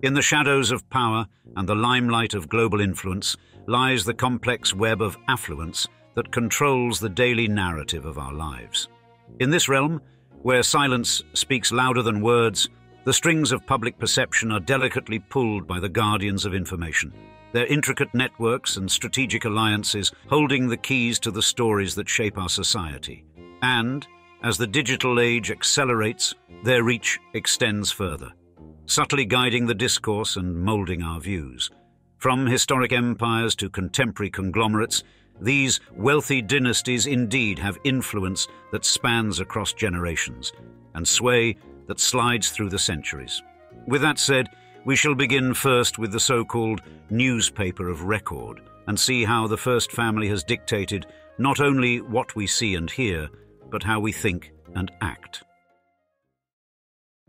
In the shadows of power and the limelight of global influence lies the complex web of affluence that controls the daily narrative of our lives. In this realm, where silence speaks louder than words, the strings of public perception are delicately pulled by the guardians of information, their intricate networks and strategic alliances holding the keys to the stories that shape our society. And, as the digital age accelerates, their reach extends further, subtly guiding the discourse and molding our views. From historic empires to contemporary conglomerates, these wealthy dynasties indeed have influence that spans across generations, and sway that slides through the centuries. With that said, we shall begin first with the so-called newspaper of record, and see how the first family has dictated not only what we see and hear, but how we think and act.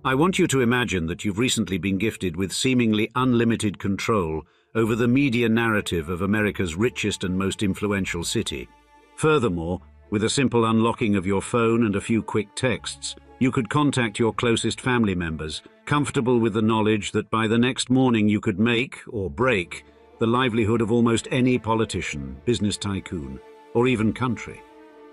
I want you to imagine that you've recently been gifted with seemingly unlimited control over the media narrative of America's richest and most influential city. Furthermore, with a simple unlocking of your phone and a few quick texts, you could contact your closest family members, comfortable with the knowledge that by the next morning you could make, or break, the livelihood of almost any politician, business tycoon, or even country.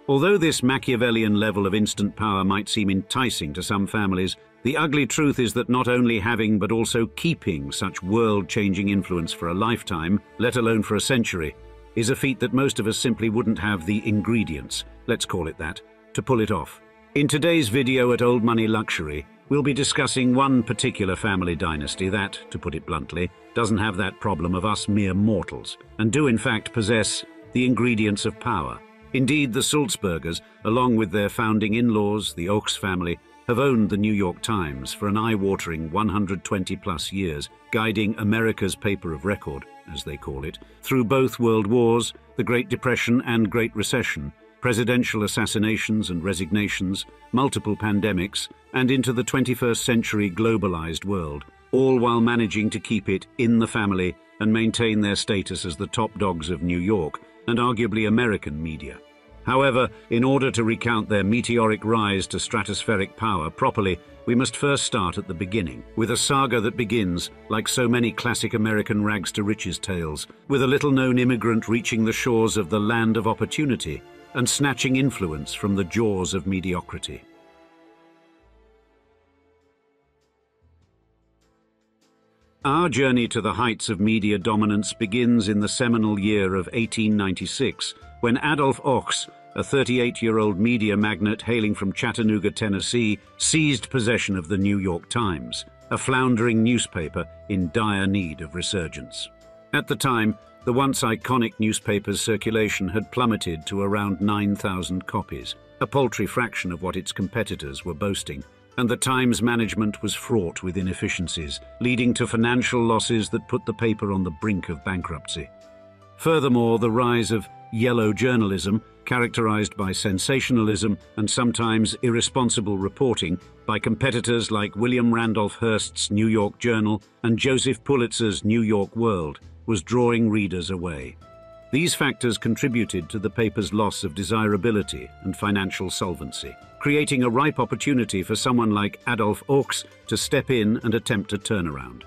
Although this Machiavellian level of instant power might seem enticing to some families, the ugly truth is that not only having but also keeping such world-changing influence for a lifetime, let alone for a century, is a feat that most of us simply wouldn't have the ingredients, let's call it that, to pull it off. In today's video at Old Money Luxury, we'll be discussing one particular family dynasty that, to put it bluntly, doesn't have that problem of us mere mortals, and do in fact possess the ingredients of power. Indeed, the Sulzbergers, along with their founding in-laws, the Ochs family, have owned the New York Times for an eye-watering 120-plus years, guiding America's paper of record, as they call it, through both world wars, the Great Depression and Great Recession, presidential assassinations and resignations, multiple pandemics, and into the 21st century globalized world, all while managing to keep it in the family and maintain their status as the top dogs of New York, and arguably American media. However, in order to recount their meteoric rise to stratospheric power properly, we must first start at the beginning, with a saga that begins, like so many classic American rags-to-riches tales, with a little-known immigrant reaching the shores of the land of opportunity and snatching influence from the jaws of mediocrity. Our journey to the heights of media dominance begins in the seminal year of 1896, when Adolph Ochs, a 38-year-old media magnate hailing from Chattanooga, Tennessee, seized possession of the New York Times, a floundering newspaper in dire need of resurgence. At the time, the once iconic newspaper's circulation had plummeted to around 9,000 copies, a paltry fraction of what its competitors were boasting, and the Times management was fraught with inefficiencies, leading to financial losses that put the paper on the brink of bankruptcy. Furthermore, the rise of yellow journalism, characterized by sensationalism and sometimes irresponsible reporting by competitors like William Randolph Hearst's New York Journal and Joseph Pulitzer's New York World, was drawing readers away. These factors contributed to the paper's loss of desirability and financial solvency, creating a ripe opportunity for someone like Adolph Ochs to step in and attempt a turnaround.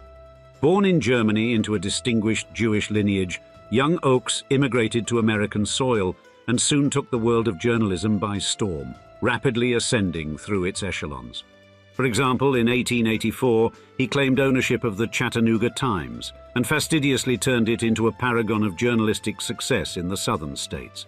Born in Germany into a distinguished Jewish lineage, young Ochs immigrated to American soil and soon took the world of journalism by storm, rapidly ascending through its echelons. For example, in 1884, he claimed ownership of the Chattanooga Times and fastidiously turned it into a paragon of journalistic success in the southern states.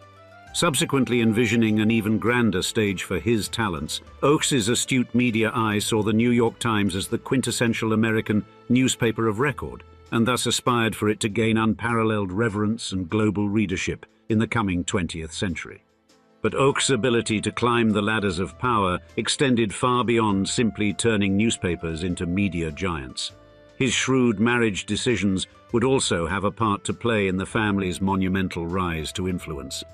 Subsequently envisioning an even grander stage for his talents, Ochs's astute media eye saw the New York Times as the quintessential American newspaper of record, and thus aspired for it to gain unparalleled reverence and global readership in the coming 20th century. But Ochs' ability to climb the ladders of power extended far beyond simply turning newspapers into media giants. His shrewd marriage decisions would also have a part to play in the family's monumental rise to influence.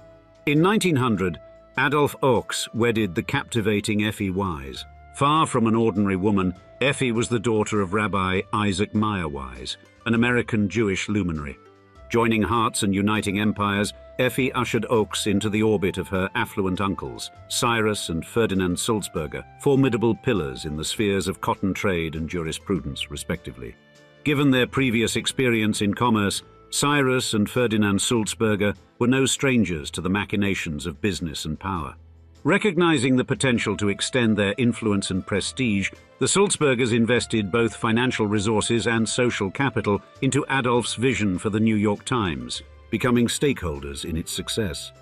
In 1900, Adolph Ochs wedded the captivating Effie Wise. Far from an ordinary woman, Effie was the daughter of Rabbi Isaac Meyer Wise, an American Jewish luminary. Joining hearts and uniting empires, Effie ushered Ochs into the orbit of her affluent uncles, Cyrus and Ferdinand Sulzberger, formidable pillars in the spheres of cotton trade and jurisprudence, respectively. Given their previous experience in commerce, Cyrus and Ferdinand Sulzberger were no strangers to the machinations of business and power. Recognizing the potential to extend their influence and prestige, the Sulzbergers invested both financial resources and social capital into Adolf's vision for the New York Times, becoming stakeholders in its success.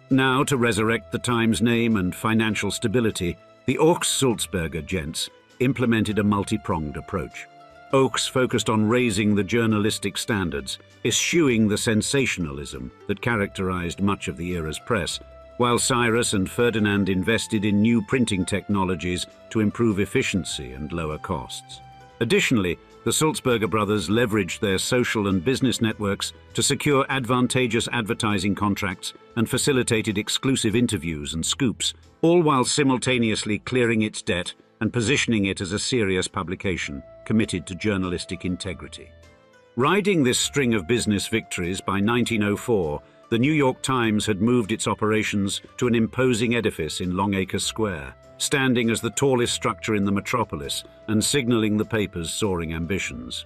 Now, to resurrect the Times name and financial stability, the Ochs-Sulzberger gents implemented a multi-pronged approach. Ochs focused on raising the journalistic standards, eschewing the sensationalism that characterized much of the era's press, while Cyrus and Ferdinand invested in new printing technologies to improve efficiency and lower costs. Additionally, the Sulzberger brothers leveraged their social and business networks to secure advantageous advertising contracts and facilitated exclusive interviews and scoops, all while simultaneously clearing its debt and positioning it as a serious publication committed to journalistic integrity. Riding this string of business victories, by 1904, the New York Times had moved its operations to an imposing edifice in Longacre Square, standing as the tallest structure in the metropolis and signaling the paper's soaring ambitions.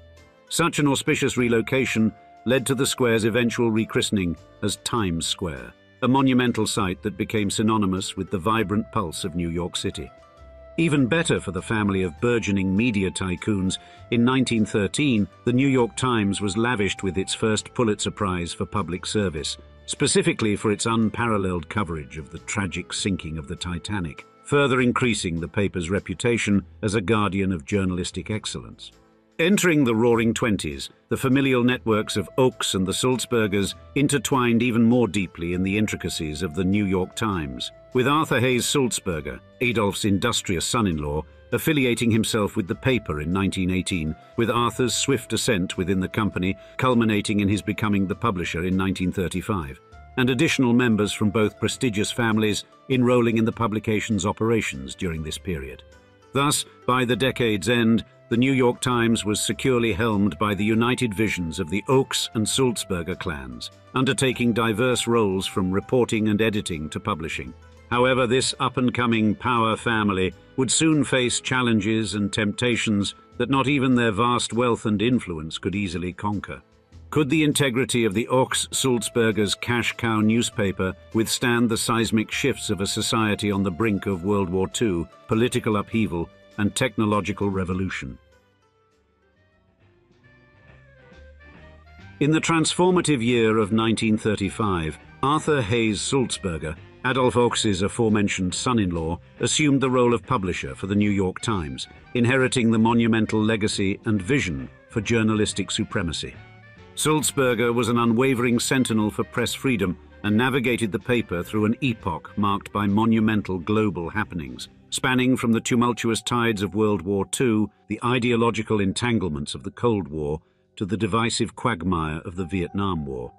Such an auspicious relocation led to the square's eventual rechristening as Times Square, a monumental site that became synonymous with the vibrant pulse of New York City. Even better for the family of burgeoning media tycoons, in 1913, the New York Times was lavished with its first Pulitzer Prize for public service, specifically for its unparalleled coverage of the tragic sinking of the Titanic, further increasing the paper's reputation as a guardian of journalistic excellence. Entering the Roaring Twenties, the familial networks of Ochs and the Sulzbergers intertwined even more deeply in the intricacies of the New York Times, with Arthur Hayes Sulzberger, Adolf's industrious son-in-law, affiliating himself with the paper in 1918, with Arthur's swift ascent within the company culminating in his becoming the publisher in 1935, and additional members from both prestigious families enrolling in the publication's operations during this period. Thus, by the decade's end, the New York Times was securely helmed by the united visions of the Ochs and Sulzberger clans, undertaking diverse roles from reporting and editing to publishing. However, this up-and-coming power family would soon face challenges and temptations that not even their vast wealth and influence could easily conquer. Could the integrity of the Ochs-Sulzberger's cash cow newspaper withstand the seismic shifts of a society on the brink of World War II, political upheaval, and technological revolution? In the transformative year of 1935, Arthur Hayes Sulzberger, Adolf Ochs's aforementioned son-in-law, assumed the role of publisher for the New York Times, inheriting the monumental legacy and vision for journalistic supremacy. Sulzberger was an unwavering sentinel for press freedom and navigated the paper through an epoch marked by monumental global happenings, spanning from the tumultuous tides of World War II, the ideological entanglements of the Cold War, to the divisive quagmire of the Vietnam War.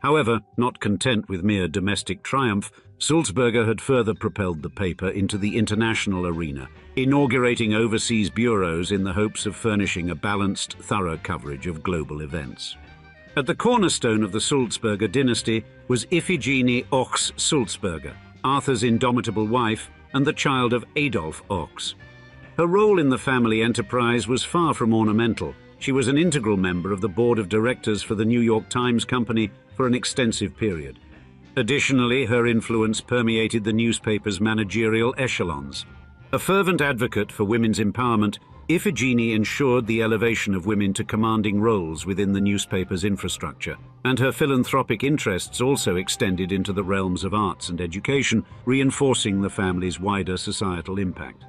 However, not content with mere domestic triumph, Sulzberger had further propelled the paper into the international arena, inaugurating overseas bureaus in the hopes of furnishing a balanced, thorough coverage of global events. At the cornerstone of the Sulzberger dynasty was Iphigenie Ochs Sulzberger, Arthur's indomitable wife and the child of Adolf Ochs. Her role in the family enterprise was far from ornamental. She was an integral member of the board of directors for the New York Times Company for an extensive period. Additionally, her influence permeated the newspaper's managerial echelons. A fervent advocate for women's empowerment, Iphigenie ensured the elevation of women to commanding roles within the newspaper's infrastructure, and her philanthropic interests also extended into the realms of arts and education, reinforcing the family's wider societal impact.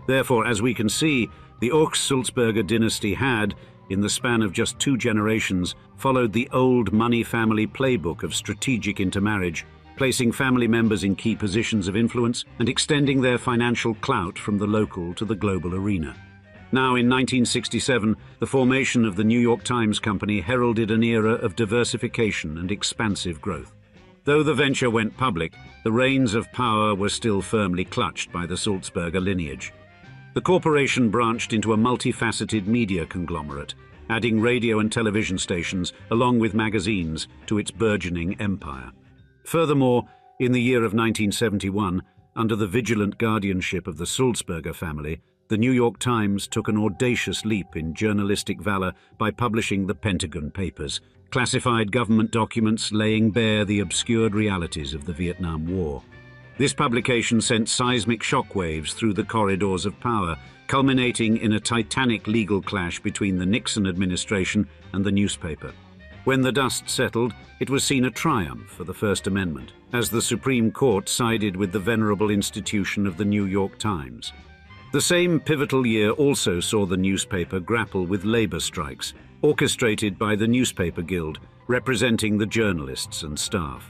Therefore, as we can see, the Ochs-Sulzberger dynasty had, in the span of just 2 generations, followed the old money family playbook of strategic intermarriage, placing family members in key positions of influence and extending their financial clout from the local to the global arena. Now, in 1967, the formation of the New York Times Company heralded an era of diversification and expansive growth. Though the venture went public, the reins of power were still firmly clutched by the Sulzberger lineage. The corporation branched into a multifaceted media conglomerate, adding radio and television stations, along with magazines, to its burgeoning empire. Furthermore, in the year of 1971, under the vigilant guardianship of the Sulzberger family, the New York Times took an audacious leap in journalistic valor by publishing the Pentagon Papers, classified government documents laying bare the obscured realities of the Vietnam War. This publication sent seismic shockwaves through the corridors of power, culminating in a titanic legal clash between the Nixon administration and the newspaper. When the dust settled, it was seen a triumph for the First Amendment, as the Supreme Court sided with the venerable institution of the New York Times. The same pivotal year also saw the newspaper grapple with labor strikes, orchestrated by the Newspaper Guild, representing the journalists and staff.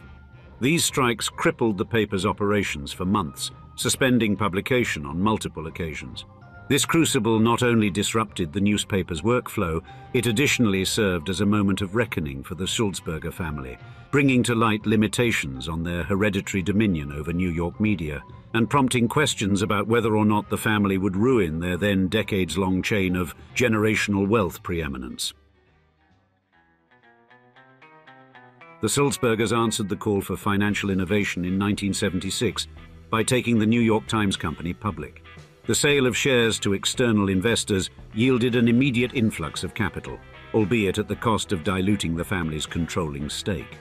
These strikes crippled the paper's operations for months, suspending publication on multiple occasions. This crucible not only disrupted the newspaper's workflow, it additionally served as a moment of reckoning for the Sulzberger family, bringing to light limitations on their hereditary dominion over New York media, and prompting questions about whether or not the family would ruin their then decades-long chain of generational wealth preeminence. The Sulzbergers answered the call for financial innovation in 1976 by taking the New York Times Company public. The sale of shares to external investors yielded an immediate influx of capital, albeit at the cost of diluting the family's controlling stake.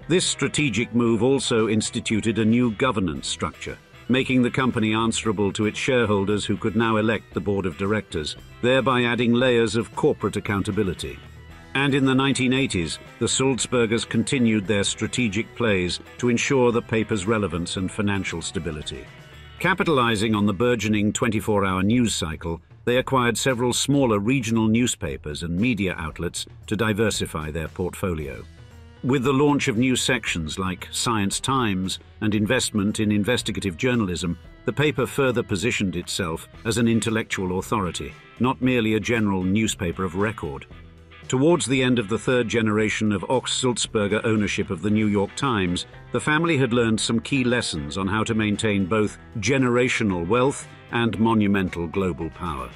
This strategic move also instituted a new governance structure, making the company answerable to its shareholders who could now elect the board of directors, thereby adding layers of corporate accountability. And in the 1980s, the Sulzbergers continued their strategic plays to ensure the paper's relevance and financial stability. Capitalizing on the burgeoning 24-hour news cycle, they acquired several smaller regional newspapers and media outlets to diversify their portfolio. With the launch of new sections like Science Times and investment in investigative journalism, the paper further positioned itself as an intellectual authority, not merely a general newspaper of record. Towards the end of the third generation of Ochs-Sulzberger ownership of the New York Times, the family had learned some key lessons on how to maintain both generational wealth and monumental global power.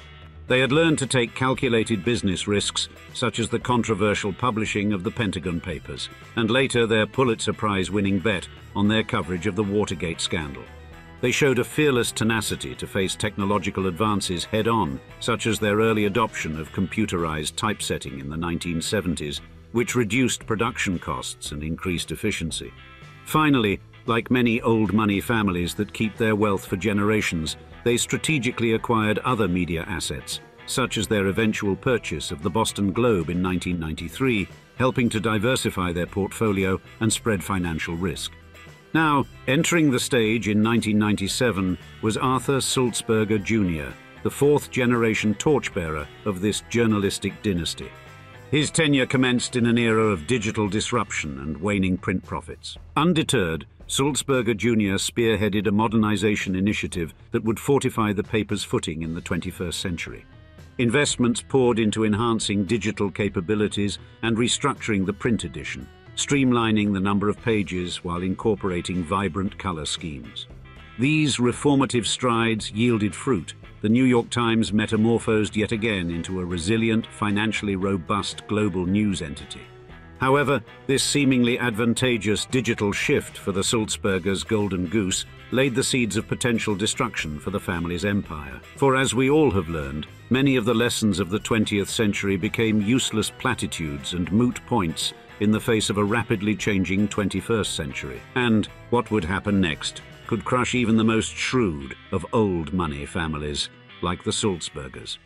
They had learned to take calculated business risks, such as the controversial publishing of the Pentagon Papers, and later their Pulitzer Prize-winning bet on their coverage of the Watergate scandal. They showed a fearless tenacity to face technological advances head-on, such as their early adoption of computerized typesetting in the 1970s, which reduced production costs and increased efficiency. Finally, like many old money families that keep their wealth for generations, they strategically acquired other media assets, such as their eventual purchase of the Boston Globe in 1993, helping to diversify their portfolio and spread financial risk. Now, entering the stage in 1997 was Arthur Sulzberger Jr., the fourth-generation torchbearer of this journalistic dynasty. His tenure commenced in an era of digital disruption and waning print profits. Undeterred, Sulzberger Jr. spearheaded a modernization initiative that would fortify the paper's footing in the 21st century. Investments poured into enhancing digital capabilities and restructuring the print edition, streamlining the number of pages while incorporating vibrant color schemes. These reformative strides yielded fruit. The New York Times metamorphosed yet again into a resilient, financially robust global news entity. However, this seemingly advantageous digital shift for the Sulzbergers' golden goose laid the seeds of potential destruction for the family's empire. For as we all have learned, many of the lessons of the 20th century became useless platitudes and moot points in the face of a rapidly changing 21st century. And what would happen next could crush even the most shrewd of old money families like the Sulzbergers.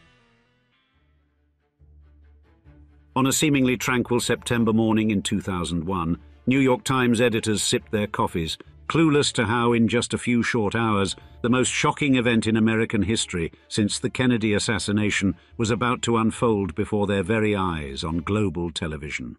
On a seemingly tranquil September morning in 2001, New York Times editors sipped their coffees, clueless to how in just a few short hours, the most shocking event in American history since the Kennedy assassination was about to unfold before their very eyes on global television.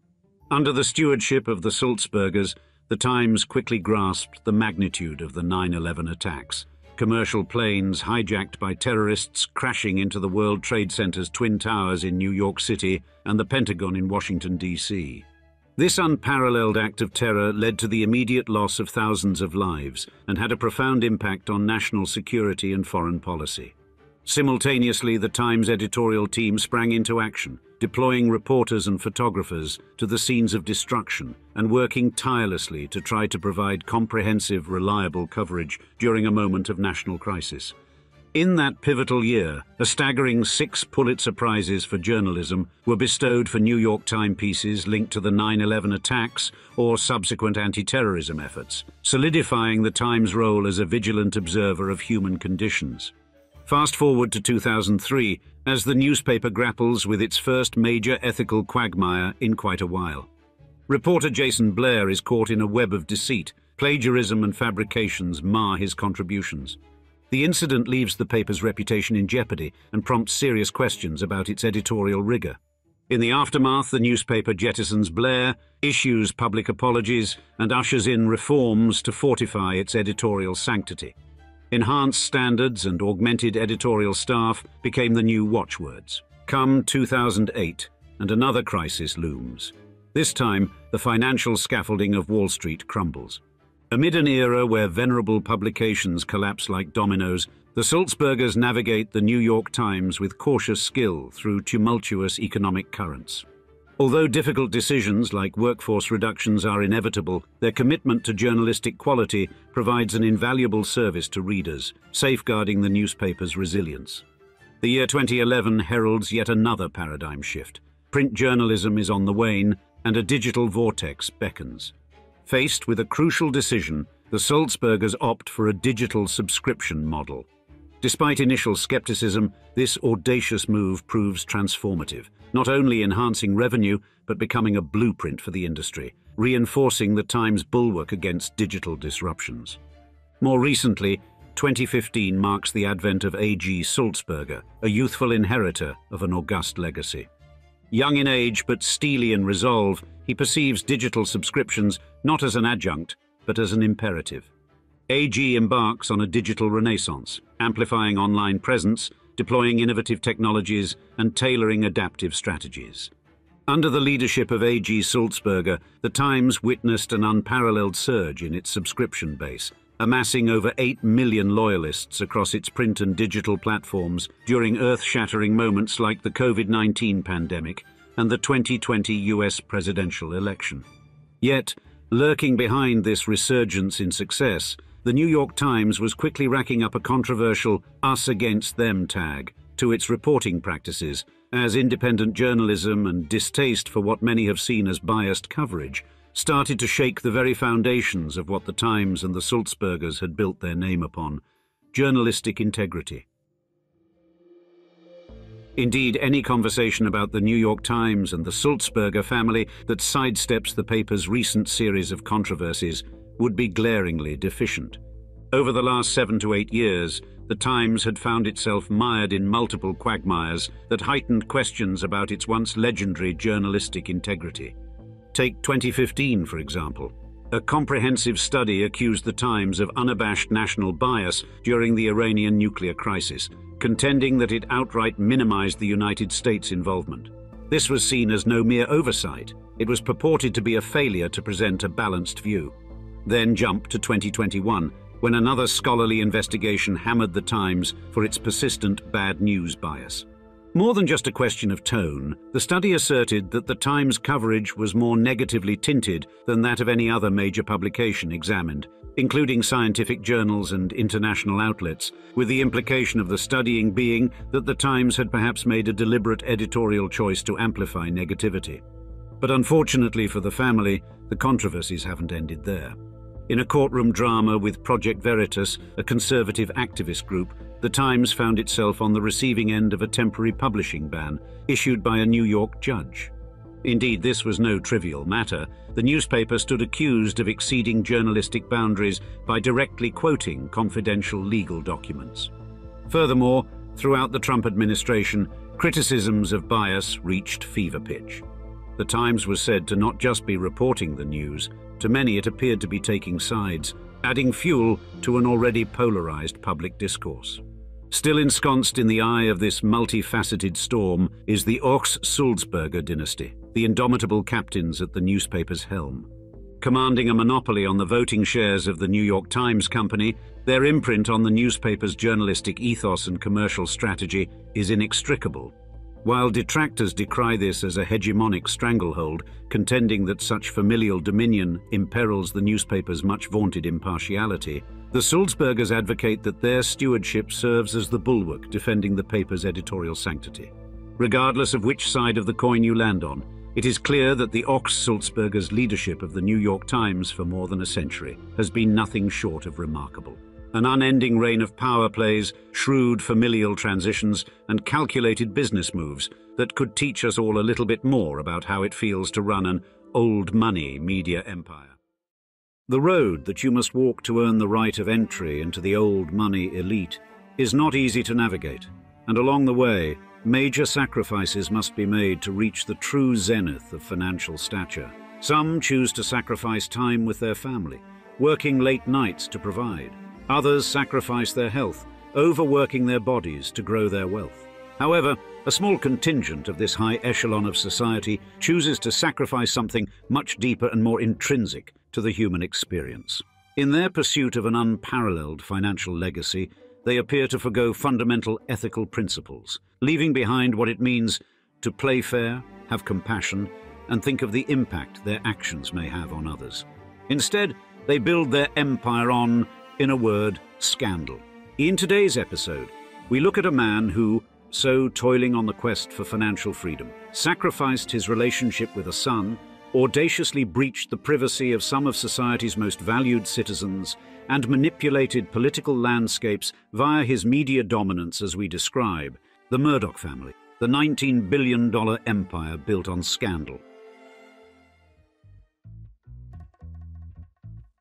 Under the stewardship of the Sulzbergers, the Times quickly grasped the magnitude of the 9/11 attacks. Commercial planes hijacked by terrorists crashing into the World Trade Center's Twin Towers in New York City and the Pentagon in Washington, D.C. This unparalleled act of terror led to the immediate loss of thousands of lives and had a profound impact on national security and foreign policy. Simultaneously, the Times editorial team sprang into action, deploying reporters and photographers to the scenes of destruction and working tirelessly to try to provide comprehensive, reliable coverage during a moment of national crisis. In that pivotal year, a staggering 6 Pulitzer Prizes for journalism were bestowed for New York Times pieces linked to the 9/11 attacks or subsequent anti-terrorism efforts, solidifying the Times' role as a vigilant observer of human conditions. Fast forward to 2003, as the newspaper grapples with its first major ethical quagmire in quite a while. Reporter Jason Blair is caught in a web of deceit. Plagiarism and fabrications mar his contributions. The incident leaves the paper's reputation in jeopardy and prompts serious questions about its editorial rigor. In the aftermath, the newspaper jettisons Blair, issues public apologies, and ushers in reforms to fortify its editorial sanctity. Enhanced standards and augmented editorial staff became the new watchwords. Come 2008, and another crisis looms. This time, the financial scaffolding of Wall Street crumbles. Amid an era where venerable publications collapse like dominoes, the Sulzbergers navigate the New York Times with cautious skill through tumultuous economic currents. Although difficult decisions like workforce reductions are inevitable, their commitment to journalistic quality provides an invaluable service to readers, safeguarding the newspaper's resilience. The year 2011 heralds yet another paradigm shift. Print journalism is on the wane, and a digital vortex beckons. Faced with a crucial decision, the Sulzbergers opt for a digital subscription model. Despite initial skepticism, this audacious move proves transformative, not only enhancing revenue, but becoming a blueprint for the industry, reinforcing the Times' bulwark against digital disruptions. More recently, 2015 marks the advent of A.G. Sulzberger, a youthful inheritor of an august legacy. Young in age but steely in resolve, he perceives digital subscriptions not as an adjunct, but as an imperative. A.G. embarks on a digital renaissance, amplifying online presence, deploying innovative technologies, and tailoring adaptive strategies. Under the leadership of A.G. Sulzberger, the Times witnessed an unparalleled surge in its subscription base, amassing over 8 million loyalists across its print and digital platforms during earth-shattering moments like the COVID-19 pandemic and the 2020 US presidential election. Yet, lurking behind this resurgence in success, the New York Times was quickly racking up a controversial us against them tag to its reporting practices, as independent journalism and distaste for what many have seen as biased coverage started to shake the very foundations of what the Times and the Sulzbergers had built their name upon: journalistic integrity. Indeed, any conversation about the New York Times and the Sulzberger family that sidesteps the paper's recent series of controversies would be glaringly deficient. Over the last 7 to 8 years, the Times had found itself mired in multiple quagmires that heightened questions about its once legendary journalistic integrity. Take 2015, for example. A comprehensive study accused the Times of unabashed national bias during the Iranian nuclear crisis, contending that it outright minimized the United States' involvement. This was seen as no mere oversight. It was purported to be a failure to present a balanced view. Then jump to 2021, when another scholarly investigation hammered the Times for its persistent bad news bias. More than just a question of tone, the study asserted that the Times' coverage was more negatively tinted than that of any other major publication examined, including scientific journals and international outlets, with the implication of the studying being that the Times had perhaps made a deliberate editorial choice to amplify negativity. But unfortunately for the family, the controversies haven't ended there. In a courtroom drama with Project Veritas, a conservative activist group, the Times found itself on the receiving end of a temporary publishing ban issued by a New York judge. Indeed, this was no trivial matter. The newspaper stood accused of exceeding journalistic boundaries by directly quoting confidential legal documents. Furthermore, throughout the Trump administration, criticisms of bias reached fever pitch. The Times was said to not just be reporting the news. To many, it appeared to be taking sides, adding fuel to an already polarized public discourse. Still ensconced in the eye of this multifaceted storm is the Ochs-Sulzberger dynasty, the indomitable captains at the newspaper's helm. Commanding a monopoly on the voting shares of the New York Times Company, their imprint on the newspaper's journalistic ethos and commercial strategy is inextricable. While detractors decry this as a hegemonic stranglehold, contending that such familial dominion imperils the newspaper's much-vaunted impartiality, the Sulzbergers advocate that their stewardship serves as the bulwark defending the paper's editorial sanctity. Regardless of which side of the coin you land on, it is clear that the Ochs-Sulzbergers' leadership of the New York Times for more than a century has been nothing short of remarkable. An unending reign of power plays, shrewd familial transitions, and calculated business moves that could teach us all a little bit more about how it feels to run an old money media empire. The road that you must walk to earn the right of entry into the old money elite is not easy to navigate, and along the way, major sacrifices must be made to reach the true zenith of financial stature. Some choose to sacrifice time with their family, working late nights to provide. Others sacrifice their health, overworking their bodies to grow their wealth. However, a small contingent of this high echelon of society chooses to sacrifice something much deeper and more intrinsic to the human experience. In their pursuit of an unparalleled financial legacy, they appear to forgo fundamental ethical principles, leaving behind what it means to play fair, have compassion, and think of the impact their actions may have on others. Instead, they build their empire on, in a word, scandal. In today's episode, we look at a man who, so toiling on the quest for financial freedom, sacrificed his relationship with a son, audaciously breached the privacy of some of society's most valued citizens, and manipulated political landscapes via his media dominance as we describe the Murdoch family, the $19 billion empire built on scandal.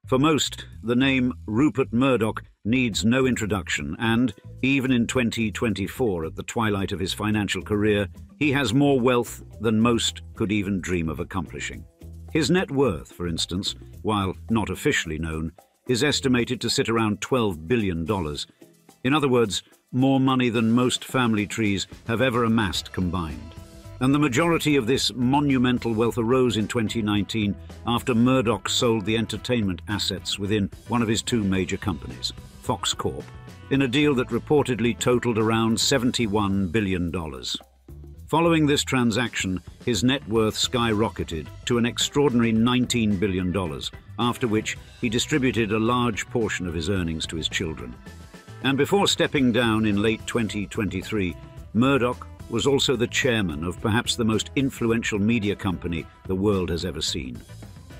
For most, the name Rupert Murdoch needs no introduction, and, even in 2024, at the twilight of his financial career, he has more wealth than most could even dream of accomplishing. His net worth, for instance, while not officially known, is estimated to sit around $12 billion. In other words, more money than most family trees have ever amassed combined. And the majority of this monumental wealth arose in 2019 after Murdoch sold the entertainment assets within one of his two major companies, Fox Corp, in a deal that reportedly totaled around $71 billion. Following this transaction, his net worth skyrocketed to an extraordinary $19 billion, after which he distributed a large portion of his earnings to his children. And before stepping down in late 2023, Murdoch was also the chairman of perhaps the most influential media company the world has ever seen.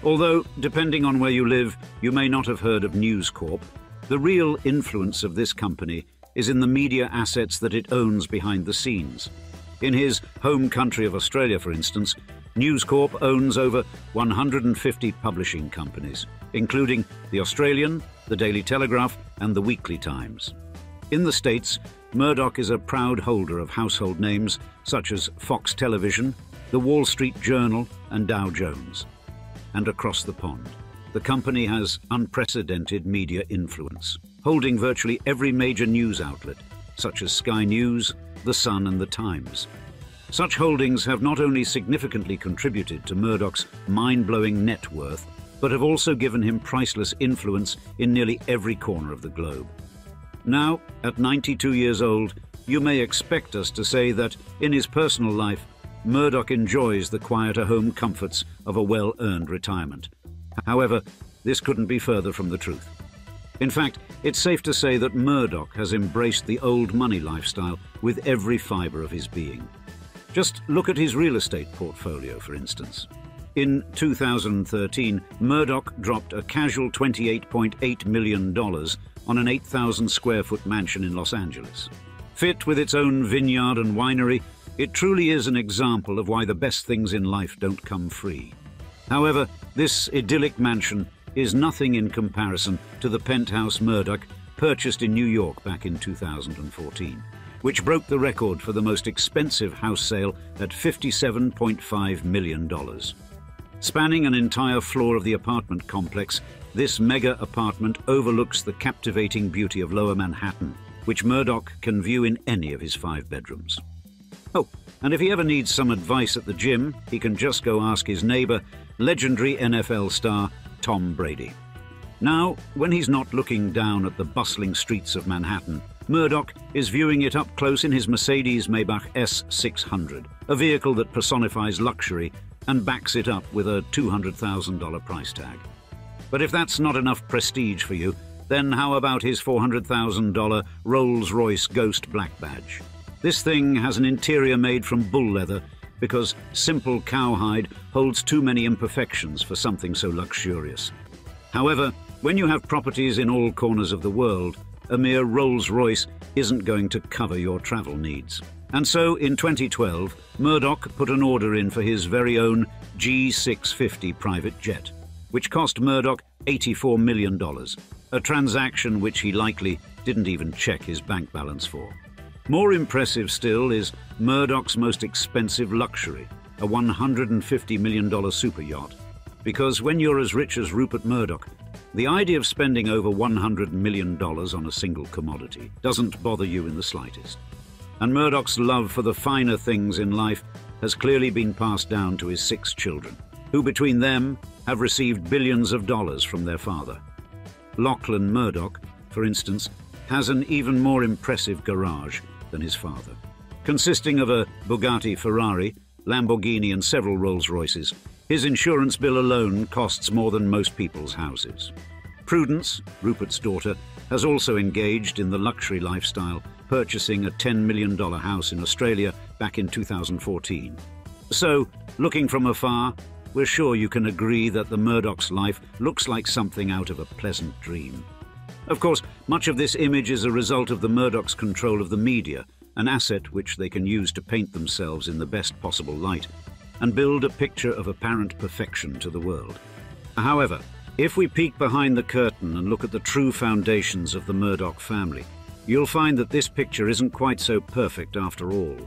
Although, depending on where you live, you may not have heard of News Corp, the real influence of this company is in the media assets that it owns behind the scenes. In his home country of Australia, for instance, News Corp owns over 150 publishing companies, including The Australian, The Daily Telegraph, and The Weekly Times. In the States, Murdoch is a proud holder of household names such as Fox Television, The Wall Street Journal, and Dow Jones. And across the pond, the company has unprecedented media influence, holding virtually every major news outlet, such as Sky News, The Sun, and The Times. Such holdings have not only significantly contributed to Murdoch's mind-blowing net worth, but have also given him priceless influence in nearly every corner of the globe. Now, at 92 years old, you may expect us to say that, in his personal life, Murdoch enjoys the quieter home comforts of a well-earned retirement. However, this couldn't be further from the truth. In fact, it's safe to say that Murdoch has embraced the old money lifestyle with every fibre of his being. Just look at his real estate portfolio, for instance. In 2013, Murdoch dropped a casual $28.8 million on an 8,000-square-foot mansion in Los Angeles. Fit with its own vineyard and winery, it truly is an example of why the best things in life don't come free. However, this idyllic mansion is nothing in comparison to the penthouse Murdoch purchased in New York back in 2014, which broke the record for the most expensive house sale at $57.5 million. Spanning an entire floor of the apartment complex, this mega apartment overlooks the captivating beauty of Lower Manhattan, which Murdoch can view in any of his 5 bedrooms. Oh, and if he ever needs some advice at the gym, he can just go ask his neighbor, legendary NFL star Tom Brady. Now, when he's not looking down at the bustling streets of Manhattan, Murdoch is viewing it up close in his Mercedes Maybach S600, a vehicle that personifies luxury and backs it up with a $200,000 price tag. But if that's not enough prestige for you, then how about his $400,000 Rolls-Royce Ghost Black Badge? This thing has an interior made from bull leather because simple cowhide holds too many imperfections for something so luxurious. However, when you have properties in all corners of the world, a mere Rolls-Royce isn't going to cover your travel needs. And so, in 2012, Murdoch put an order in for his very own G650 private jet, which cost Murdoch $84 million, a transaction which he likely didn't even check his bank balance for. More impressive still is Murdoch's most expensive luxury, a $150 million super yacht. Because when you're as rich as Rupert Murdoch, the idea of spending over $100 million on a single commodity doesn't bother you in the slightest. And Murdoch's love for the finer things in life has clearly been passed down to his 6 children, who between them have received billions of dollars from their father. Lachlan Murdoch, for instance, has an even more impressive garage than his father. Consisting of a Bugatti Ferrari, Lamborghini and several Rolls-Royces, his insurance bill alone costs more than most people's houses. Prudence, Rupert's daughter, has also engaged in the luxury lifestyle, purchasing a $10 million house in Australia back in 2014. So, looking from afar, we're sure you can agree that the Murdoch's life looks like something out of a pleasant dream. Of course, much of this image is a result of the Murdoch's control of the media, an asset which they can use to paint themselves in the best possible light and build a picture of apparent perfection to the world. However, if we peek behind the curtain and look at the true foundations of the Murdoch family, you'll find that this picture isn't quite so perfect after all.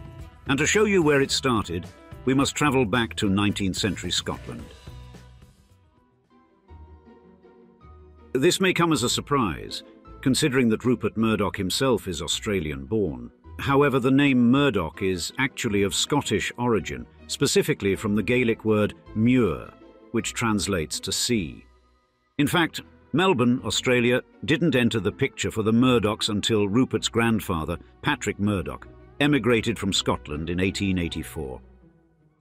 And to show you where it started, we must travel back to 19th century Scotland. This may come as a surprise, considering that Rupert Murdoch himself is Australian-born. However, the name Murdoch is actually of Scottish origin, specifically from the Gaelic word muir, which translates to sea. In fact, Melbourne, Australia, didn't enter the picture for the Murdochs until Rupert's grandfather, Patrick Murdoch, emigrated from Scotland in 1884.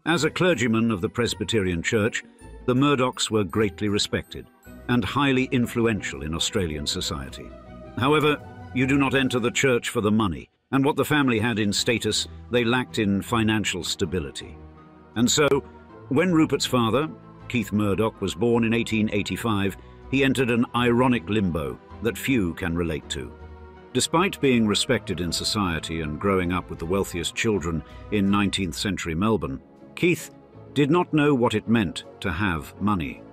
As a clergyman of the Presbyterian Church, the Murdochs were greatly respected and highly influential in Australian society. However, you do not enter the church for the money, and what the family had in status, they lacked in financial stability. And so, when Rupert's father, Keith Murdoch, was born in 1885, he entered an ironic limbo that few can relate to. Despite being respected in society and growing up with the wealthiest children in 19th century Melbourne, Keith did not know what it meant to have money.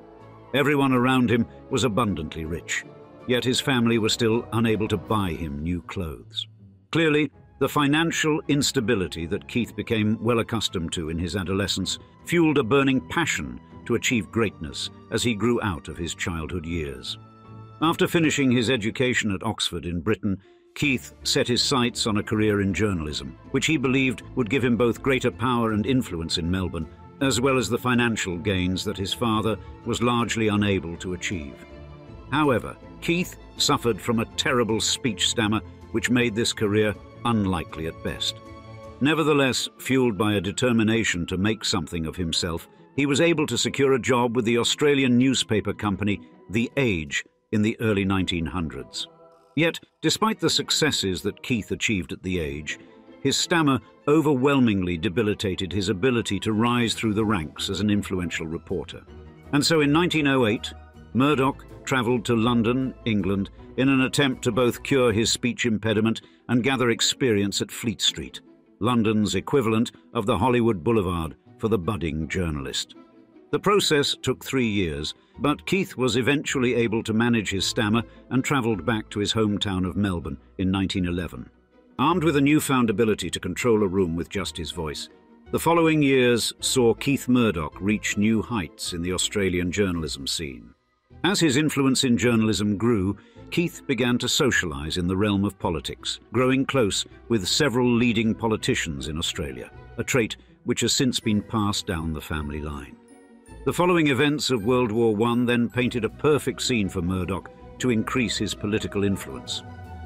Everyone around him was abundantly rich, yet his family was still unable to buy him new clothes. Clearly, the financial instability that Keith became well accustomed to in his adolescence fueled a burning passion to achieve greatness as he grew out of his childhood years. After finishing his education at Oxford in Britain, Keith set his sights on a career in journalism, which he believed would give him both greater power and influence in Melbourne, as well as the financial gains that his father was largely unable to achieve. However, Keith suffered from a terrible speech stammer which made this career unlikely at best. Nevertheless, fueled by a determination to make something of himself, he was able to secure a job with the Australian newspaper company The Age in the early 1900s. Yet, despite the successes that Keith achieved at The Age, his stammer overwhelmingly debilitated his ability to rise through the ranks as an influential reporter. And so in 1908, Murdoch travelled to London, England, in an attempt to both cure his speech impediment and gather experience at Fleet Street, London's equivalent of the Hollywood Boulevard for the budding journalist. The process took 3 years, but Keith was eventually able to manage his stammer and travelled back to his hometown of Melbourne in 1911. Armed with a newfound ability to control a room with just his voice, the following years saw Keith Murdoch reach new heights in the Australian journalism scene. As his influence in journalism grew, Keith began to socialise in the realm of politics, growing close with several leading politicians in Australia, a trait which has since been passed down the family line. The following events of World War I then painted a perfect scene for Murdoch to increase his political influence.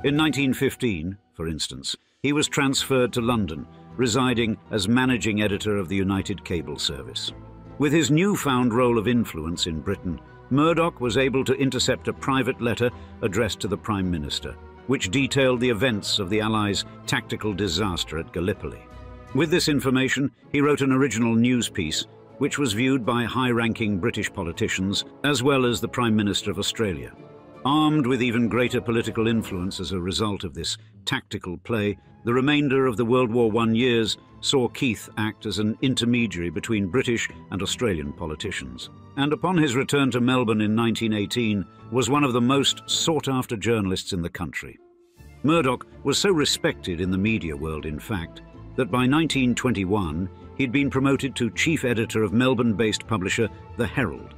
In 1915, for instance, he was transferred to London, residing as managing editor of the United Cable Service. With his newfound role of influence in Britain, Murdoch was able to intercept a private letter addressed to the Prime Minister, which detailed the events of the Allies' tactical disaster at Gallipoli. With this information, he wrote an original news piece, which was viewed by high-ranking British politicians as well as the Prime Minister of Australia. Armed with even greater political influence as a result of this tactical play, the remainder of the World War I years saw Keith act as an intermediary between British and Australian politicians. And upon his return to Melbourne in 1918, was one of the most sought-after journalists in the country. Murdoch was so respected in the media world, in fact, that by 1921 he'd been promoted to chief editor of Melbourne-based publisher The Herald,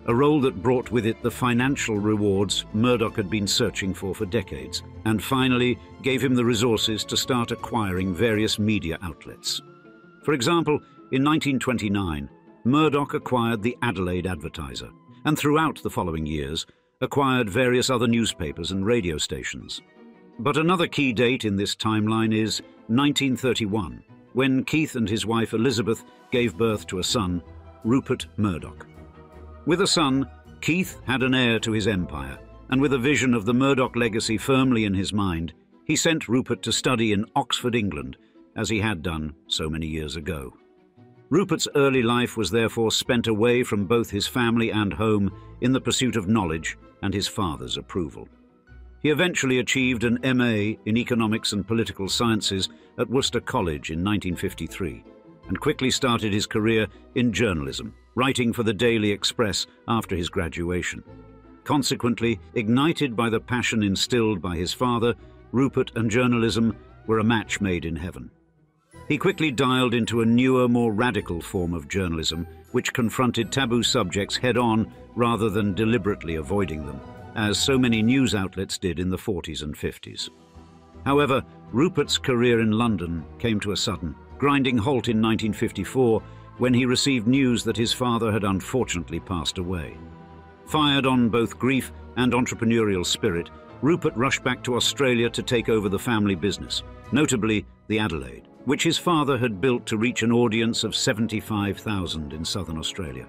a role that brought with it the financial rewards Murdoch had been searching for decades, and finally gave him the resources to start acquiring various media outlets. For example, in 1929, Murdoch acquired the Adelaide Advertiser, and throughout the following years acquired various other newspapers and radio stations. But another key date in this timeline is 1931, when Keith and his wife Elizabeth gave birth to a son, Rupert Murdoch. With a son, Keith had an heir to his empire, and with a vision of the Murdoch legacy firmly in his mind, he sent Rupert to study in Oxford, England, as he had done so many years ago. Rupert's early life was therefore spent away from both his family and home in the pursuit of knowledge and his father's approval. He eventually achieved an MA in Economics and Political Sciences at Worcester College in 1953, and quickly started his career in journalism, writing for the Daily Express after his graduation. Consequently, ignited by the passion instilled by his father, Rupert and journalism were a match made in heaven. He quickly dialed into a newer, more radical form of journalism, which confronted taboo subjects head-on rather than deliberately avoiding them, as so many news outlets did in the 40s and 50s. However, Rupert's career in London came to a sudden, grinding halt in 1954 when he received news that his father had unfortunately passed away. Fired on both grief and entrepreneurial spirit, Rupert rushed back to Australia to take over the family business, notably the Adelaide, which his father had built to reach an audience of 75,000 in southern Australia.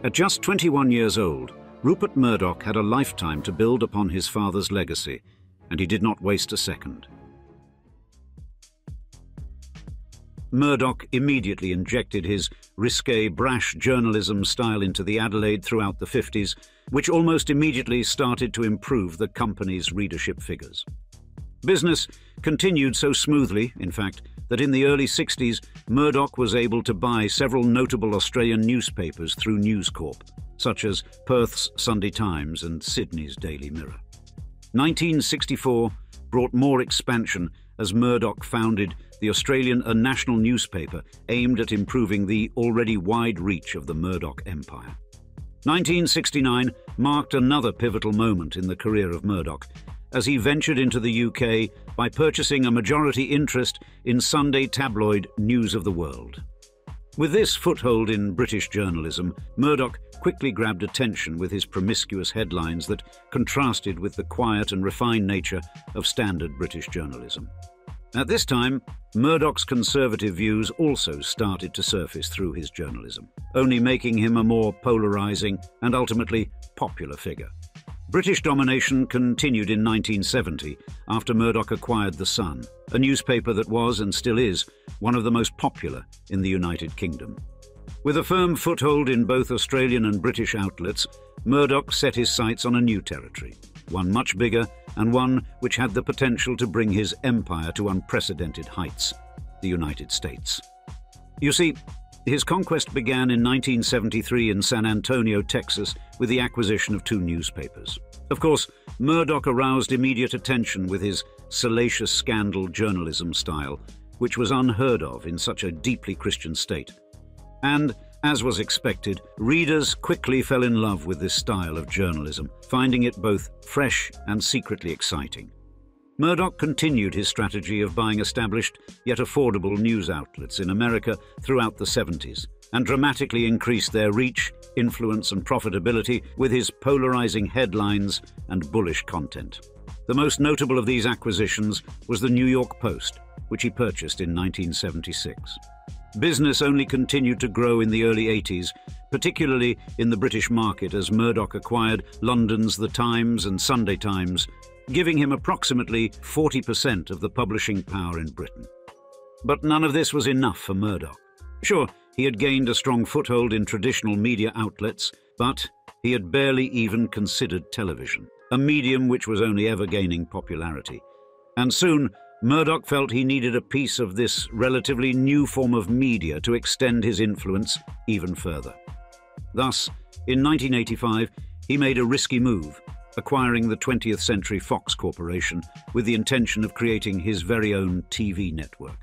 At just 21 years old, Rupert Murdoch had a lifetime to build upon his father's legacy, and he did not waste a second. Murdoch immediately injected his risque, brash journalism style into the Adelaide throughout the 50s, which almost immediately started to improve the company's readership figures. Business continued so smoothly, in fact, that in the early 60s, Murdoch was able to buy several notable Australian newspapers through News Corp, such as Perth's Sunday Times and Sydney's Daily Mirror. 1964 brought more expansion as Murdoch founded the Australian A National newspaper aimed at improving the already wide reach of the Murdoch empire. 1969 marked another pivotal moment in the career of Murdoch, as he ventured into the UK by purchasing a majority interest in Sunday tabloid News of the World. With this foothold in British journalism, Murdoch quickly grabbed attention with his promiscuous headlines that contrasted with the quiet and refined nature of standard British journalism. At this time, Murdoch's conservative views also started to surface through his journalism, only making him a more polarizing and ultimately popular figure. British domination continued in 1970 after Murdoch acquired The Sun, a newspaper that was and still is one of the most popular in the United Kingdom. With a firm foothold in both Australian and British outlets, Murdoch set his sights on a new territory, one much bigger and one which had the potential to bring his empire to unprecedented heights, the United States. You see, his conquest began in 1973 in San Antonio, Texas, with the acquisition of 2 newspapers. Of course, Murdoch aroused immediate attention with his salacious scandal journalism style, which was unheard of in such a deeply Christian state. And, as was expected, readers quickly fell in love with this style of journalism, finding it both fresh and secretly exciting. Murdoch continued his strategy of buying established yet affordable news outlets in America throughout the 70s and dramatically increased their reach, influence and profitability with his polarizing headlines and bullish content. The most notable of these acquisitions was the New York Post, which he purchased in 1976. Business only continued to grow in the early 80s, particularly in the British market, as Murdoch acquired London's The Times and Sunday Times, giving him approximately 40% of the publishing power in Britain. But none of this was enough for Murdoch. Sure, he had gained a strong foothold in traditional media outlets, but he had barely even considered television, a medium which was only ever gaining popularity. And soon, Murdoch felt he needed a piece of this relatively new form of media to extend his influence even further. Thus, in 1985, he made a risky move, acquiring the 20th Century Fox Corporation with the intention of creating his very own TV network.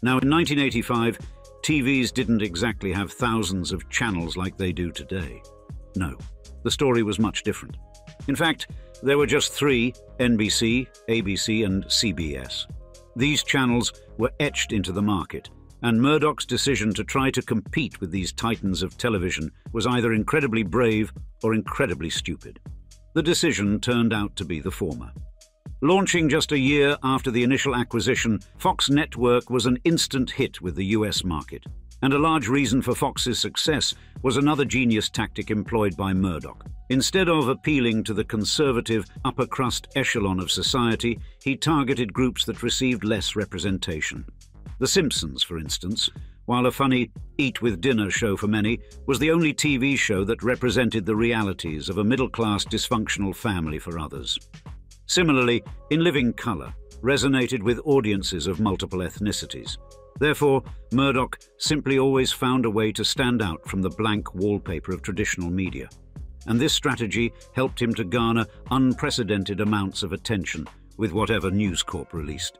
Now, in 1985, TVs didn't exactly have thousands of channels like they do today. No, the story was much different. In fact, there were just three: NBC, ABC, and CBS. These channels were etched into the market, and Murdoch's decision to try to compete with these titans of television was either incredibly brave or incredibly stupid. The decision turned out to be the former. Launching just a year after the initial acquisition, Fox Network was an instant hit with the US market. And a large reason for Fox's success was another genius tactic employed by Murdoch. Instead of appealing to the conservative upper-crust echelon of society, he targeted groups that received less representation. The Simpsons, for instance, while a funny eat-with-dinner show for many, was the only TV show that represented the realities of a middle-class dysfunctional family for others. Similarly, In Living Color resonated with audiences of multiple ethnicities. Therefore, Murdoch simply always found a way to stand out from the blank wallpaper of traditional media. And this strategy helped him to garner unprecedented amounts of attention with whatever News Corp released.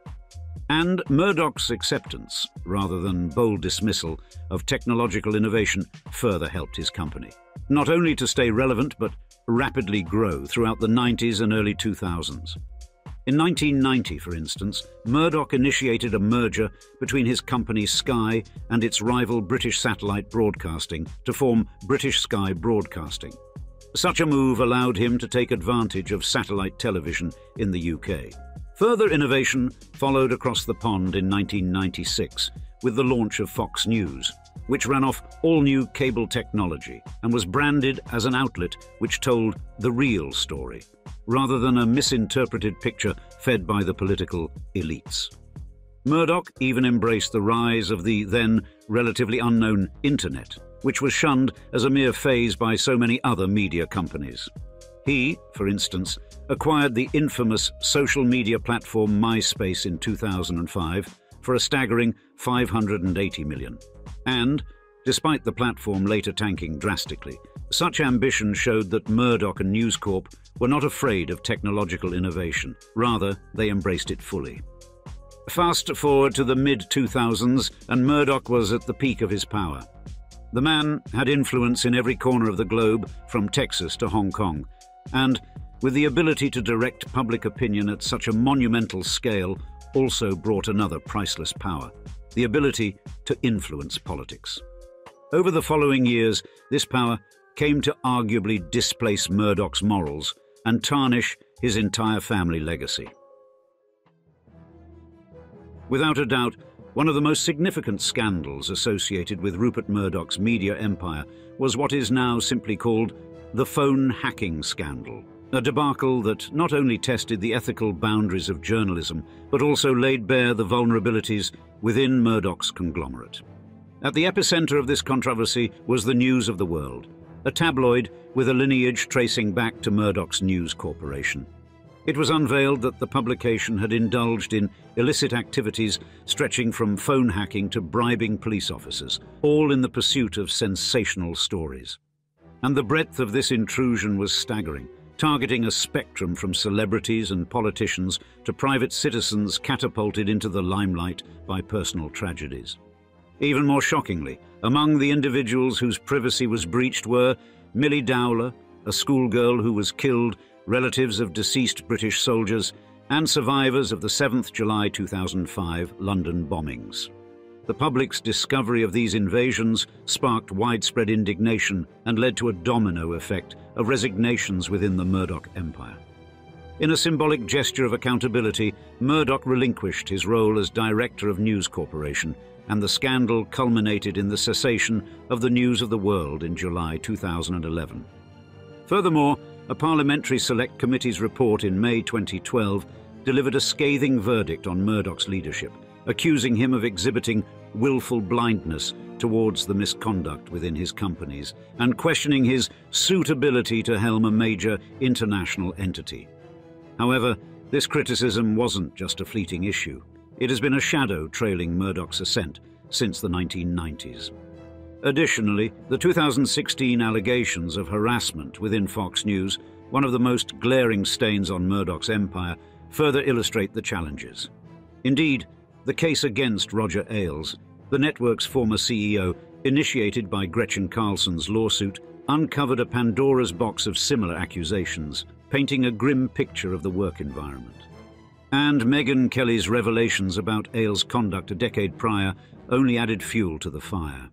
And Murdoch's acceptance, rather than bold dismissal, of technological innovation further helped his company, not only to stay relevant but rapidly grow throughout the 90s and early 2000s. In 1990, for instance, Murdoch initiated a merger between his company Sky and its rival British Satellite Broadcasting to form British Sky Broadcasting. Such a move allowed him to take advantage of satellite television in the UK. Further innovation followed across the pond in 1996 with the launch of Fox News, which ran off all-new cable technology and was branded as an outlet which told the real story, rather than a misinterpreted picture fed by the political elites. Murdoch even embraced the rise of the then relatively unknown Internet, which was shunned as a mere phase by so many other media companies. He, for instance, acquired the infamous social media platform MySpace in 2005 for a staggering $580 million. And, despite the platform later tanking drastically, such ambition showed that Murdoch and News Corp were not afraid of technological innovation. Rather, they embraced it fully. Fast forward to the mid-2000s, and Murdoch was at the peak of his power. The man had influence in every corner of the globe, from Texas to Hong Kong, and, with the ability to direct public opinion at such a monumental scale, also brought another priceless power: the ability to influence politics. Over the following years, this power came to arguably displace Murdoch's morals and tarnish his entire family legacy. Without a doubt, one of the most significant scandals associated with Rupert Murdoch's media empire was what is now simply called the phone hacking scandal, a debacle that not only tested the ethical boundaries of journalism, but also laid bare the vulnerabilities within Murdoch's conglomerate. At the epicenter of this controversy was the News of the World, a tabloid with a lineage tracing back to Murdoch's News Corporation. It was unveiled that the publication had indulged in illicit activities stretching from phone hacking to bribing police officers, all in the pursuit of sensational stories. And the breadth of this intrusion was staggering, targeting a spectrum from celebrities and politicians to private citizens catapulted into the limelight by personal tragedies. Even more shockingly, among the individuals whose privacy was breached were Millie Dowler, a schoolgirl who was killed, relatives of deceased British soldiers, and survivors of the 7th July 2005 London bombings. The public's discovery of these invasions sparked widespread indignation and led to a domino effect of resignations within the Murdoch empire. In a symbolic gesture of accountability, Murdoch relinquished his role as director of News Corporation, and the scandal culminated in the cessation of the News of the World in July 2011. Furthermore, a Parliamentary Select Committee's report in May 2012 delivered a scathing verdict on Murdoch's leadership, accusing him of exhibiting willful blindness towards the misconduct within his companies and questioning his suitability to helm a major international entity. However, this criticism wasn't just a fleeting issue. It has been a shadow trailing Murdoch's ascent since the 1990s. Additionally, the 2016 allegations of harassment within Fox News, one of the most glaring stains on Murdoch's empire, further illustrate the challenges. Indeed, the case against Roger Ailes, the network's former CEO, initiated by Gretchen Carlson's lawsuit, uncovered a Pandora's box of similar accusations, painting a grim picture of the work environment. And Megyn Kelly's revelations about Ailes' conduct a decade prior only added fuel to the fire.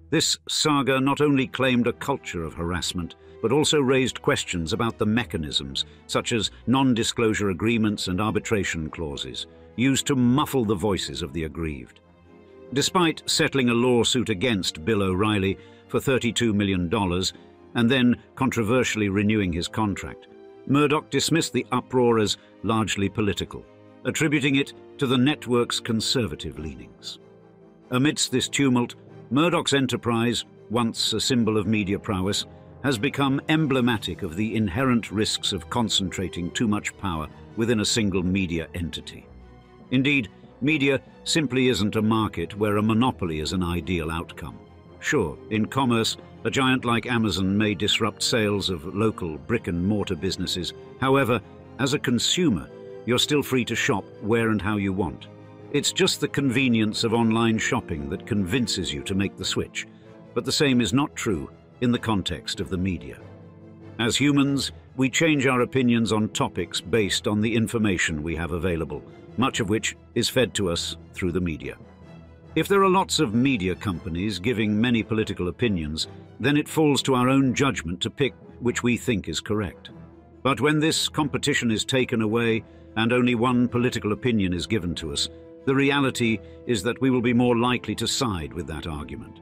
This saga not only claimed a culture of harassment, but also raised questions about the mechanisms, such as non-disclosure agreements and arbitration clauses, used to muffle the voices of the aggrieved. Despite settling a lawsuit against Bill O'Reilly for $32 million and then controversially renewing his contract, Murdoch dismissed the uproar as largely political, attributing it to the network's conservative leanings. Amidst this tumult, Murdoch's enterprise, once a symbol of media prowess, has become emblematic of the inherent risks of concentrating too much power within a single media entity. Indeed, media simply isn't a market where a monopoly is an ideal outcome. Sure, in commerce, a giant like Amazon may disrupt sales of local brick-and-mortar businesses. However, as a consumer, you're still free to shop where and how you want. It's just the convenience of online shopping that convinces you to make the switch, but the same is not true in the context of the media. As humans, we change our opinions on topics based on the information we have available, much of which is fed to us through the media. If there are lots of media companies giving many political opinions, then it falls to our own judgment to pick which we think is correct. But when this competition is taken away and only one political opinion is given to us, the reality is that we will be more likely to side with that argument.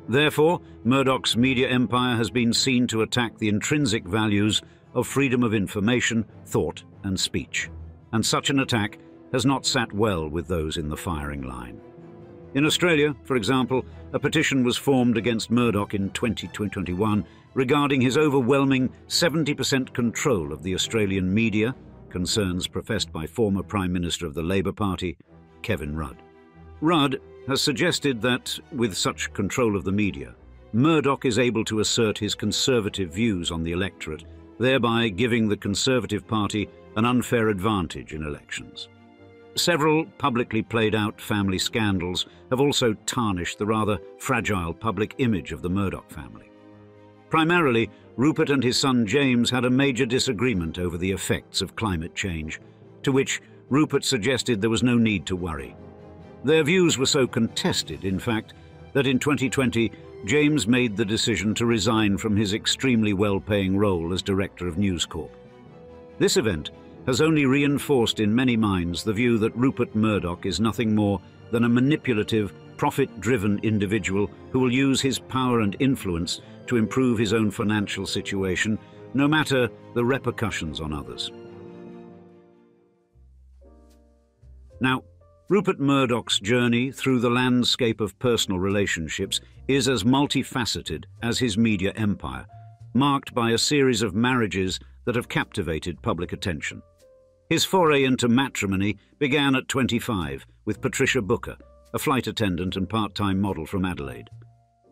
Therefore, Murdoch's media empire has been seen to attack the intrinsic values of freedom of information, thought, and speech. And such an attack has not sat well with those in the firing line. In Australia, for example, a petition was formed against Murdoch in 2021 regarding his overwhelming 70% control of the Australian media, concerns professed by former Prime Minister of the Labour Party, Kevin Rudd. Rudd has suggested that, with such control of the media, Murdoch is able to assert his conservative views on the electorate, thereby giving the Conservative Party an unfair advantage in elections. Several publicly played out family scandals have also tarnished the rather fragile public image of the Murdoch family. Primarily, Rupert and his son James had a major disagreement over the effects of climate change, to which Rupert suggested there was no need to worry. Their views were so contested, in fact, that in 2020, James made the decision to resign from his extremely well-paying role as director of News Corp. This event has only reinforced in many minds the view that Rupert Murdoch is nothing more than a manipulative, profit-driven individual who will use his power and influence to improve his own financial situation, no matter the repercussions on others. Now, Rupert Murdoch's journey through the landscape of personal relationships is as multifaceted as his media empire, marked by a series of marriages that have captivated public attention. His foray into matrimony began at 25 with Patricia Booker, a flight attendant and part-time model from Adelaide.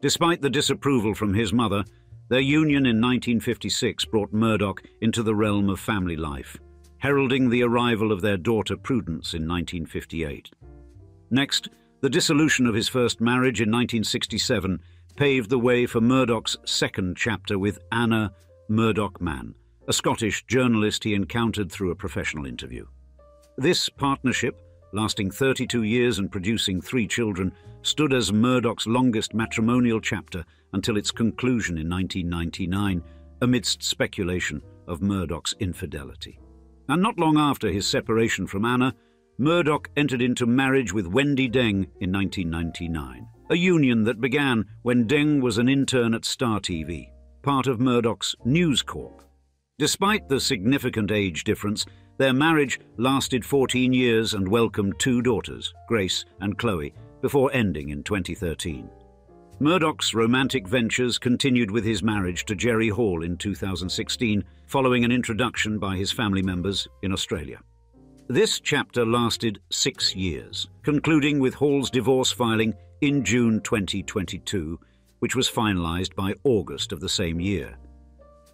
Despite the disapproval from his mother, their union in 1956 brought Murdoch into the realm of family life, heralding the arrival of their daughter Prudence in 1958. Next, the dissolution of his first marriage in 1967 paved the way for Murdoch's second chapter with Anna Murdoch-Mann, a Scottish journalist he encountered through a professional interview. This partnership, lasting 32 years and producing 3 children, stood as Murdoch's longest matrimonial chapter until its conclusion in 1999, amidst speculation of Murdoch's infidelity. And not long after his separation from Anna, Murdoch entered into marriage with Wendy Deng in 1999, a union that began when Deng was an intern at Star TV, part of Murdoch's News Corp. Despite the significant age difference, their marriage lasted 14 years and welcomed 2 daughters, Grace and Chloe, before ending in 2013. Murdoch's romantic ventures continued with his marriage to Jerry Hall in 2016, following an introduction by his family members in Australia. This chapter lasted 6 years, concluding with Hall's divorce filing in June 2022, which was finalized by August of the same year.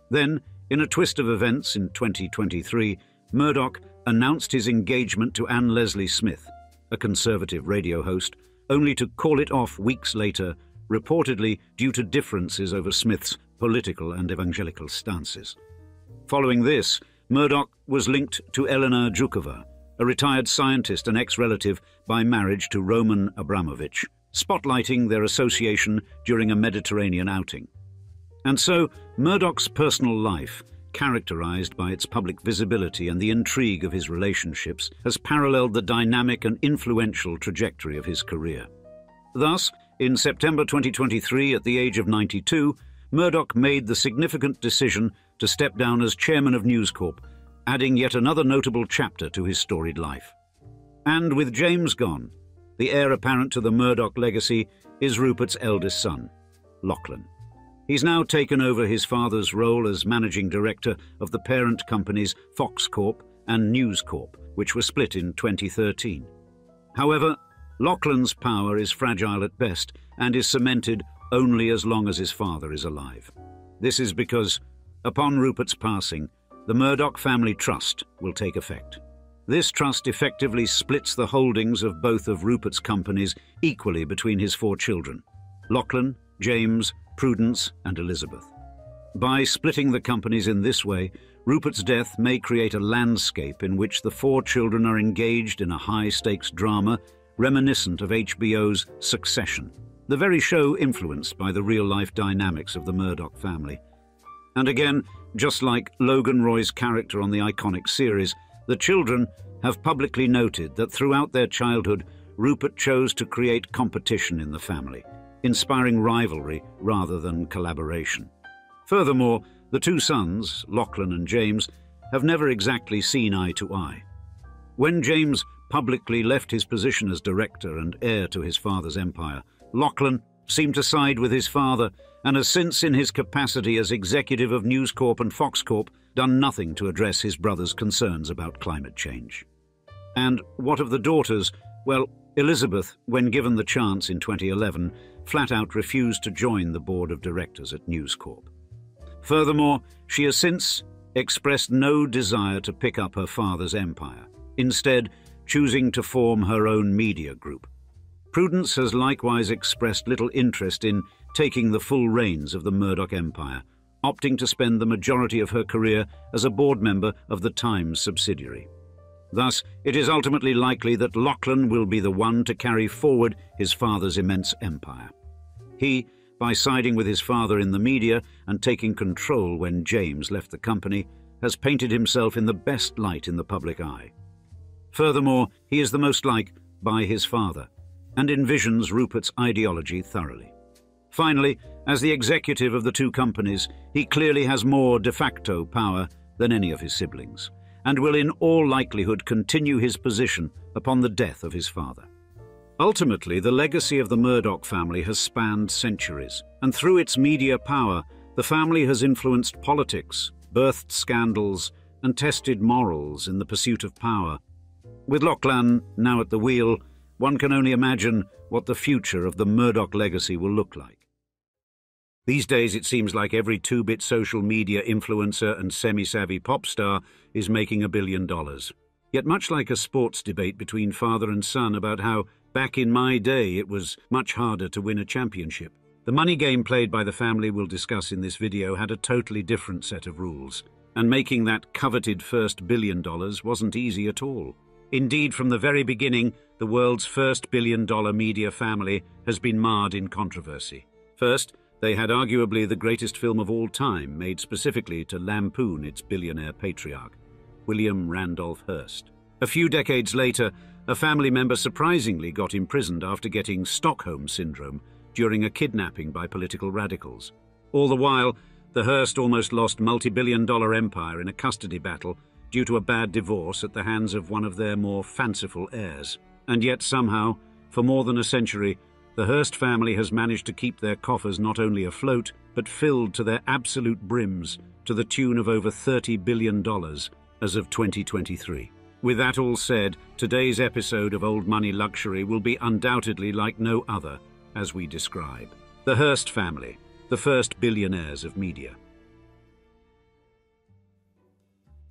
Then, in a twist of events in 2023, Murdoch announced his engagement to Anne Leslie Smith, a conservative radio host, only to call it off weeks later, reportedly due to differences over Smith's political and evangelical stances. Following this, Murdoch was linked to Elena Zhukova, a retired scientist and ex-relative by marriage to Roman Abramovich, spotlighting their association during a Mediterranean outing. And so, Murdoch's personal life, characterized by its public visibility and the intrigue of his relationships, has paralleled the dynamic and influential trajectory of his career. Thus, in September 2023, at the age of 92, Murdoch made the significant decision to step down as chairman of News Corp, adding yet another notable chapter to his storied life. And with James gone, the heir apparent to the Murdoch legacy is Rupert's eldest son, Lachlan. He's now taken over his father's role as managing director of the parent companies Fox Corp and News Corp, which were split in 2013. However, Lachlan's power is fragile at best and is cemented only as long as his father is alive. This is because, upon Rupert's passing, the Murdoch family trust will take effect. This trust effectively splits the holdings of both of Rupert's companies equally between his 4 children, Lachlan, James, Prudence, and Elizabeth. By splitting the companies in this way, Rupert's death may create a landscape in which the 4 children are engaged in a high-stakes drama reminiscent of HBO's Succession, the very show influenced by the real-life dynamics of the Murdoch family. And again, just like Logan Roy's character on the iconic series, the children have publicly noted that throughout their childhood, Rupert chose to create competition in the family, inspiring rivalry rather than collaboration. Furthermore, the 2 sons, Lachlan and James, have never exactly seen eye to eye. When James publicly left his position as director and heir to his father's empire, Lachlan seemed to side with his father and has since, in his capacity as executive of News Corp and Fox Corp, done nothing to address his brother's concerns about climate change. And what of the daughters? Well, Elizabeth, when given the chance in 2011, flat out refused to join the board of directors at News Corp. Furthermore, she has since expressed no desire to pick up her father's empire, instead choosing to form her own media group. Prudence has likewise expressed little interest in taking the full reins of the Murdoch empire, opting to spend the majority of her career as a board member of the Times subsidiary. Thus, it is ultimately likely that Lachlan will be the one to carry forward his father's immense empire. He, by siding with his father in the media and taking control when James left the company, has painted himself in the best light in the public eye. Furthermore, he is the most like by his father, and envisions Rupert's ideology thoroughly. Finally, as the executive of the 2 companies, he clearly has more de facto power than any of his siblings, and will in all likelihood continue his position upon the death of his father. Ultimately, the legacy of the Murdoch family has spanned centuries, and through its media power, the family has influenced politics, birthed scandals, and tested morals in the pursuit of power. With Lachlan now at the wheel, one can only imagine what the future of the Murdoch legacy will look like. These days it seems like every 2-bit social media influencer and semi-savvy pop star is making $1 billion. Yet much like a sports debate between father and son about how, back in my day, it was much harder to win a championship, the money game played by the family we'll discuss in this video had a totally different set of rules, and making that coveted first $1 billion wasn't easy at all. Indeed, from the very beginning, the world's first billion-dollar media family has been marred in controversy. First, they had arguably the greatest film of all time, made specifically to lampoon its billionaire patriarch, William Randolph Hearst. A few decades later, a family member surprisingly got imprisoned after getting Stockholm Syndrome during a kidnapping by political radicals. All the while, the Hearst almost lost multi-billion-dollar empire in a custody battle due to a bad divorce at the hands of one of their more fanciful heirs. And yet somehow, for more than a century, the Hearst family has managed to keep their coffers not only afloat, but filled to their absolute brims, to the tune of over $30 billion as of 2023. With that all said, today's episode of Old Money Luxury will be undoubtedly like no other, as we describe. The Hearst family, the first billionaires of media.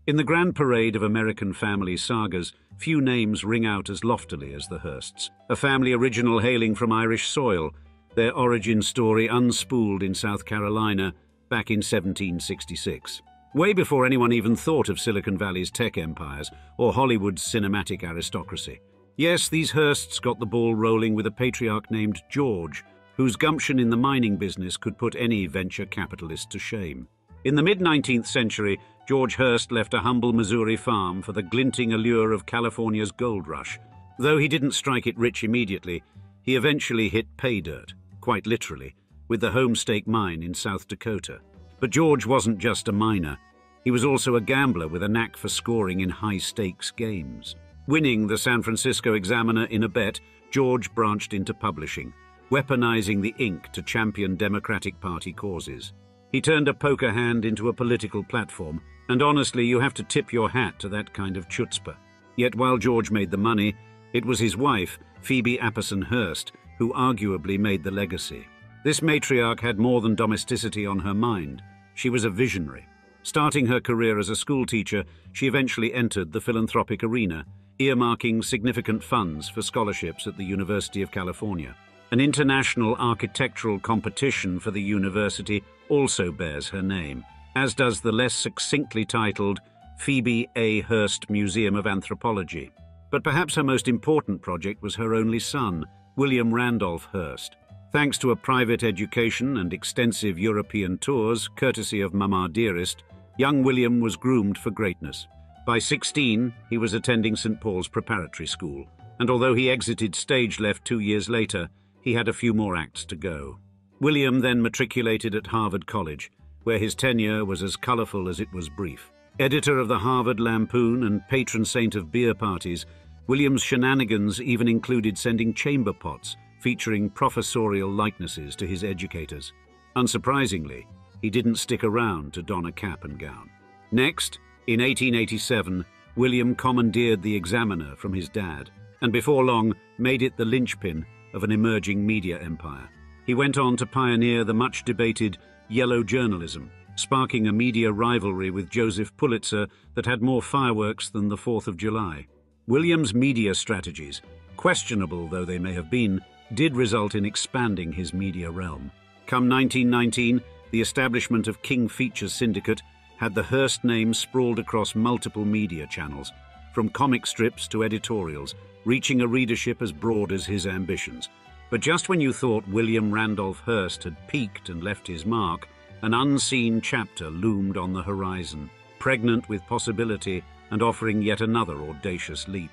In the grand parade of American family sagas, few names ring out as loftily as the Hearsts, a family original hailing from Irish soil, their origin story unspooled in South Carolina back in 1766. Way before anyone even thought of Silicon Valley's tech empires or Hollywood's cinematic aristocracy. Yes, these Hearsts got the ball rolling with a patriarch named George, whose gumption in the mining business could put any venture capitalist to shame. In the mid-19th century, George Hearst left a humble Missouri farm for the glinting allure of California's gold rush. Though he didn't strike it rich immediately, he eventually hit pay dirt, quite literally, with the Homestake mine in South Dakota. But George wasn't just a miner. He was also a gambler with a knack for scoring in high-stakes games. Winning the San Francisco Examiner in a bet, George branched into publishing, weaponizing the ink to champion Democratic Party causes. He turned a poker hand into a political platform, and honestly, you have to tip your hat to that kind of chutzpah. Yet while George made the money, it was his wife, Phoebe Apperson Hearst, who arguably made the legacy. This matriarch had more than domesticity on her mind. She was a visionary. Starting her career as a schoolteacher, she eventually entered the philanthropic arena, earmarking significant funds for scholarships at the University of California. An international architectural competition for the university also bears her name, as does the less succinctly titled Phoebe A. Hearst Museum of Anthropology. But perhaps her most important project was her only son, William Randolph Hearst. Thanks to a private education and extensive European tours, courtesy of Mama Dearest, young William was groomed for greatness. By 16, he was attending St. Paul's Preparatory School, and although he exited stage left 2 years later, he had a few more acts to go. William then matriculated at Harvard College, where his tenure was as colorful as it was brief. Editor of the Harvard Lampoon and patron saint of beer parties, William's shenanigans even included sending chamber pots featuring professorial likenesses to his educators. Unsurprisingly, he didn't stick around to don a cap and gown. Next, in 1887, William commandeered the Examiner from his dad, and before long made it the linchpin of an emerging media empire. He went on to pioneer the much-debated yellow journalism, sparking a media rivalry with Joseph Pulitzer that had more fireworks than the 4th of July. William's media strategies, questionable though they may have been, did result in expanding his media realm. Come 1919, the establishment of King Features Syndicate had the Hearst name sprawled across multiple media channels, from comic strips to editorials, reaching a readership as broad as his ambitions. But just when you thought William Randolph Hearst had peaked and left his mark, an unseen chapter loomed on the horizon, pregnant with possibility and offering yet another audacious leap.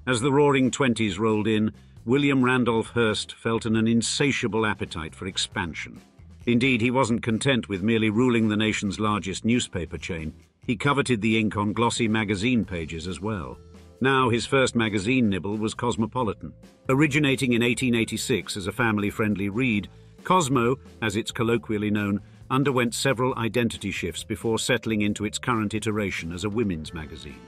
As the Roaring Twenties rolled in, William Randolph Hearst felt an insatiable appetite for expansion. Indeed, he wasn't content with merely ruling the nation's largest newspaper chain. He coveted the ink on glossy magazine pages as well. Now his first magazine nibble was Cosmopolitan. Originating in 1886 as a family-friendly read, Cosmo, as it's colloquially known, underwent several identity shifts before settling into its current iteration as a women's magazine.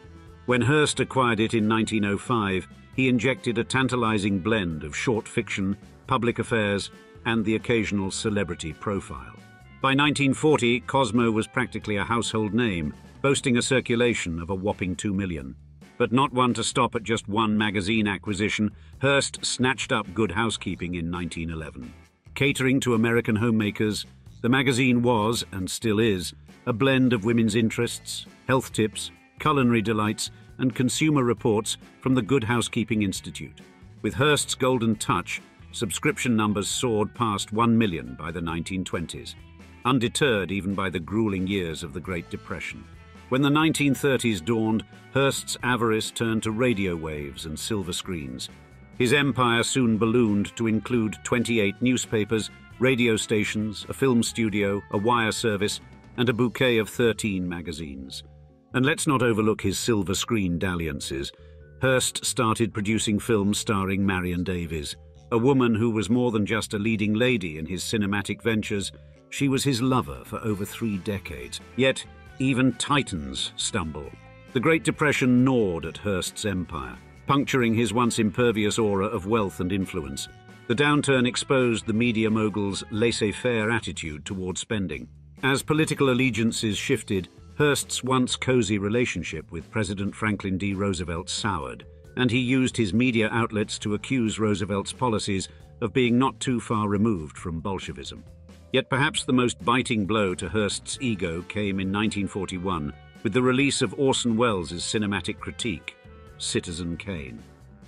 When Hearst acquired it in 1905, he injected a tantalizing blend of short fiction, public affairs, and the occasional celebrity profile. By 1940, Cosmo was practically a household name, boasting a circulation of a whopping 2 million. But not one to stop at just one magazine acquisition, Hearst snatched up Good Housekeeping in 1911. Catering to American homemakers, the magazine was, and still is, a blend of women's interests, health tips, culinary delights, and consumer reports from the Good Housekeeping Institute. With Hearst's golden touch, subscription numbers soared past 1 million by the 1920s, undeterred even by the grueling years of the Great Depression. When the 1930s dawned, Hearst's avarice turned to radio waves and silver screens. His empire soon ballooned to include 28 newspapers, radio stations, a film studio, a wire service, and a bouquet of 13 magazines. And let's not overlook his silver screen dalliances. Hearst started producing films starring Marion Davies, a woman who was more than just a leading lady in his cinematic ventures. She was his lover for over 3 decades. Yet, even titans stumble. The Great Depression gnawed at Hearst's empire, puncturing his once impervious aura of wealth and influence. The downturn exposed the media mogul's laissez-faire attitude toward spending. As political allegiances shifted, Hearst's once cozy relationship with President Franklin D. Roosevelt soured, and he used his media outlets to accuse Roosevelt's policies of being not too far removed from Bolshevism. Yet perhaps the most biting blow to Hearst's ego came in 1941 with the release of Orson Welles' cinematic critique, Citizen Kane.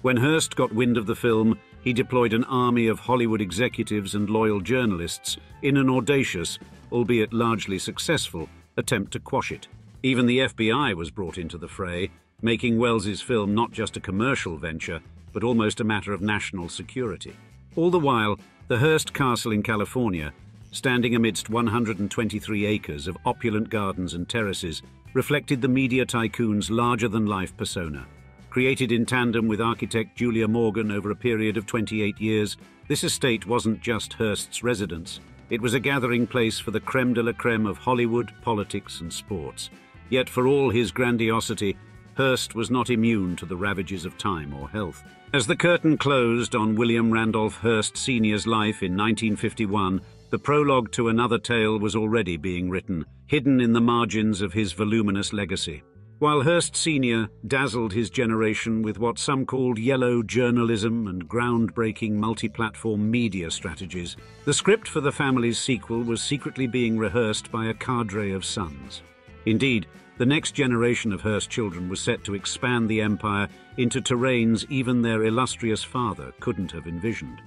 When Hearst got wind of the film, he deployed an army of Hollywood executives and loyal journalists in an audacious, albeit largely successful, attempt to quash it. Even the FBI was brought into the fray, making Welles's film not just a commercial venture, but almost a matter of national security. All the while, the Hearst Castle in California, standing amidst 123 acres of opulent gardens and terraces, reflected the media tycoon's larger-than-life persona. Created in tandem with architect Julia Morgan over a period of 28 years, this estate wasn't just Hearst's residence. It was a gathering place for the creme de la creme of Hollywood, politics, and sports. Yet for all his grandiosity, Hearst was not immune to the ravages of time or health. As the curtain closed on William Randolph Hearst Sr.'s life in 1951, the prologue to another tale was already being written, hidden in the margins of his voluminous legacy. While Hearst Sr. dazzled his generation with what some called yellow journalism and groundbreaking multi-platform media strategies, the script for the family's sequel was secretly being rehearsed by a cadre of sons. Indeed, the next generation of Hearst children was set to expand the empire into terrains even their illustrious father couldn't have envisioned.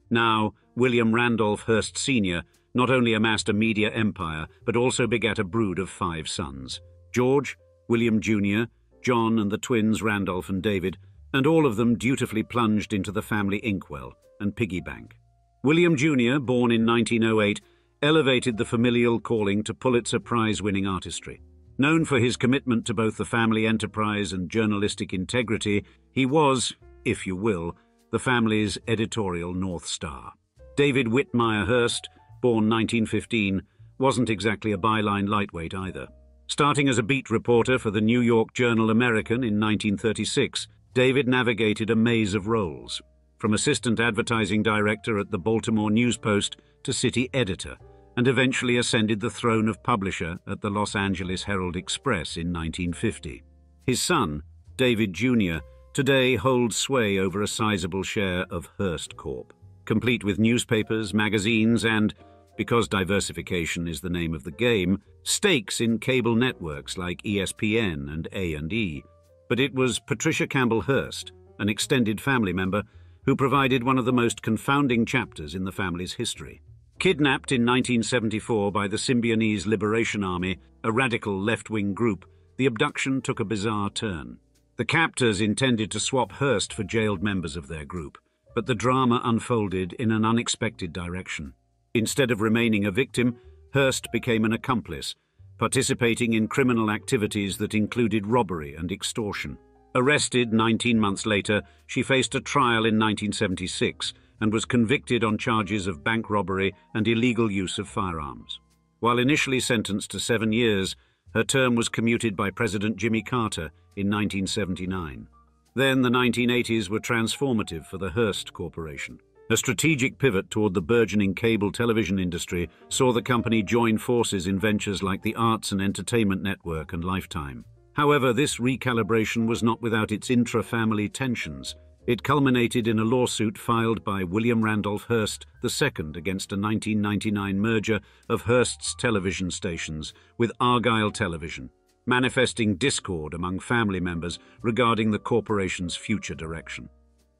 Now, William Randolph Hearst Sr. not only amassed a media empire, but also begat a brood of 5 sons: George, William Jr., John and the twins Randolph and David, and all of them dutifully plunged into the family inkwell and piggy bank. William Jr., born in 1908, elevated the familial calling to Pulitzer Prize-winning artistry. Known for his commitment to both the family enterprise and journalistic integrity, he was, if you will, the family's editorial North Star. David Whitmire Hearst, born 1915, wasn't exactly a byline lightweight either. Starting as a beat reporter for the New York Journal-American in 1936, David navigated a maze of roles, from assistant advertising director at the Baltimore News-Post to city editor, and eventually ascended the throne of publisher at the Los Angeles Herald-Express in 1950. His son, David Jr., today holds sway over a sizable share of Hearst Corp., complete with newspapers, magazines, and, because diversification is the name of the game, stakes in cable networks like ESPN and A&E. But it was Patricia Campbell Hearst, an extended family member, who provided one of the most confounding chapters in the family's history. Kidnapped in 1974 by the Symbionese Liberation Army, a radical left-wing group, the abduction took a bizarre turn. The captors intended to swap Hearst for jailed members of their group, but the drama unfolded in an unexpected direction. Instead of remaining a victim, Hearst became an accomplice, participating in criminal activities that included robbery and extortion. Arrested 19 months later, she faced a trial in 1976 and was convicted on charges of bank robbery and illegal use of firearms. While initially sentenced to 7 years, her term was commuted by President Jimmy Carter in 1979. Then the 1980s were transformative for the Hearst Corporation. A strategic pivot toward the burgeoning cable television industry saw the company join forces in ventures like the Arts and Entertainment Network and Lifetime. However, this recalibration was not without its intra-family tensions. It culminated in a lawsuit filed by William Randolph Hearst II against a 1999 merger of Hearst's television stations with Argyle Television, manifesting discord among family members regarding the corporation's future direction.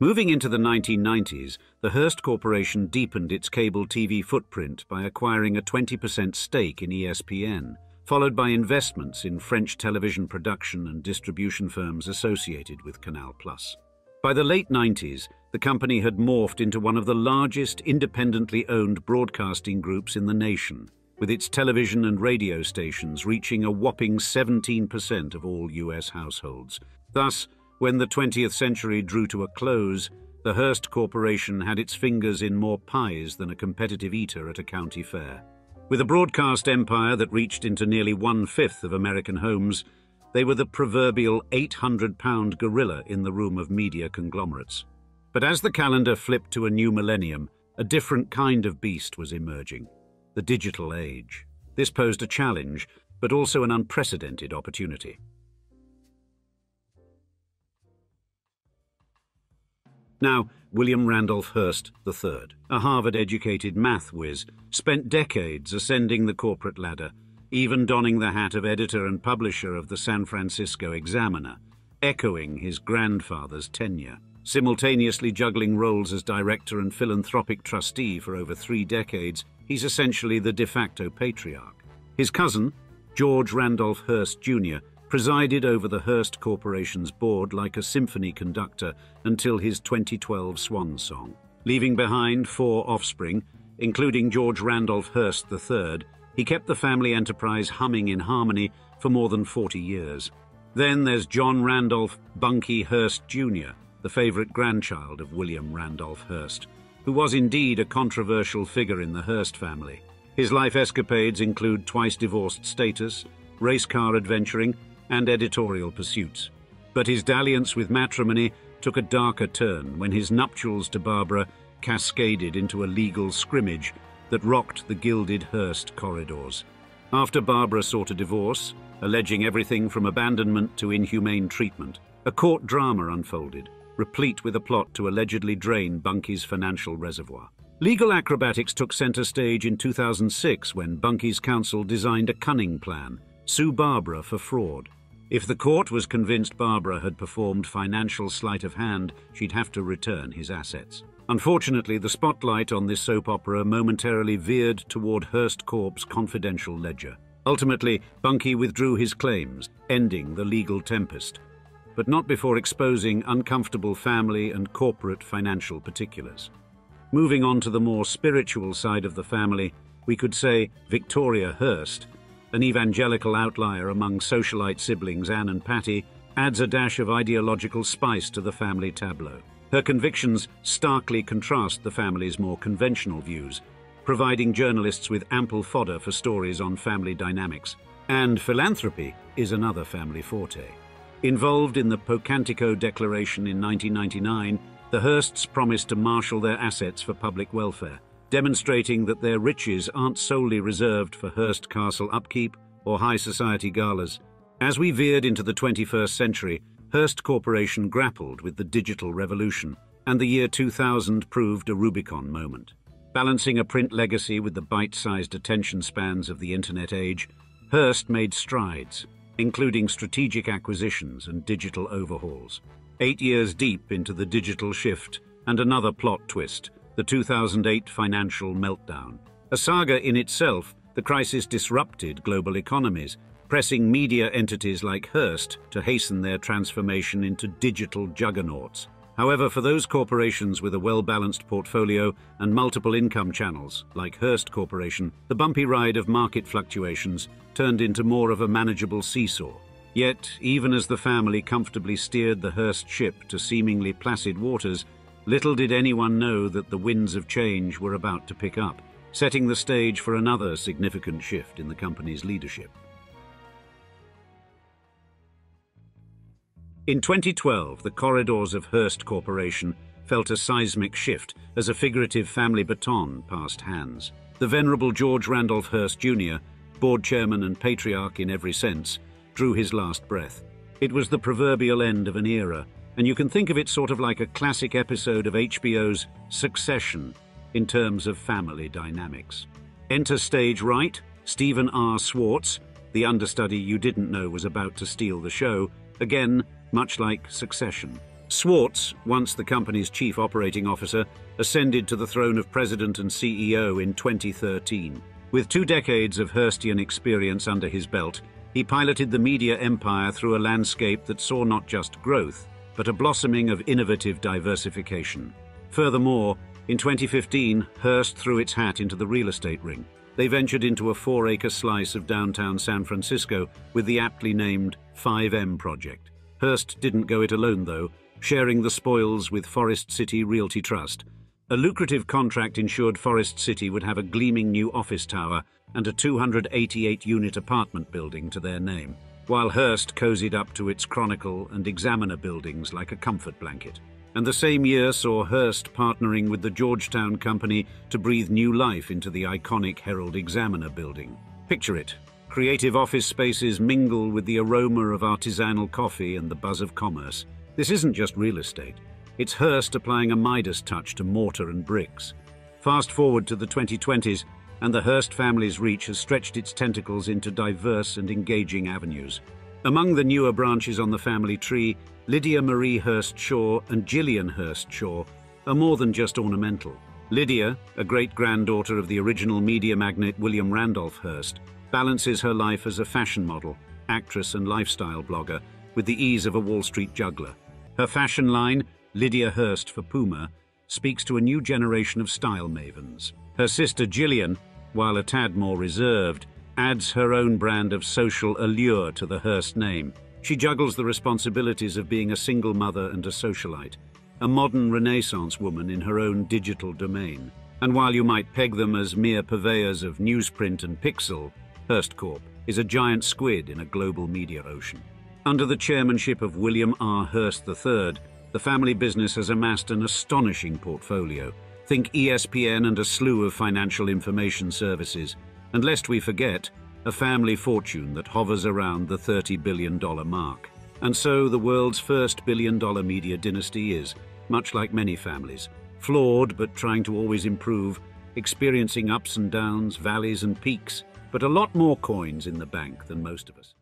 Moving into the 1990s, the Hearst Corporation deepened its cable TV footprint by acquiring a 20% stake in ESPN, followed by investments in French television production and distribution firms associated with Canal+. By the late 90s, the company had morphed into one of the largest independently owned broadcasting groups in the nation, with its television and radio stations reaching a whopping 17% of all US households. Thus, when the 20th century drew to a close, the Hearst Corporation had its fingers in more pies than a competitive eater at a county fair. With a broadcast empire that reached into nearly 1/5 of American homes, they were the proverbial 800-pound gorilla in the room of media conglomerates. But as the calendar flipped to a new millennium, a different kind of beast was emerging: the digital age. This posed a challenge, but also an unprecedented opportunity. Now, William Randolph Hearst III, a Harvard-educated math whiz, spent decades ascending the corporate ladder, even donning the hat of editor and publisher of the San Francisco Examiner, echoing his grandfather's tenure. Simultaneously juggling roles as director and philanthropic trustee for over 3 decades, he's essentially the de facto patriarch. His cousin, George Randolph Hearst Jr., presided over the Hearst Corporation's board like a symphony conductor until his 2012 swan song. Leaving behind 4 offspring, including George Randolph Hearst III, he kept the family enterprise humming in harmony for more than 40 years. Then there's John Randolph Bunky Hearst Jr., the favorite grandchild of William Randolph Hearst, who was indeed a controversial figure in the Hearst family. His life escapades include twice-divorced status, race car adventuring, and editorial pursuits. But his dalliance with matrimony took a darker turn when his nuptials to Barbara cascaded into a legal scrimmage that rocked the gilded Hearst corridors. After Barbara sought a divorce, alleging everything from abandonment to inhumane treatment, a court drama unfolded, replete with a plot to allegedly drain Bunky's financial reservoir. Legal acrobatics took center stage in 2006 when Bunky's counsel designed a cunning plan: sue Barbara for fraud. If the court was convinced Barbara had performed financial sleight of hand, she'd have to return his assets. Unfortunately, the spotlight on this soap opera momentarily veered toward Hearst Corp's confidential ledger. Ultimately, Bunky withdrew his claims, ending the legal tempest, but not before exposing uncomfortable family and corporate financial particulars. Moving on to the more spiritual side of the family, we could say Victoria Hearst, an evangelical outlier among socialite siblings Anne and Patty, adds a dash of ideological spice to the family tableau. Her convictions starkly contrast the family's more conventional views, providing journalists with ample fodder for stories on family dynamics. And philanthropy is another family forte. Involved in the Pocantico Declaration in 1999, the Hearsts promised to marshal their assets for public welfare, demonstrating that their riches aren't solely reserved for Hearst Castle upkeep or high society galas. As we veered into the 21st century, Hearst Corporation grappled with the digital revolution, and the year 2000 proved a Rubicon moment. Balancing a print legacy with the bite-sized attention spans of the internet age, Hearst made strides, including strategic acquisitions and digital overhauls. 8 years deep into the digital shift, and another plot twist: the 2008 financial meltdown. A saga in itself, the crisis disrupted global economies, pressing media entities like Hearst to hasten their transformation into digital juggernauts. However, for those corporations with a well-balanced portfolio and multiple income channels, like Hearst Corporation, the bumpy ride of market fluctuations turned into more of a manageable seesaw. Yet, even as the family comfortably steered the Hearst ship to seemingly placid waters, little did anyone know that the winds of change were about to pick up, setting the stage for another significant shift in the company's leadership. In 2012, the corridors of Hearst Corporation felt a seismic shift as a figurative family baton passed hands. The venerable George Randolph Hearst Jr., board chairman and patriarch in every sense, drew his last breath. It was the proverbial end of an era, and you can think of it sort of like a classic episode of HBO's Succession in terms of family dynamics. Enter stage right, Stephen R. Schwartz, the understudy you didn't know was about to steal the show, again, much like Succession. Schwartz, once the company's chief operating officer, ascended to the throne of president and CEO in 2013. With 2 decades of Hearstian experience under his belt, he piloted the media empire through a landscape that saw not just growth, but a blossoming of innovative diversification. Furthermore, in 2015, Hearst threw its hat into the real estate ring. They ventured into a 4-acre slice of downtown San Francisco with the aptly named 5M project. Hearst didn't go it alone, though, sharing the spoils with Forest City Realty Trust. A lucrative contract ensured Forest City would have a gleaming new office tower and a 288-unit apartment building to their name, while Hearst cozied up to its Chronicle and Examiner buildings like a comfort blanket. And the same year saw Hearst partnering with the Georgetown Company to breathe new life into the iconic Herald-Examiner building. Picture it. Creative office spaces mingle with the aroma of artisanal coffee and the buzz of commerce. This isn't just real estate. It's Hearst applying a Midas touch to mortar and bricks. Fast forward to the 2020s, and the Hearst family's reach has stretched its tentacles into diverse and engaging avenues. Among the newer branches on the family tree, Lydia Marie Hearst Shaw and Gillian Hearst Shaw are more than just ornamental. Lydia, a great-granddaughter of the original media magnate William Randolph Hearst, balances her life as a fashion model, actress and lifestyle blogger with the ease of a Wall Street juggler. Her fashion line, Lydia Hearst for Puma, speaks to a new generation of style mavens. Her sister Gillian, while a tad more reserved, adds her own brand of social allure to the Hearst name. She juggles the responsibilities of being a single mother and a socialite, a modern Renaissance woman in her own digital domain. And while you might peg them as mere purveyors of newsprint and pixel, Hearst Corp is a giant squid in a global media ocean. Under the chairmanship of William R. Hearst III, the family business has amassed an astonishing portfolio. Think ESPN and a slew of financial information services. And lest we forget, a family fortune that hovers around the $30 billion mark. And so the world's first billion-dollar media dynasty is, much like many families, flawed but trying to always improve, experiencing ups and downs, valleys and peaks, but a lot more coins in the bank than most of us.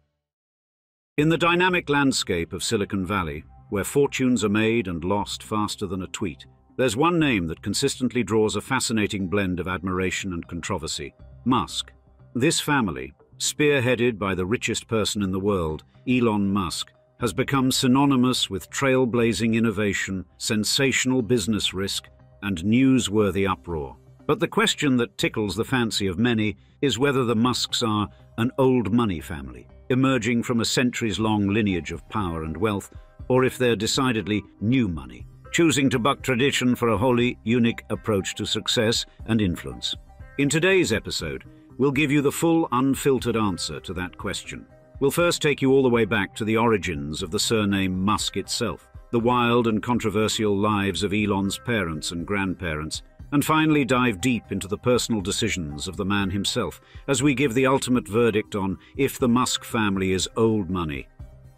In the dynamic landscape of Silicon Valley, where fortunes are made and lost faster than a tweet, there's one name that consistently draws a fascinating blend of admiration and controversy: Musk. This family, spearheaded by the richest person in the world, Elon Musk, has become synonymous with trailblazing innovation, sensational business risk, and newsworthy uproar. But the question that tickles the fancy of many is whether the Musks are an old money family, emerging from a centuries-long lineage of power and wealth, or if they're decidedly new money, choosing to buck tradition for a wholly unique approach to success and influence. In today's episode, we'll give you the full, unfiltered answer to that question. We'll first take you all the way back to the origins of the surname Musk itself, the wild and controversial lives of Elon's parents and grandparents, and finally dive deep into the personal decisions of the man himself as we give the ultimate verdict on if the Musk family is old money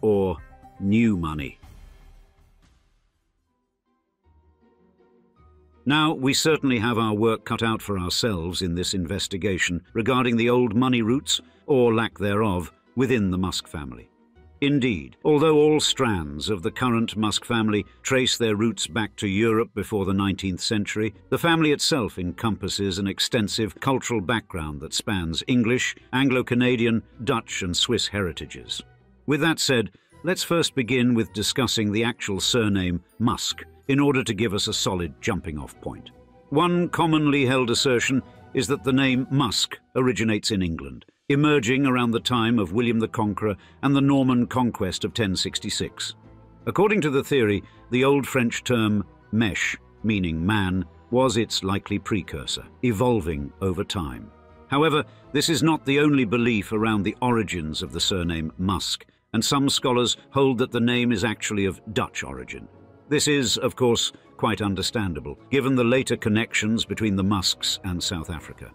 or new money. Now, we certainly have our work cut out for ourselves in this investigation regarding the old money roots, or lack thereof, within the Musk family. Indeed, although all strands of the current Musk family trace their roots back to Europe before the 19th century, the family itself encompasses an extensive cultural background that spans English, Anglo-Canadian, Dutch and Swiss heritages. With that said, let's first begin with discussing the actual surname Musk, in order to give us a solid jumping-off point. One commonly held assertion is that the name Musk originates in England, emerging around the time of William the Conqueror and the Norman conquest of 1066. According to the theory, the Old French term mèche, meaning man, was its likely precursor, evolving over time. However, this is not the only belief around the origins of the surname Musk, and some scholars hold that the name is actually of Dutch origin. This is, of course, quite understandable, given the later connections between the Musks and South Africa.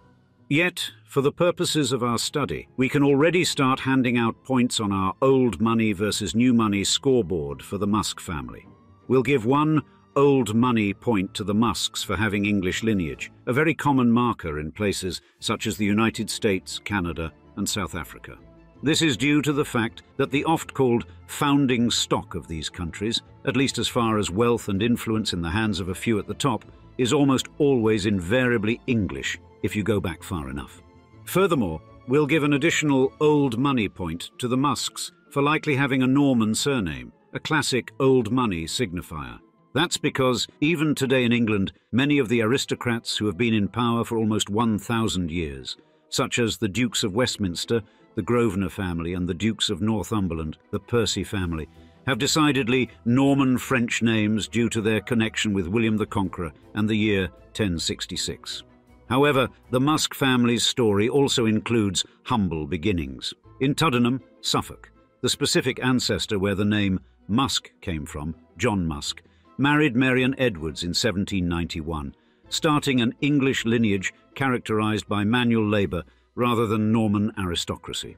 Yet, for the purposes of our study, we can already start handing out points on our old money versus new money scoreboard for the Musk family. We'll give one old money point to the Musks for having English lineage, a very common marker in places such as the United States, Canada, and South Africa. This is due to the fact that the oft-called founding stock of these countries, at least as far as wealth and influence in the hands of a few at the top, is almost always invariably English if you go back far enough. Furthermore, we'll give an additional old money point to the Musks for likely having a Norman surname, a classic old money signifier. That's because, even today in England, many of the aristocrats who have been in power for almost 1,000 years, such as the Dukes of Westminster, the Grosvenor family, and the Dukes of Northumberland, the Percy family, have decidedly Norman French names due to their connection with William the Conqueror and the year 1066. However, the Musk family's story also includes humble beginnings. In Tuddenham, Suffolk, the specific ancestor where the name Musk came from, John Musk, married Marian Edwards in 1791, starting an English lineage characterized by manual labor rather than Norman aristocracy.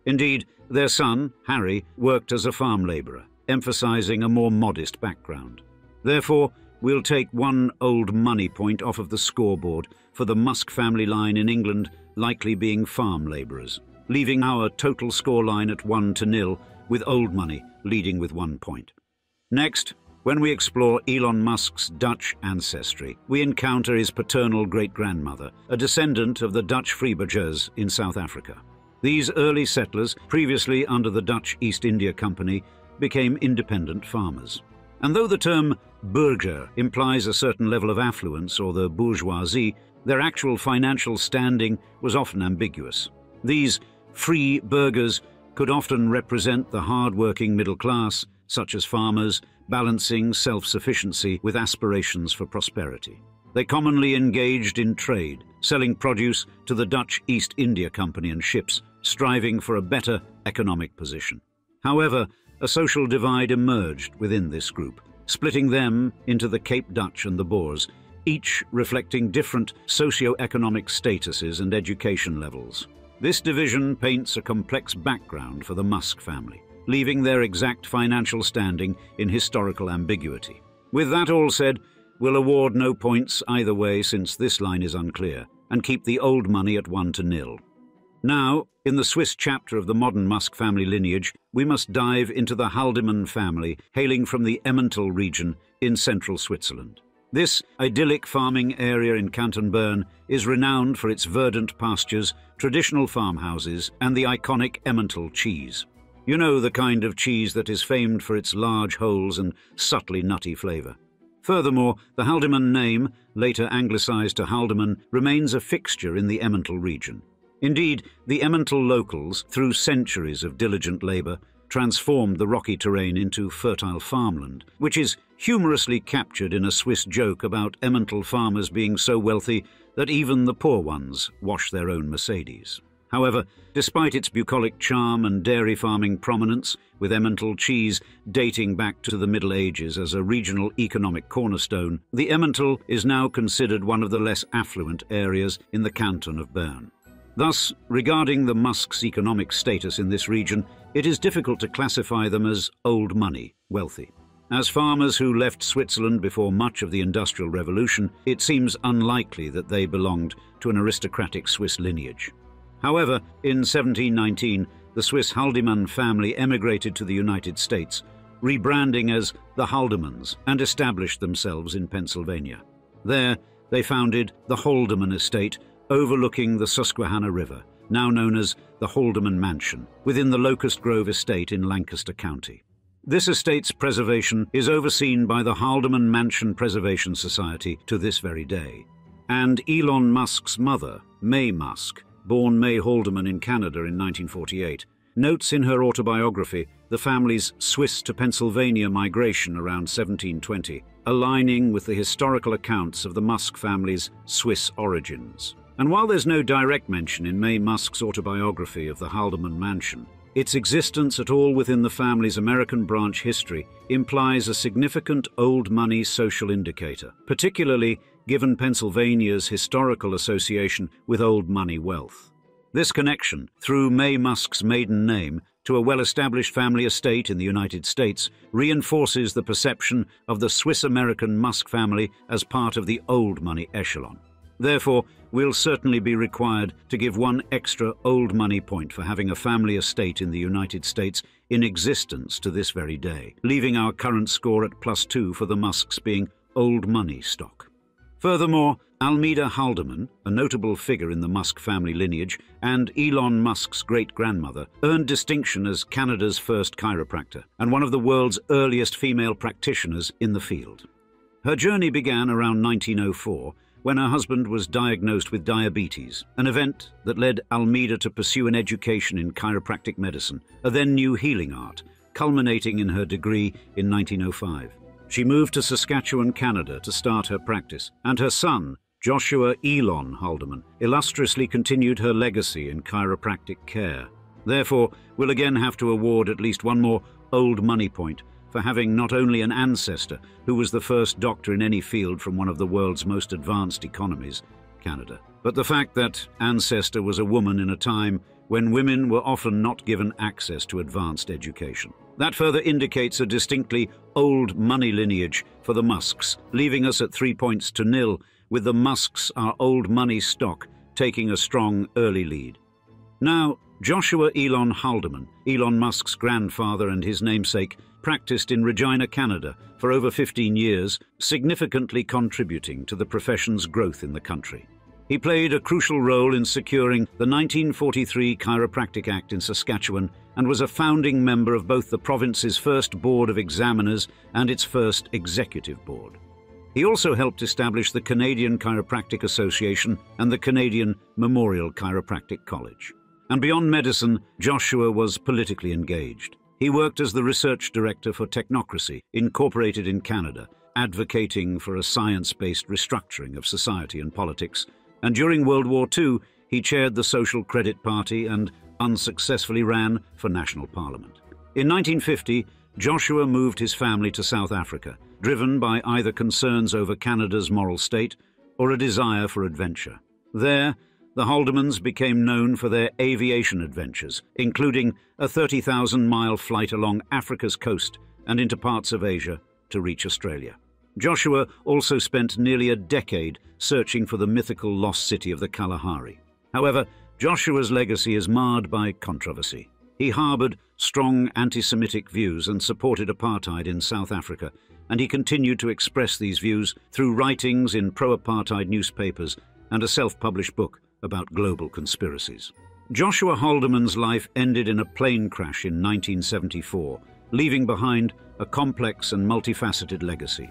Indeed, their son, Harry, worked as a farm laborer, emphasizing a more modest background. Therefore, we'll take one old money point off of the scoreboard for the Musk family line in England likely being farm laborers, leaving our total scoreline at 1-0, with old money leading with 1 point. Next, when we explore Elon Musk's Dutch ancestry, we encounter his paternal great-grandmother, a descendant of the Dutch Vrijburgers in South Africa. These early settlers, previously under the Dutch East India Company, became independent farmers. And though the term burger implies a certain level of affluence or the bourgeoisie, their actual financial standing was often ambiguous. These free burghers could often represent the hard-working middle class, such as farmers, balancing self-sufficiency with aspirations for prosperity. They commonly engaged in trade, selling produce to the Dutch East India Company and ships, striving for a better economic position. However, a social divide emerged within this group, splitting them into the Cape Dutch and the Boers, each reflecting different socio-economic statuses and education levels. This division paints a complex background for the Musk family, leaving their exact financial standing in historical ambiguity. With that all said, we'll award no points either way since this line is unclear, and keep the old money at 1-0. Now, in the Swiss chapter of the modern Musk family lineage, we must dive into the Haldeman family, hailing from the Emmental region in central Switzerland. This idyllic farming area in Canton Bern is renowned for its verdant pastures, traditional farmhouses, and the iconic Emmental cheese. You know, the kind of cheese that is famed for its large holes and subtly nutty flavor. Furthermore, the Haldeman name, later anglicized to Haldeman, remains a fixture in the Emmental region. Indeed, the Emmental locals, through centuries of diligent labor, transformed the rocky terrain into fertile farmland, which is humorously captured in a Swiss joke about Emmental farmers being so wealthy that even the poor ones wash their own Mercedes. However, despite its bucolic charm and dairy farming prominence, with Emmental cheese dating back to the Middle Ages as a regional economic cornerstone, the Emmental is now considered one of the less affluent areas in the canton of Bern. Thus, regarding the Musks' economic status in this region, it is difficult to classify them as old money, wealthy. As farmers who left Switzerland before much of the Industrial Revolution, it seems unlikely that they belonged to an aristocratic Swiss lineage. However, in 1719, the Swiss Haldeman family emigrated to the United States, rebranding as the Haldemans, and established themselves in Pennsylvania. There, they founded the Haldeman estate, overlooking the Susquehanna River, now known as the Haldeman Mansion, within the Locust Grove estate in Lancaster County. This estate's preservation is overseen by the Haldeman Mansion Preservation Society to this very day. And Elon Musk's mother, May Musk, born May Haldeman in Canada in 1948, notes in her autobiography the family's Swiss to Pennsylvania migration around 1720, aligning with the historical accounts of the Musk family's Swiss origins. And while there's no direct mention in May Musk's autobiography of the Haldeman Mansion, its existence at all within the family's American branch history implies a significant old money social indicator, particularly given Pennsylvania's historical association with old money wealth. This connection, through May Musk's maiden name, to a well-established family estate in the United States reinforces the perception of the Swiss-American Musk family as part of the old money echelon. Therefore, we'll certainly be required to give one extra old money point for having a family estate in the United States in existence to this very day, leaving our current score at +2 for the Musks being old money stock. Furthermore, Almeida Haldeman, a notable figure in the Musk family lineage, and Elon Musk's great-grandmother, earned distinction as Canada's first chiropractor and one of the world's earliest female practitioners in the field. Her journey began around 1904 when her husband was diagnosed with diabetes, an event that led Almeida to pursue an education in chiropractic medicine, a then-new healing art, culminating in her degree in 1905. She moved to Saskatchewan, Canada to start her practice, and her son, Joshua Elon Haldeman, illustriously continued her legacy in chiropractic care. Therefore, we'll again have to award at least one more old money point for having not only an ancestor who was the first doctor in any field from one of the world's most advanced economies, Canada, but the fact that ancestor was a woman in a time when women were often not given access to advanced education. That further indicates a distinctly old money lineage for the Musks, leaving us at 3 points to nil, with the Musks, our old money stock, taking a strong early lead. Now, Joshua Elon Haldeman, Elon Musk's grandfather and his namesake, practiced in Regina, Canada for over 15 years, significantly contributing to the profession's growth in the country. He played a crucial role in securing the 1943 Chiropractic Act in Saskatchewan and was a founding member of both the province's first Board of Examiners and its first Executive Board. He also helped establish the Canadian Chiropractic Association and the Canadian Memorial Chiropractic College. And beyond medicine, Joshua was politically engaged. He worked as the research director for Technocracy, incorporated in Canada, advocating for a science-based restructuring of society and politics. And during World War II, he chaired the Social Credit Party and unsuccessfully ran for National Parliament. In 1950, Joshua moved his family to South Africa, driven by either concerns over Canada's moral state or a desire for adventure. There, the Haldemans became known for their aviation adventures, including a 30,000-mile flight along Africa's coast and into parts of Asia to reach Australia. Joshua also spent nearly a decade searching for the mythical lost city of the Kalahari. However, Joshua's legacy is marred by controversy. He harbored strong anti-Semitic views and supported apartheid in South Africa, and he continued to express these views through writings in pro-apartheid newspapers and a self-published book about global conspiracies. Joshua Haldeman's life ended in a plane crash in 1974, leaving behind a complex and multifaceted legacy.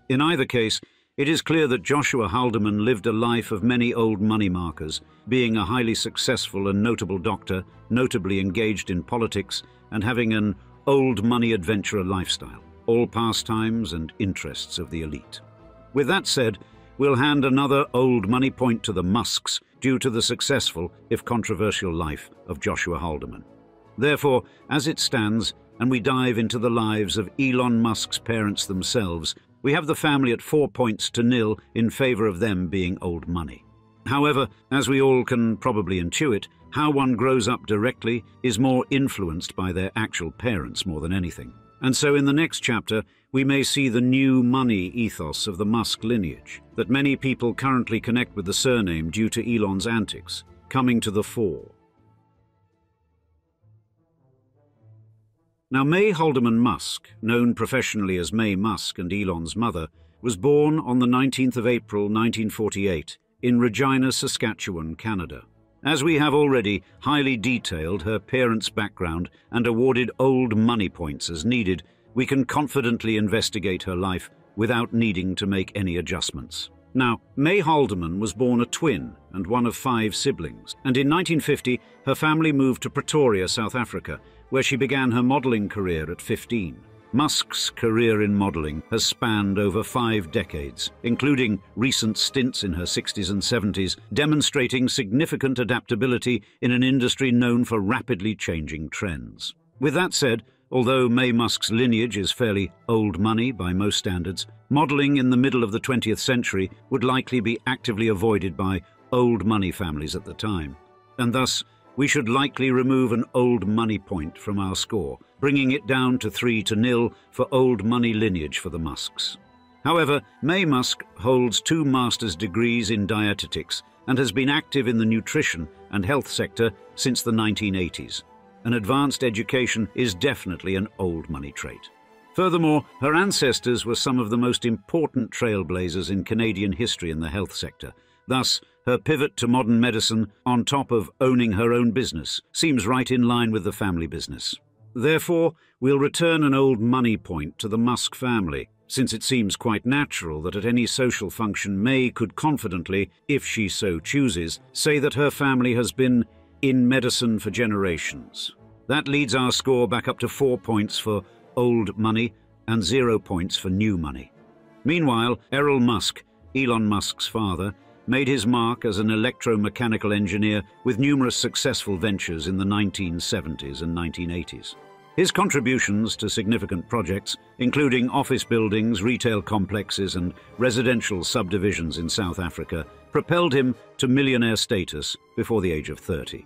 In either case, it is clear that Joshua Haldeman lived a life of many old money markers, being a highly successful and notable doctor, notably engaged in politics, and having an old money adventurer lifestyle, all pastimes and interests of the elite. With that said, we'll hand another old money point to the Musks due to the successful, if controversial, life of Joshua Haldeman. Therefore, as it stands, and we dive into the lives of Elon Musk's parents themselves, we have the family at 4 points to nil in favor of them being old money. However, as we all can probably intuit, how one grows up directly is more influenced by their actual parents more than anything. And so in the next chapter, we may see the new money ethos of the Musk lineage, that many people currently connect with the surname due to Elon's antics, coming to the fore. Now, May Haldeman Musk, known professionally as May Musk and Elon's mother, was born on the 19th of April 1948 in Regina, Saskatchewan, Canada. As we have already highly detailed her parents' background and awarded old money points as needed, we can confidently investigate her life without needing to make any adjustments. Now, May Haldeman was born a twin and one of 5 siblings, and in 1950 her family moved to Pretoria, South Africa, where she began her modelling career at 15. Musk's career in modelling has spanned over 5 decades, including recent stints in her 60s and 70s, demonstrating significant adaptability in an industry known for rapidly changing trends. With that said, although May Musk's lineage is fairly old money by most standards, modelling in the middle of the 20th century would likely be actively avoided by old money families at the time. And thus, we should likely remove an old money point from our score, bringing it down to 3-0 for old money lineage for the Musks. However, May Musk holds 2 master's degrees in dietetics and has been active in the nutrition and health sector since the 1980s. An advanced education is definitely an old money trait. Furthermore, her ancestors were some of the most important trailblazers in Canadian history in the health sector. Thus, her pivot to modern medicine, on top of owning her own business, seems right in line with the family business. Therefore, we'll return an old money point to the Musk family, since it seems quite natural that at any social function May could confidently, if she so chooses, say that her family has been in medicine for generations. That leads our score back up to 4 points for old money and 0 points for new money. Meanwhile, Errol Musk, Elon Musk's father, made his mark as an electromechanical engineer with numerous successful ventures in the 1970s and 1980s. His contributions to significant projects, including office buildings, retail complexes, and residential subdivisions in South Africa, propelled him to millionaire status before the age of 30.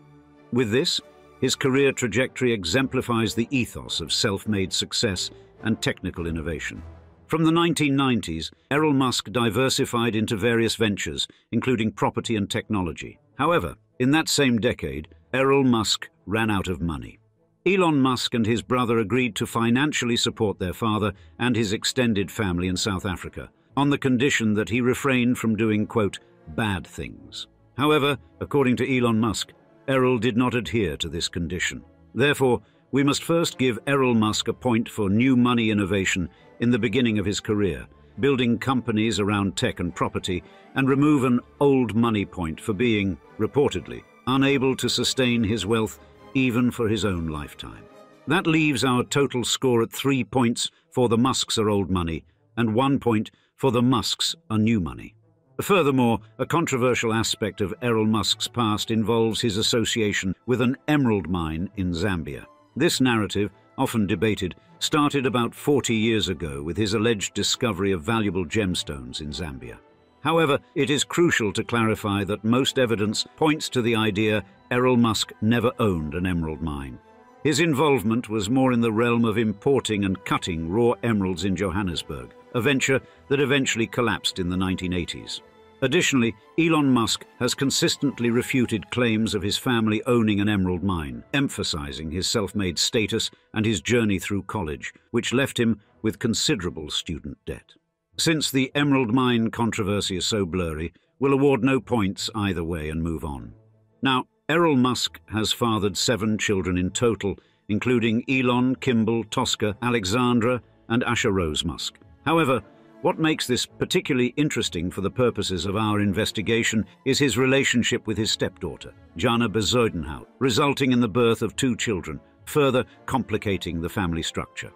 With this, his career trajectory exemplifies the ethos of self-made success and technical innovation. From the 1990s, Errol Musk diversified into various ventures, including property and technology. However, in that same decade, Errol Musk ran out of money. Elon Musk and his brother agreed to financially support their father and his extended family in South Africa, on the condition that he refrained from doing, quote, bad things. However, according to Elon Musk, Errol did not adhere to this condition. Therefore, we must first give Errol Musk a point for new money innovation in the beginning of his career, building companies around tech and property, and remove an old money point for being, reportedly, unable to sustain his wealth even for his own lifetime. That leaves our total score at 3 points for the Musks are old money and 1 point for the Musks are new money. Furthermore, a controversial aspect of Errol Musk's past involves his association with an emerald mine in Zambia. This narrative, often debated, started about 40 years ago with his alleged discovery of valuable gemstones in Zambia. However, it is crucial to clarify that most evidence points to the idea Errol Musk never owned an emerald mine. His involvement was more in the realm of importing and cutting raw emeralds in Johannesburg, a venture that eventually collapsed in the 1980s. Additionally, Elon Musk has consistently refuted claims of his family owning an emerald mine, emphasizing his self-made status and his journey through college, which left him with considerable student debt. Since the emerald mine controversy is so blurry, we'll award no points either way and move on. Now, Errol Musk has fathered 7 children in total, including Elon, Kimball, Tosca, Alexandra, and Asha Rose Musk. However, what makes this particularly interesting for the purposes of our investigation is his relationship with his stepdaughter, Jana Bezuidenhout, resulting in the birth of 2 children, further complicating the family structure.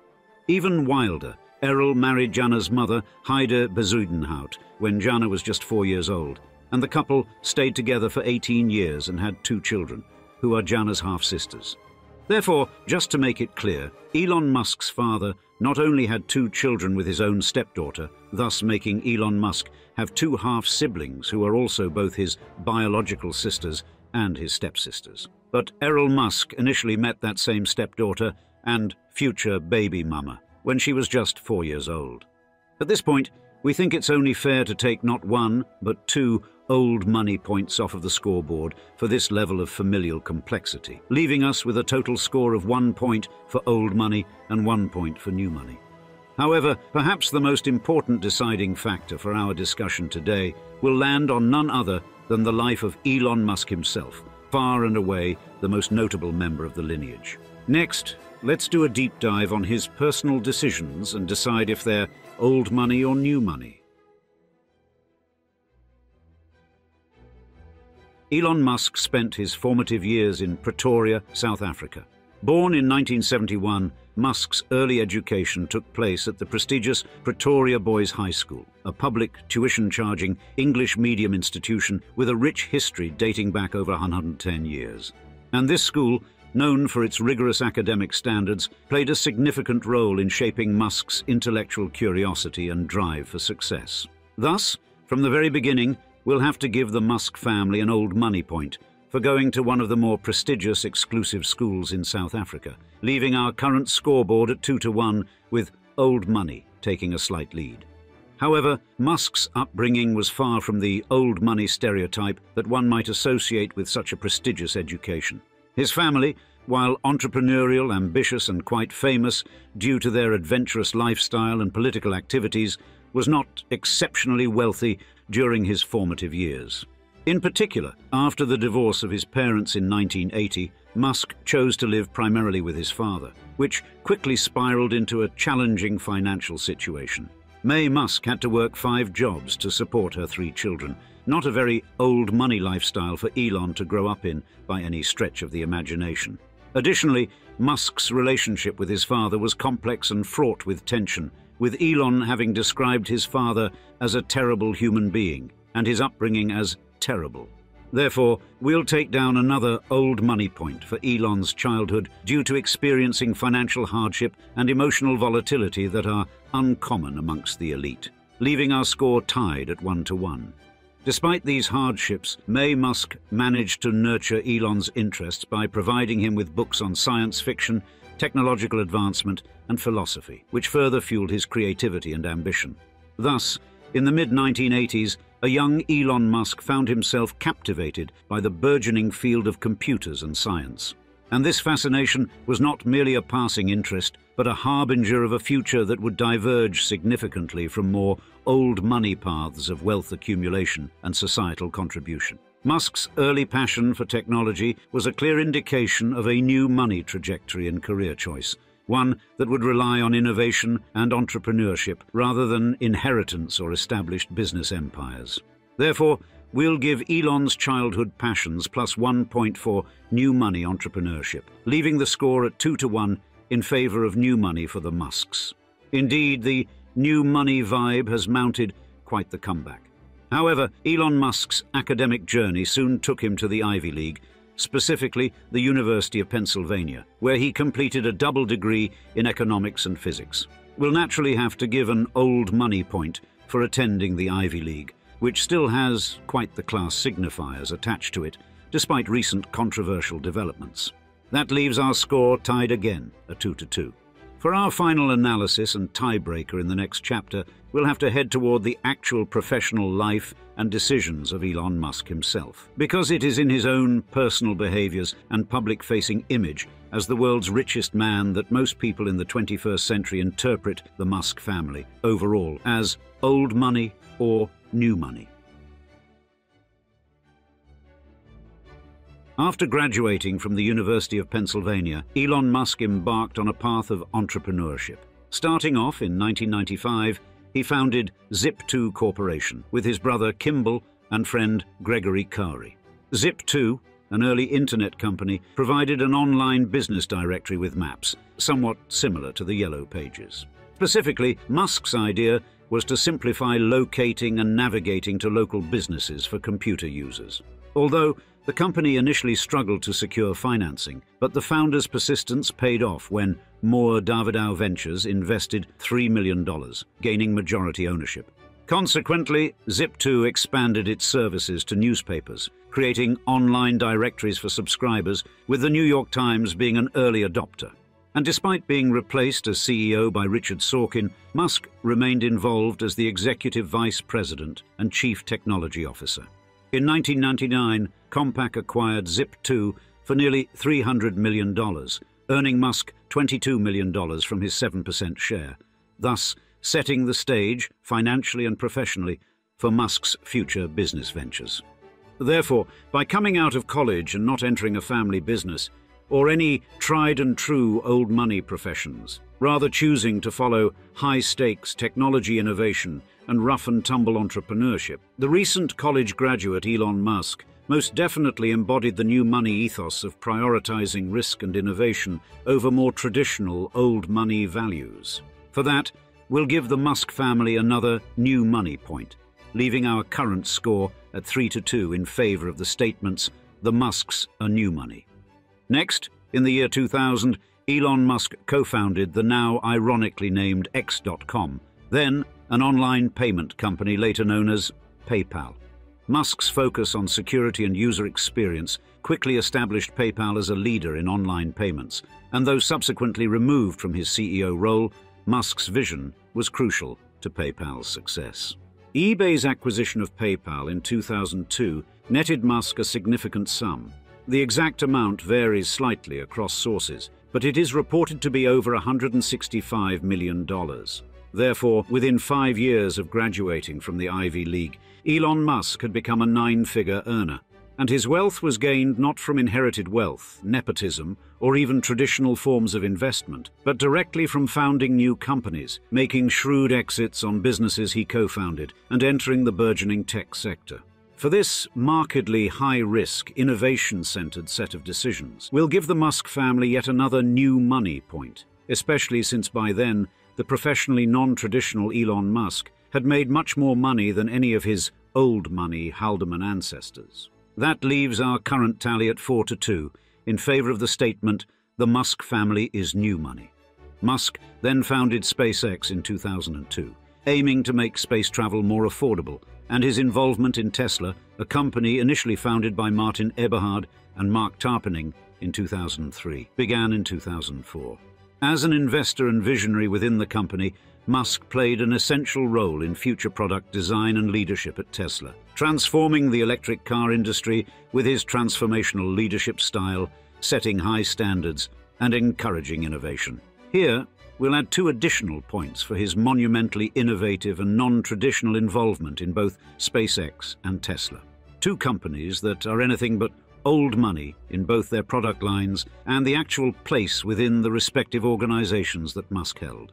Even wilder, Errol married Jana's mother, Heide Bezuidenhout, when Jana was just 4 years old, and the couple stayed together for 18 years and had 2 children, who are Jana's half-sisters. Therefore, just to make it clear, Elon Musk's father not only had 2 children with his own stepdaughter, thus making Elon Musk have 2 half-siblings who are also both his biological sisters and his stepsisters. But Errol Musk initially met that same stepdaughter and future baby mama when she was just 4 years old. At this point, we think it's only fair to take not 1, but 2 old money points off of the scoreboard for this level of familial complexity, leaving us with a total score of 1 point for old money and 1 point for new money. However, perhaps the most important deciding factor for our discussion today will land on none other than the life of Elon Musk himself, far and away the most notable member of the lineage. Next, let's do a deep dive on his personal decisions and decide if they're old money or new money. Elon Musk spent his formative years in Pretoria, South Africa. Born in 1971, Musk's early education took place at the prestigious Pretoria Boys High School, a public, tuition-charging English medium institution with a rich history dating back over 110 years. And this school, known for its rigorous academic standards, played a significant role in shaping Musk's intellectual curiosity and drive for success. Thus, from the very beginning, we'll have to give the Musk family an old money point for going to one of the more prestigious exclusive schools in South Africa, leaving our current scoreboard at 2-1 with old money taking a slight lead. However, Musk's upbringing was far from the old money stereotype that one might associate with such a prestigious education. His family, while entrepreneurial, ambitious and quite famous due to their adventurous lifestyle and political activities, was not exceptionally wealthy during his formative years. In particular, after the divorce of his parents in 1980, Musk chose to live primarily with his father, which quickly spiraled into a challenging financial situation. Mae Musk had to work 5 jobs to support her 3 children, not a very old money lifestyle for Elon to grow up in by any stretch of the imagination. Additionally, Musk's relationship with his father was complex and fraught with tension, with Elon having described his father as a terrible human being and his upbringing as terrible. Therefore, we'll take down another old money point for Elon's childhood due to experiencing financial hardship and emotional volatility that are uncommon amongst the elite, leaving our score tied at 1-1. Despite these hardships, Mae Musk managed to nurture Elon's interests by providing him with books on science fiction, technological advancement, and philosophy, which further fueled his creativity and ambition. Thus, in the mid-1980s, a young Elon Musk found himself captivated by the burgeoning field of computers and science. And this fascination was not merely a passing interest, but a harbinger of a future that would diverge significantly from more old money paths of wealth accumulation and societal contribution. Musk's early passion for technology was a clear indication of a new money trajectory and career choice, one that would rely on innovation and entrepreneurship rather than inheritance or established business empires. Therefore, we'll give Elon's childhood passions plus 1 point for new money entrepreneurship, leaving the score at 2-1 in favor of new money for the Musks. Indeed, the new money vibe has mounted quite the comeback. However, Elon Musk's academic journey soon took him to the Ivy League, specifically the University of Pennsylvania, where he completed a double degree in economics and physics. We'll naturally have to give an old money point for attending the Ivy League, which still has quite the class signifiers attached to it, despite recent controversial developments. That leaves our score tied again at 2-2. For our final analysis and tiebreaker in the next chapter, we'll have to head toward the actual professional life and decisions of Elon Musk himself, because it is in his own personal behaviors and public-facing image as the world's richest man that most people in the 21st century interpret the Musk family overall as old money or new money. After graduating from the University of Pennsylvania, Elon Musk embarked on a path of entrepreneurship. Starting off in 1995, he founded Zip2 Corporation with his brother Kimball and friend Gregory Kari. Zip2, an early internet company, provided an online business directory with maps, somewhat similar to the Yellow Pages. Specifically, Musk's idea was to simplify locating and navigating to local businesses for computer users. Although the company initially struggled to secure financing, but the founders' persistence paid off when Moore Davidow Ventures invested $3 million, gaining majority ownership. Consequently, Zip2 expanded its services to newspapers, creating online directories for subscribers, with the New York Times being an early adopter. And despite being replaced as CEO by Richard Sorkin, Musk remained involved as the executive vice president and chief technology officer. In 1999, Compaq acquired Zip2 for nearly $300 million, earning Musk $22 million from his 7% share, thus setting the stage, financially and professionally, for Musk's future business ventures. Therefore, by coming out of college and not entering a family business, or any tried-and-true old money professions, rather choosing to follow high-stakes technology innovation and rough-and-tumble entrepreneurship, the recent college graduate Elon Musk most definitely embodied the new money ethos of prioritizing risk and innovation over more traditional old money values. For that, we'll give the Musk family another new money point, leaving our current score at 3-2 in favor of the statements, "The Musks are new money." Next, in the year 2000, Elon Musk co-founded the now ironically named X.com, then an online payment company later known as PayPal. Musk's focus on security and user experience quickly established PayPal as a leader in online payments, and though subsequently removed from his CEO role, Musk's vision was crucial to PayPal's success. eBay's acquisition of PayPal in 2002 netted Musk a significant sum. The exact amount varies slightly across sources, but it is reported to be over $165 million. Therefore, within 5 years of graduating from the Ivy League, Elon Musk had become a 9-figure earner, and his wealth was gained not from inherited wealth, nepotism, or even traditional forms of investment, but directly from founding new companies, making shrewd exits on businesses he co-founded, and entering the burgeoning tech sector. For this markedly high-risk, innovation-centered set of decisions will give the Musk family yet another new money point, especially since by then the professionally non-traditional Elon Musk had made much more money than any of his old money Haldeman ancestors. That leaves our current tally at 4-2 in favor of the statement, "The Musk family is new money." Musk then founded SpaceX in 2002, aiming to make space travel more affordable, and his involvement in Tesla, a company initially founded by Martin Eberhard and Mark Tarpenning in 2003, began in 2004. As an investor and visionary within the company, Musk played an essential role in future product design and leadership at Tesla, transforming the electric car industry with his transformational leadership style, setting high standards and encouraging innovation. Here, we'll add 2 additional points for his monumentally innovative and non-traditional involvement in both SpaceX and Tesla. 2 companies that are anything but old money in both their product lines and the actual place within the respective organizations that Musk held.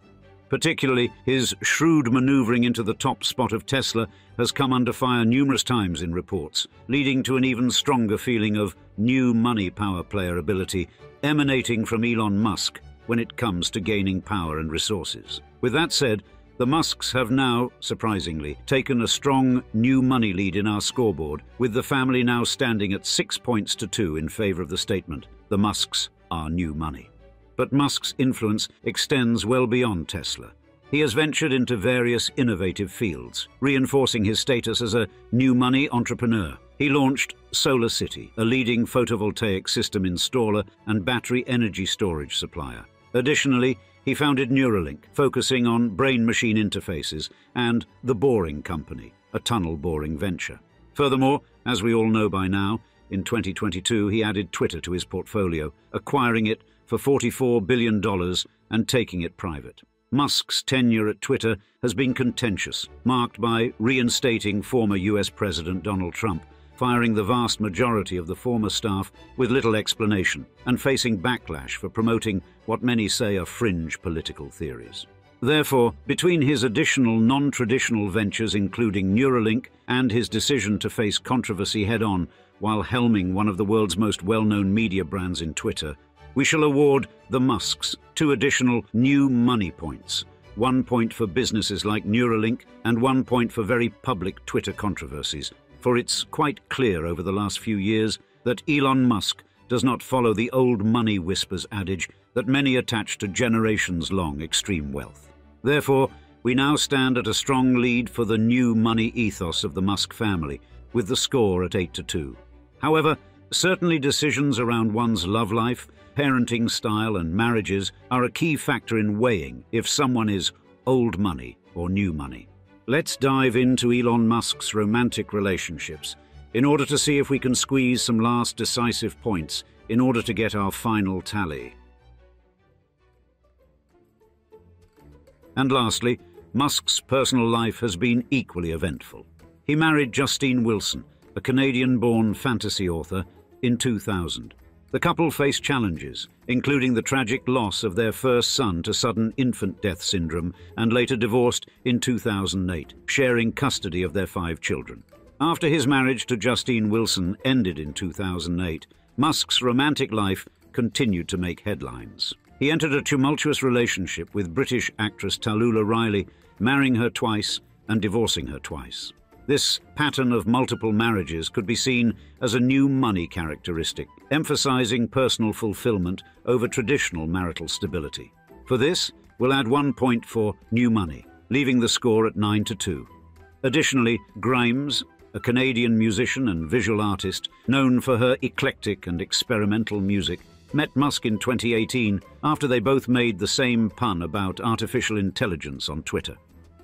Particularly, his shrewd maneuvering into the top spot of Tesla has come under fire numerous times in reports, leading to an even stronger feeling of new money power player ability emanating from Elon Musk when it comes to gaining power and resources. With that said, the Musks have now, surprisingly, taken a strong new money lead in our scoreboard, with the family now standing at 6 points to 2 in favor of the statement, "The Musks are new money." But Musk's influence extends well beyond Tesla. He has ventured into various innovative fields, reinforcing his status as a new money entrepreneur. He launched SolarCity, a leading photovoltaic system installer and battery energy storage supplier. Additionally, he founded Neuralink, focusing on brain-machine interfaces, and The Boring Company, a tunnel boring venture. Furthermore, as we all know by now, in 2022 he added Twitter to his portfolio, acquiring it for $44 billion and taking it private. Musk's tenure at Twitter has been contentious, marked by reinstating former US President Donald Trump, firing the vast majority of the former staff with little explanation, and facing backlash for promoting what many say are fringe political theories. Therefore, between his additional non-traditional ventures including Neuralink and his decision to face controversy head-on while helming one of the world's most well-known media brands in Twitter, we shall award the Musks 2 additional new money points, 1 point for businesses like Neuralink and 1 point for very public Twitter controversies, for it's quite clear over the last few years that Elon Musk does not follow the old money whispers adage that many attach to generations-long extreme wealth. Therefore, we now stand at a strong lead for the new money ethos of the Musk family, with the score at 8-2. However, certainly decisions around one's love life, parenting style and marriages are a key factor in weighing if someone is old money or new money. Let's dive into Elon Musk's romantic relationships in order to see if we can squeeze some last decisive points in order to get our final tally. And lastly, Musk's personal life has been equally eventful. He married Justine Wilson, a Canadian-born fantasy author, in 2000. The couple faced challenges, including the tragic loss of their first son to sudden infant death syndrome, and later divorced in 2008, sharing custody of their 5 children. After his marriage to Justine Wilson ended in 2008, Musk's romantic life continued to make headlines. He entered a tumultuous relationship with British actress Tallulah Riley, marrying her twice and divorcing her twice. This pattern of multiple marriages could be seen as a new money characteristic, emphasizing personal fulfillment over traditional marital stability. For this, we'll add 1 point for new money, leaving the score at 9-2. Additionally, Grimes, a Canadian musician and visual artist known for her eclectic and experimental music, met Musk in 2018 after they both made the same pun about artificial intelligence on Twitter.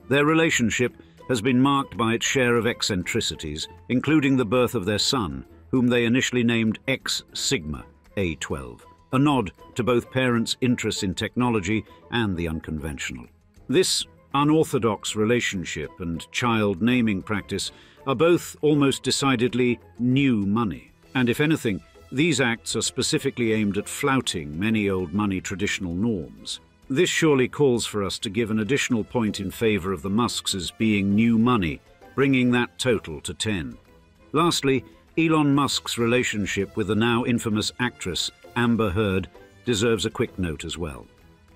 Their relationship has been marked by its share of eccentricities, including the birth of their son, whom they initially named X Sigma A12, a nod to both parents' interests in technology and the unconventional. This unorthodox relationship and child naming practice are both almost decidedly new money, and if anything, these acts are specifically aimed at flouting many old money traditional norms. This surely calls for us to give an additional point in favor of the Musks as being new money, bringing that total to 10. Lastly, Elon Musk's relationship with the now infamous actress Amber Heard deserves a quick note as well.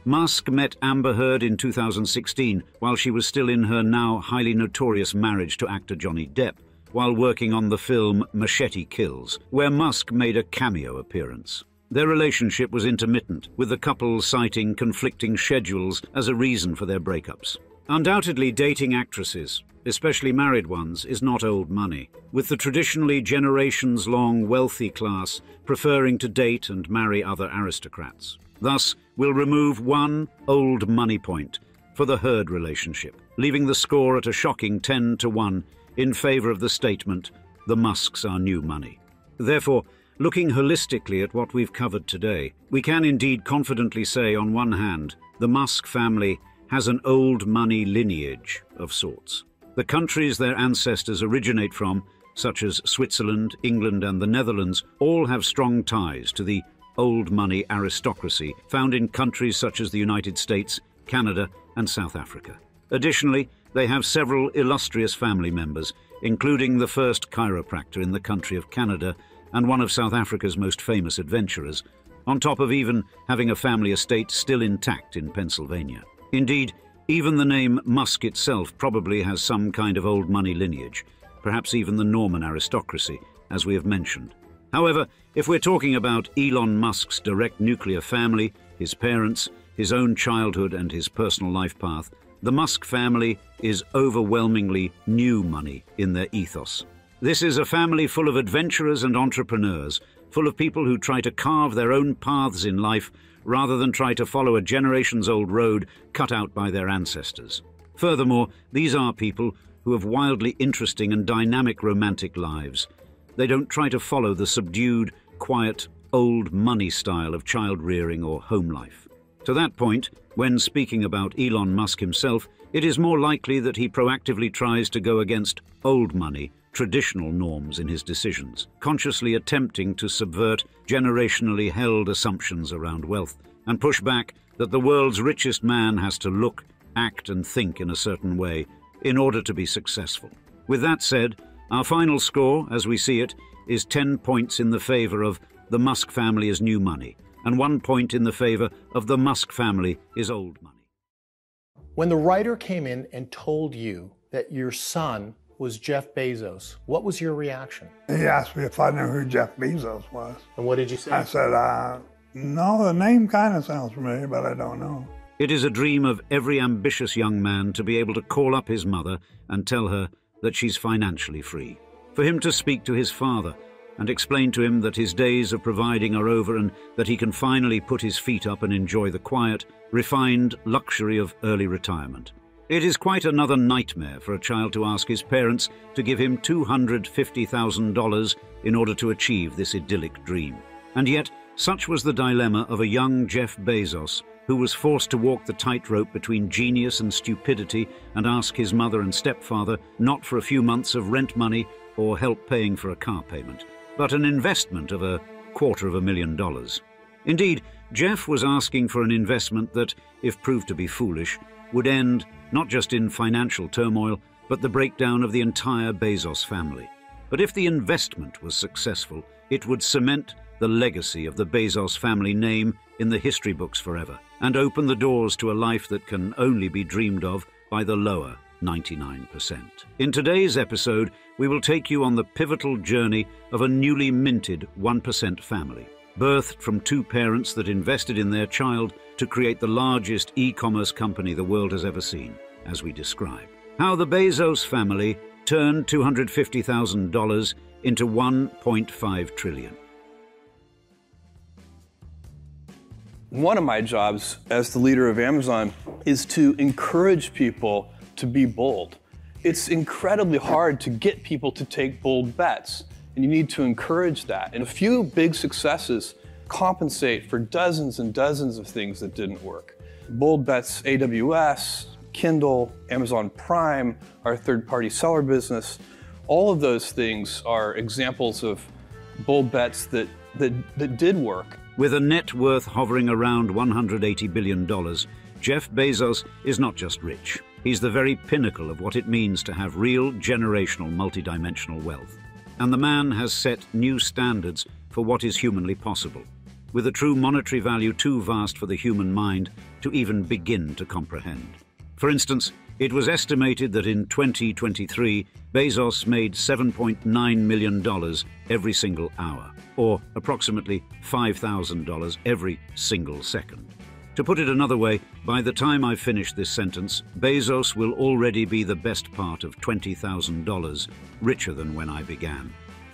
Musk met Amber Heard in 2016 while she was still in her now highly notorious marriage to actor Johnny Depp, while working on the film Machete Kills, where Musk made a cameo appearance. Their relationship was intermittent, with the couple citing conflicting schedules as a reason for their breakups. Undoubtedly, dating actresses, especially married ones, is not old money, with the traditionally generations-long wealthy class preferring to date and marry other aristocrats. Thus, we'll remove one old money point for the Heard relationship, leaving the score at a shocking 10-1 in favor of the statement, the Musks are new money. Therefore, looking holistically at what we've covered today, we can indeed confidently say, on one hand, the Musk family has an old money lineage of sorts. The countries their ancestors originate from, such as Switzerland, England, and the Netherlands, all have strong ties to the old money aristocracy found in countries such as the United States, Canada, and South Africa. Additionally, they have several illustrious family members, including the first chiropractor in the country of Canada and one of South Africa's most famous adventurers, on top of even having a family estate still intact in Pennsylvania. Indeed, even the name Musk itself probably has some kind of old money lineage, perhaps even the Norman aristocracy, as we have mentioned. However, if we're talking about Elon Musk's direct nuclear family, his parents, his own childhood and his personal life path, the Musk family is overwhelmingly new money in their ethos. This is a family full of adventurers and entrepreneurs, full of people who try to carve their own paths in life rather than try to follow a generations-old road cut out by their ancestors. Furthermore, these are people who have wildly interesting and dynamic romantic lives. They don't try to follow the subdued, quiet, old money style of child-rearing or home life. To that point, when speaking about Elon Musk himself, it is more likely that he proactively tries to go against old money, traditional norms in his decisions, consciously attempting to subvert generationally held assumptions around wealth, and push back that the world's richest man has to look, act, and think in a certain way in order to be successful. With that said, our final score, as we see it, is 10 points in the favor of the Musk family as new money, and 1 point in the favor of the Musk family is old money. When the writer came in and told you that your son was Jeff Bezos, what was your reaction? He asked me if I knew who Jeff Bezos was. And what did you say? I said, no, the name kind of sounds familiar, but I don't know. It is a dream of every ambitious young man to be able to call up his mother and tell her that she's financially free. For him to speak to his father and explain to him that his days of providing are over and that he can finally put his feet up and enjoy the quiet, refined luxury of early retirement. It is quite another nightmare for a child to ask his parents to give him $250,000 in order to achieve this idyllic dream. And yet, such was the dilemma of a young Jeff Bezos, who was forced to walk the tightrope between genius and stupidity and ask his mother and stepfather not for a few months of rent money or help paying for a car payment, but an investment of $250,000. Indeed, Jeff was asking for an investment that, if proved to be foolish, would end not just in financial turmoil, but the breakdown of the entire Bezos family. But if the investment was successful, it would cement the legacy of the Bezos family name in the history books forever, and open the doors to a life that can only be dreamed of by the lower 99%. In today's episode, we will take you on the pivotal journey of a newly minted 1% family, birthed from two parents that invested in their child to create the largest e-commerce company the world has ever seen, as we describe. How the Bezos family turned $250,000 into $1.5 trillion. One of my jobs as the leader of Amazon is to encourage people to be bold. It's incredibly hard to get people to take bold bets, and you need to encourage that. And a few big successes compensate for dozens and dozens of things that didn't work. Bold bets, AWS, Kindle, Amazon Prime, our third-party seller business, all of those things are examples of bold bets that did work. With a net worth hovering around $180 billion, Jeff Bezos is not just rich. He's the very pinnacle of what it means to have real generational multidimensional wealth. And the man has set new standards for what is humanly possible, with a true monetary value too vast for the human mind to even begin to comprehend. For instance, it was estimated that in 2023, Bezos made $7.9 million every single hour, or approximately $5,000 every single second. To put it another way, by the time I finish this sentence, Bezos will already be the best part of $20,000 richer than when I began.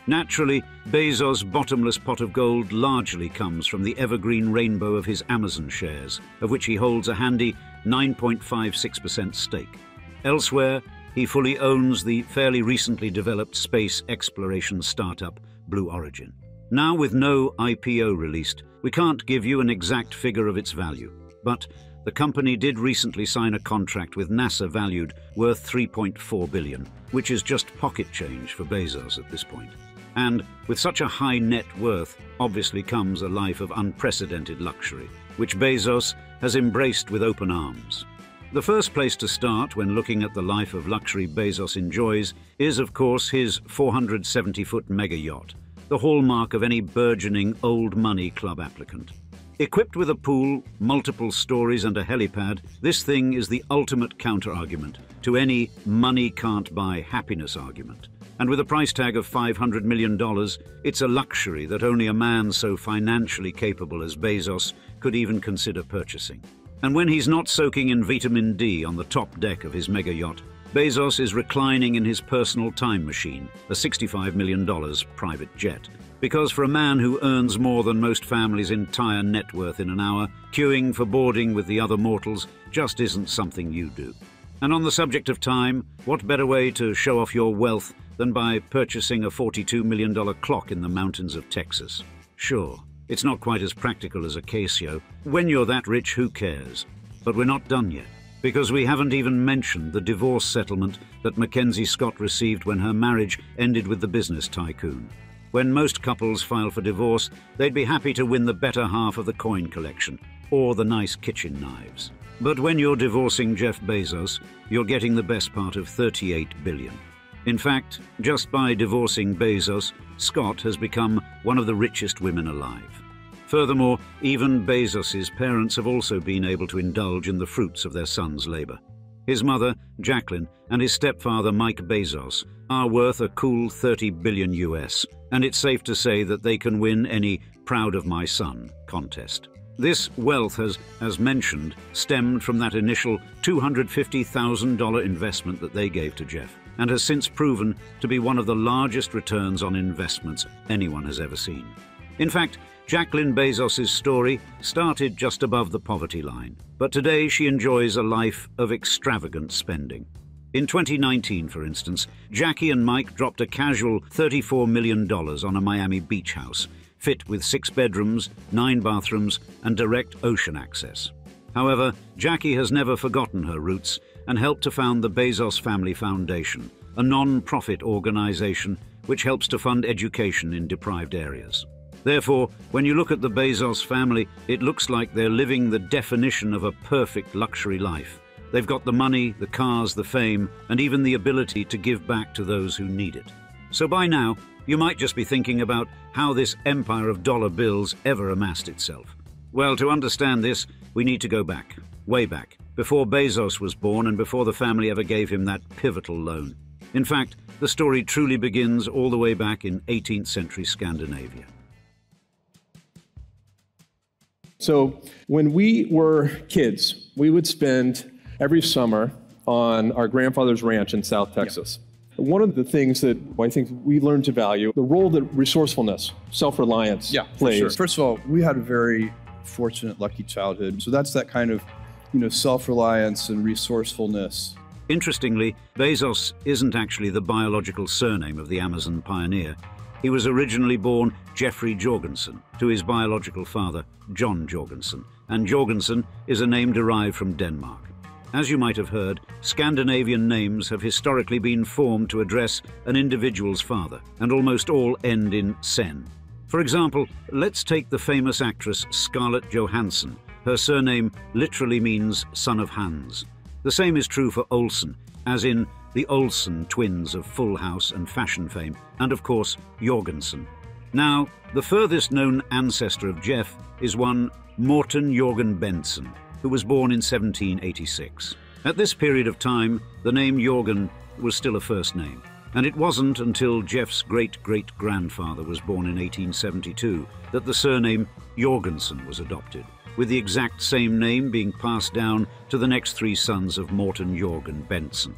Naturally, Bezos' bottomless pot of gold largely comes from the evergreen rainbow of his Amazon shares, of which he holds a handy 9.56% stake. Elsewhere, he fully owns the fairly recently developed space exploration startup Blue Origin. Now, with no IPO released, we can't give you an exact figure of its value, but the company did recently sign a contract with NASA valued worth $3.4 billion, which is just pocket change for Bezos at this point. And with such a high net worth, obviously comes a life of unprecedented luxury, which Bezos has embraced with open arms. The first place to start when looking at the life of luxury Bezos enjoys is, of course, his 470-foot mega yacht, the hallmark of any burgeoning old money club applicant. Equipped with a pool, multiple stories and a helipad, this thing is the ultimate counter-argument to any money can't buy happiness argument. And with a price tag of $500 million, it's a luxury that only a man so financially capable as Bezos could even consider purchasing. And when he's not soaking in vitamin D on the top deck of his mega yacht, Bezos is reclining in his personal time machine, a $65 million private jet. Because for a man who earns more than most families' entire net worth in an hour, queuing for boarding with the other mortals just isn't something you do. And on the subject of time, what better way to show off your wealth than by purchasing a $42 million clock in the mountains of Texas? Sure, it's not quite as practical as a Casio. When you're that rich, who cares? But we're not done yet, because we haven't even mentioned the divorce settlement that Mackenzie Scott received when her marriage ended with the business tycoon. When most couples file for divorce, they'd be happy to win the better half of the coin collection, or the nice kitchen knives. But when you're divorcing Jeff Bezos, you're getting the best part of $38 billion. In fact, just by divorcing Bezos, Scott has become one of the richest women alive. Furthermore, even Bezos's parents have also been able to indulge in the fruits of their son's labor. His mother, Jacqueline, and his stepfather, Mike Bezos, are worth a cool $30 billion US, and it's safe to say that they can win any Proud of My Son contest. This wealth has, as mentioned, stemmed from that initial $250,000 investment that they gave to Jeff, and has since proven to be one of the largest returns on investments anyone has ever seen. In fact, Jacqueline Bezos' story started just above the poverty line, but today she enjoys a life of extravagant spending. In 2019, for instance, Jackie and Mike dropped a casual $34 million on a Miami beach house, fit with 6 bedrooms, 9 bathrooms, and direct ocean access. However, Jackie has never forgotten her roots and helped to found the Bezos Family Foundation, a non-profit organization which helps to fund education in deprived areas. Therefore, when you look at the Bezos family, it looks like they're living the definition of a perfect luxury life. They've got the money, the cars, the fame, and even the ability to give back to those who need it. So by now, you might just be thinking about how this empire of dollar bills ever amassed itself. Well, to understand this, we need to go back, way back, before Bezos was born and before the family ever gave him that pivotal loan. In fact, the story truly begins all the way back in 18th century Scandinavia. So when we were kids, we would spend every summer on our grandfather's ranch in South Texas. One of the things that I think we learned to value, the role that resourcefulness, self-reliance plays. Sure. First of all, we had a very fortunate, lucky childhood. So that's that kind of, self-reliance and resourcefulness. Interestingly, Bezos isn't actually the biological surname of the Amazon pioneer. He was originally born Jeffrey Jorgensen to his biological father, John Jorgensen, and Jorgensen is a name derived from Denmark. As you might have heard, Scandinavian names have historically been formed to address an individual's father, and almost all end in sen. For example, let's take the famous actress Scarlett Johansson. Her surname literally means son of Hans. The same is true for Olsen, as in the Olsen twins of Full House and fashion fame, and of course, Jorgensen. Now, the furthest known ancestor of Jeff is one Morten Jorgen Bentzen, who was born in 1786. At this period of time, the name Jorgen was still a first name, and it wasn't until Jeff's great-great-grandfather was born in 1872 that the surname Jorgensen was adopted, with the exact same name being passed down to the next three sons of Morten Jorgen Bentzen.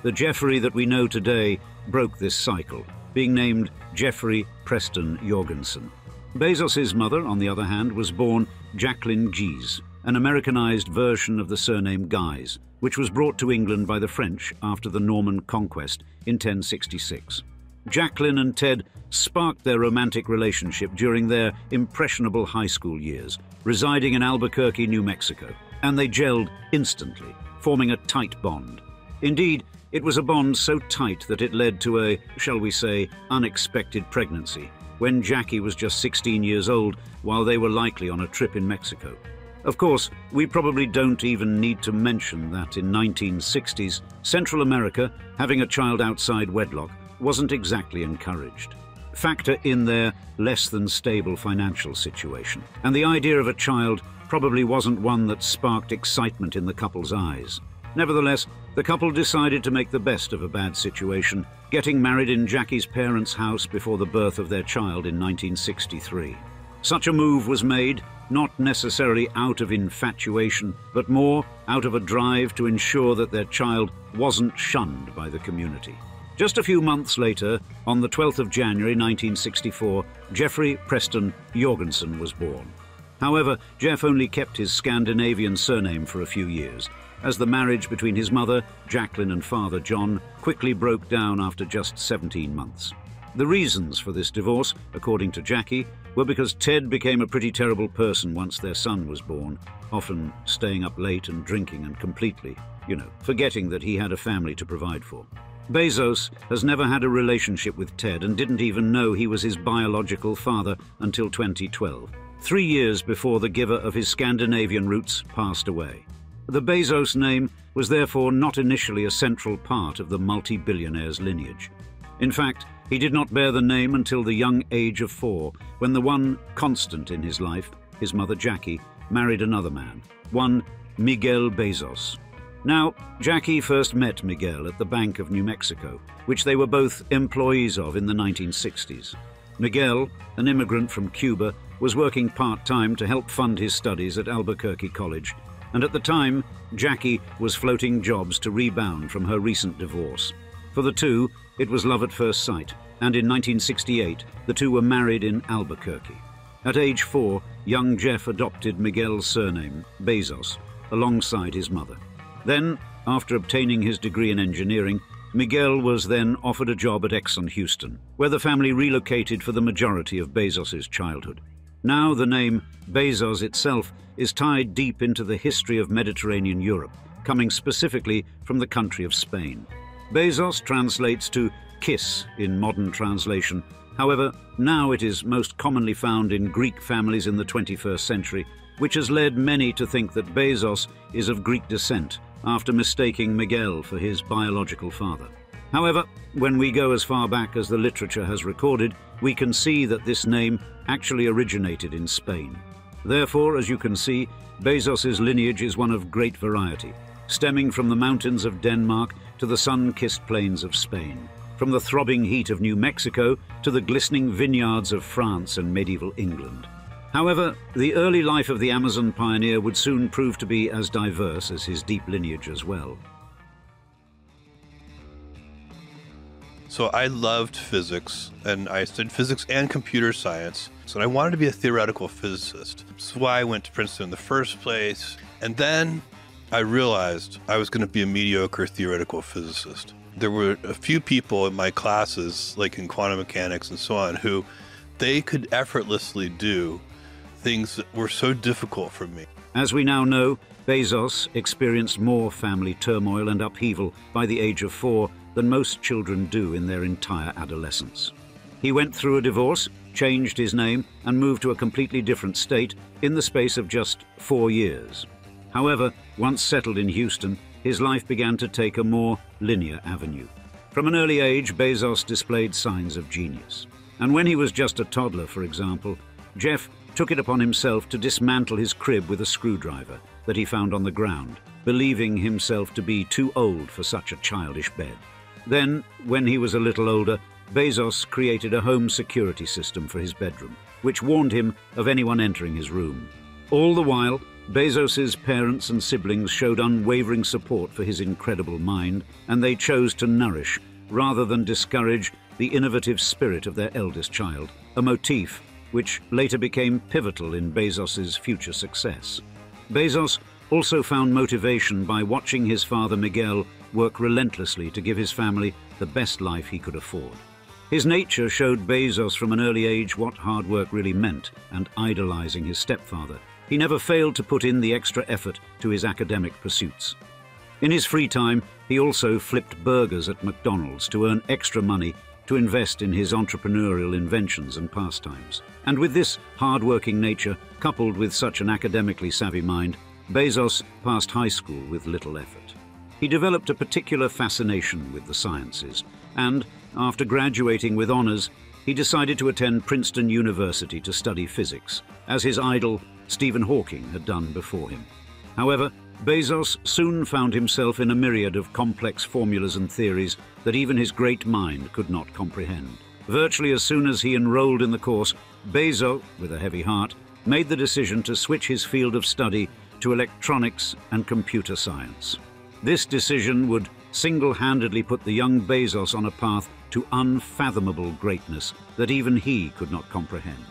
The Jeffrey that we know today broke this cycle, being named Jeffrey Preston Jorgensen. Bezos's mother, on the other hand, was born Jacqueline Guise, an Americanized version of the surname Guise, which was brought to England by the French after the Norman conquest in 1066. Jacqueline and Ted sparked their romantic relationship during their impressionable high school years, residing in Albuquerque, New Mexico, and they gelled instantly, forming a tight bond. Indeed, it was a bond so tight that it led to a, shall we say, unexpected pregnancy, when Jackie was just 16 years old while they were likely on a trip in Mexico. Of course, we probably don't even need to mention that in 1960s, Central America, having a child outside wedlock, wasn't exactly encouraged. Factor in their less than stable financial situation, and the idea of a child probably wasn't one that sparked excitement in the couple's eyes. Nevertheless, the couple decided to make the best of a bad situation, getting married in Jackie's parents' house before the birth of their child in 1963. Such a move was made, not necessarily out of infatuation, but more out of a drive to ensure that their child wasn't shunned by the community. Just a few months later, on the 12th of January 1964, Jeffrey Preston Jorgensen was born. However, Jeff only kept his Scandinavian surname for a few years, as the marriage between his mother, Jacqueline, and father, John, quickly broke down after just 17 months. The reasons for this divorce, according to Jackie, were because Ted became a pretty terrible person once their son was born, often staying up late and drinking and completely, forgetting that he had a family to provide for. Bezos has never had a relationship with Ted and didn't even know he was his biological father until 2012, 3 years before the giver of his Scandinavian roots passed away. The Bezos name was therefore not initially a central part of the multi-billionaire's lineage. In fact, he did not bear the name until the young age of 4, when the one constant in his life, his mother Jackie, married another man, one Miguel Bezos. Now, Jackie first met Miguel at the Bank of New Mexico, which they were both employees of in the 1960s. Miguel, an immigrant from Cuba, was working part-time to help fund his studies at Albuquerque College, and at the time, Jackie was floating jobs to rebound from her recent divorce. For the two, it was love at first sight, and in 1968, the two were married in Albuquerque. At age 4, young Jeff adopted Miguel's surname, Bezos, alongside his mother. Then, after obtaining his degree in engineering, Miguel was then offered a job at Exxon Houston, where the family relocated for the majority of Bezos's childhood. Now the name Bezos itself is tied deep into the history of Mediterranean Europe, coming specifically from the country of Spain. Bezos translates to kiss in modern translation. However, now it is most commonly found in Greek families in the 21st century, which has led many to think that Bezos is of Greek descent, after mistaking Miguel for his biological father. However, when we go as far back as the literature has recorded, we can see that this name actually originated in Spain. Therefore, as you can see, Bezos's lineage is one of great variety, stemming from the mountains of Denmark to the sun-kissed plains of Spain, from the throbbing heat of New Mexico to the glistening vineyards of France and medieval England. However, the early life of the Amazon pioneer would soon prove to be as diverse as his deep lineage as well. So I loved physics, and I studied physics and computer science. So I wanted to be a theoretical physicist. That's why I went to Princeton in the first place. And then I realized I was going to be a mediocre theoretical physicist. There were a few people in my classes, like in quantum mechanics and so on, who they could effortlessly do things that were so difficult for me. As we now know, Bezos experienced more family turmoil and upheaval by the age of 4 than most children do in their entire adolescence. He went through a divorce, changed his name, and moved to a completely different state in the space of just 4 years. However, once settled in Houston, his life began to take a more linear avenue. From an early age, Bezos displayed signs of genius. And when he was just a toddler, for example, Jeff took it upon himself to dismantle his crib with a screwdriver that he found on the ground, believing himself to be too old for such a childish bed. Then, when he was a little older, Bezos created a home security system for his bedroom, which warned him of anyone entering his room. All the while, Bezos's parents and siblings showed unwavering support for his incredible mind, and they chose to nourish, rather than discourage, the innovative spirit of their eldest child, a motif which later became pivotal in Bezos's future success. Bezos also found motivation by watching his father Miguel work relentlessly to give his family the best life he could afford. His nature showed Bezos from an early age what hard work really meant, and idolizing his stepfather, he never failed to put in the extra effort to his academic pursuits. In his free time, he also flipped burgers at McDonald's to earn extra money to invest in his entrepreneurial inventions and pastimes. And with this hard-working nature, coupled with such an academically savvy mind, Bezos passed high school with little effort. He developed a particular fascination with the sciences, and, after graduating with honors, he decided to attend Princeton University to study physics, as his idol Stephen Hawking had done before him. However, Bezos soon found himself in a myriad of complex formulas and theories that even his great mind could not comprehend. Virtually as soon as he enrolled in the course, Bezos, with a heavy heart, made the decision to switch his field of study to electronics and computer science. This decision would single-handedly put the young Bezos on a path to unfathomable greatness that even he could not comprehend.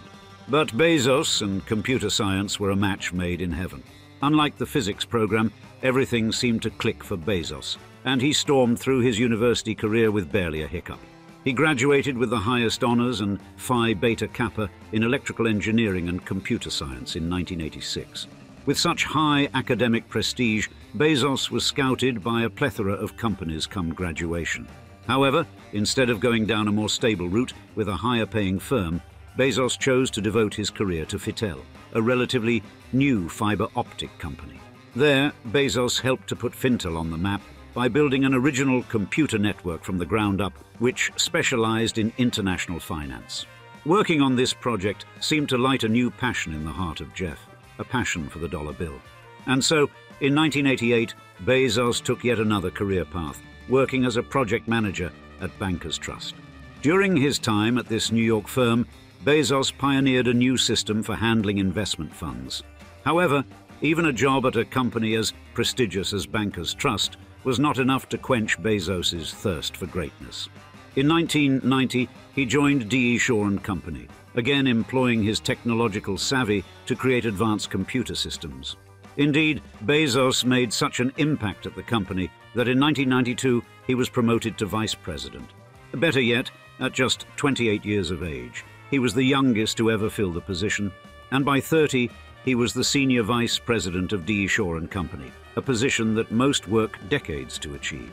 But Bezos and computer science were a match made in heaven. Unlike the physics program, everything seemed to click for Bezos, and he stormed through his university career with barely a hiccup. He graduated with the highest honors and Phi Beta Kappa in electrical engineering and computer science in 1986. With such high academic prestige, Bezos was scouted by a plethora of companies come graduation. However, instead of going down a more stable route with a higher-paying firm, Bezos chose to devote his career to Fitel, a relatively new fiber optic company. There, Bezos helped to put Fintel on the map by building an original computer network from the ground up, which specialized in international finance. Working on this project seemed to light a new passion in the heart of Jeff, a passion for the dollar bill. And so, in 1988, Bezos took yet another career path, working as a project manager at Bankers Trust. During his time at this New York firm, Bezos pioneered a new system for handling investment funds. However, even a job at a company as prestigious as Bankers Trust was not enough to quench Bezos's thirst for greatness. In 1990, he joined D.E. Shaw & Company, again employing his technological savvy to create advanced computer systems. Indeed, Bezos made such an impact at the company that in 1992 he was promoted to vice president. Better yet, at just 28 years of age, he was the youngest to ever fill the position, and by 30, he was the senior vice president of D.E. Shaw & Company, a position that most work decades to achieve.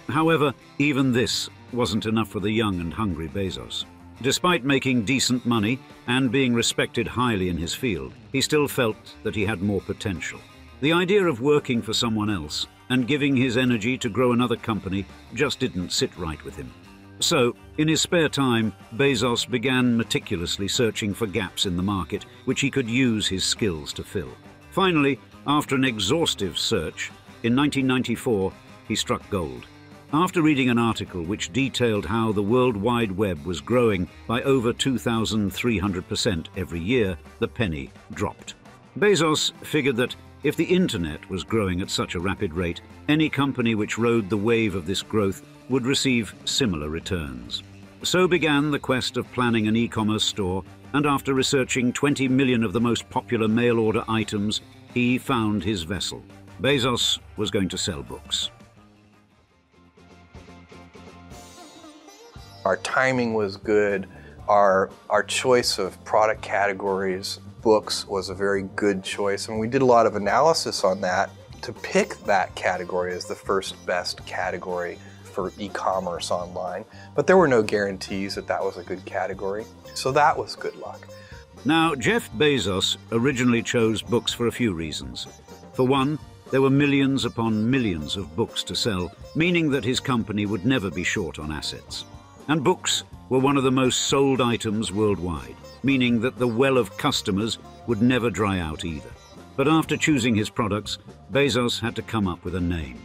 However, even this wasn't enough for the young and hungry Bezos. Despite making decent money and being respected highly in his field, he still felt that he had more potential. The idea of working for someone else and giving his energy to grow another company just didn't sit right with him. So, in his spare time, Bezos began meticulously searching for gaps in the market which he could use his skills to fill. Finally, after an exhaustive search, in 1994, he struck gold. After reading an article which detailed how the World Wide Web was growing by over 2,300% every year, the penny dropped. Bezos figured that If the internet was growing at such a rapid rate, any company which rode the wave of this growth would receive similar returns. So began the quest of planning an e-commerce store, and after researching 20 million of the most popular mail-order items, he found his vessel. Bezos was going to sell books. Our timing was good. Our choice of product categories, books, was a very good choice. And we did a lot of analysis on that to pick that category as the first best category for e-commerce online. But there were no guarantees that that was a good category. So that was good luck. Now, Jeff Bezos originally chose books for a few reasons. For one, there were millions upon millions of books to sell, meaning that his company would never be short on assets. And books were one of the most sold items worldwide, meaning that the well of customers would never dry out either. But after choosing his products, Bezos had to come up with a name.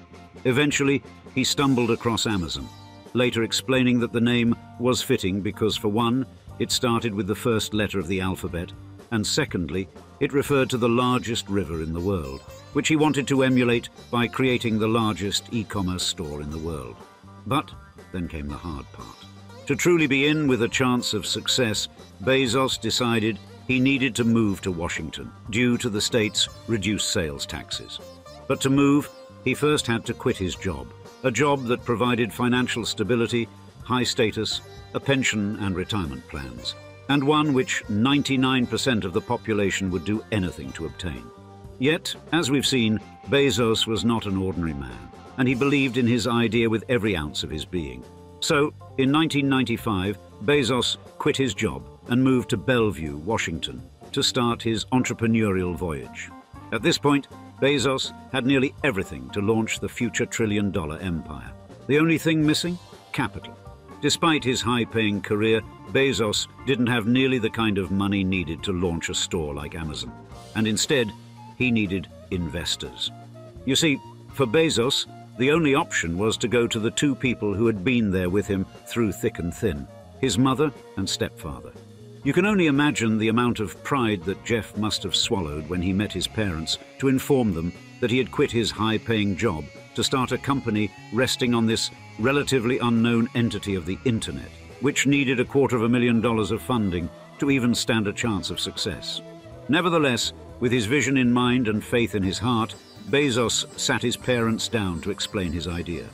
Eventually, he stumbled across Amazon, later explaining that the name was fitting because, for one, it started with the first letter of the alphabet, and secondly, it referred to the largest river in the world, which he wanted to emulate by creating the largest e-commerce store in the world. But then came the hard part. To truly be in with a chance of success, Bezos decided he needed to move to Washington due to the state's reduced sales taxes. But to move, he first had to quit his job, a job that provided financial stability, high status, a pension and retirement plans, and one which 99% of the population would do anything to obtain. Yet, as we've seen, Bezos was not an ordinary man, and he believed in his idea with every ounce of his being. So, in 1995, Bezos quit his job and moved to Bellevue, Washington, to start his entrepreneurial voyage. At this point, Bezos had nearly everything to launch the future trillion-dollar empire. The only thing missing? Capital. Despite his high-paying career, Bezos didn't have nearly the kind of money needed to launch a store like Amazon. And instead, he needed investors. You see, for Bezos, the only option was to go to the two people who had been there with him through thick and thin, his mother and stepfather. You can only imagine the amount of pride that Jeff must have swallowed when he met his parents to inform them that he had quit his high-paying job to start a company resting on this relatively unknown entity of the internet, which needed $250,000 of funding to even stand a chance of success. Nevertheless, with his vision in mind and faith in his heart, Bezos sat his parents down to explain his idea.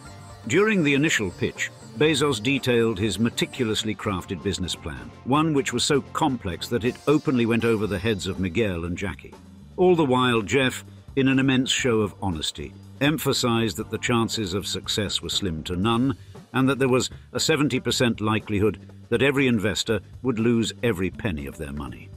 During the initial pitch, Bezos detailed his meticulously crafted business plan, one which was so complex that it openly went over the heads of Miguel and Jackie. All the while, Jeff, in an immense show of honesty, emphasized that the chances of success were slim to none, and that there was a 70% likelihood that every investor would lose every penny of their money.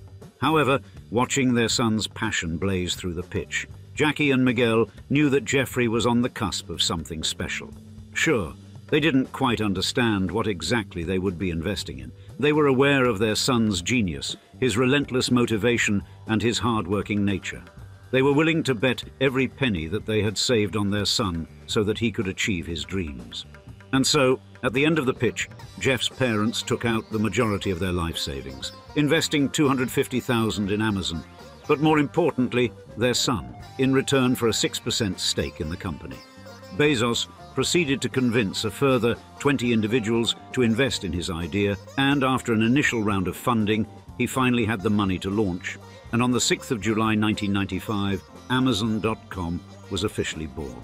However, watching their son's passion blaze through the pitch, Jackie and Miguel knew that Jeffrey was on the cusp of something special. Sure, they didn't quite understand what exactly they would be investing in. They were aware of their son's genius, his relentless motivation, and his hard-working nature. They were willing to bet every penny that they had saved on their son so that he could achieve his dreams. And so, at the end of the pitch, Jeff's parents took out the majority of their life savings, investing $250,000 in Amazon, but more importantly, their son, in return for a 6% stake in the company. Bezos proceeded to convince a further 20 individuals to invest in his idea, and after an initial round of funding, he finally had the money to launch. And on the 6th of July 1995, Amazon.com was officially born.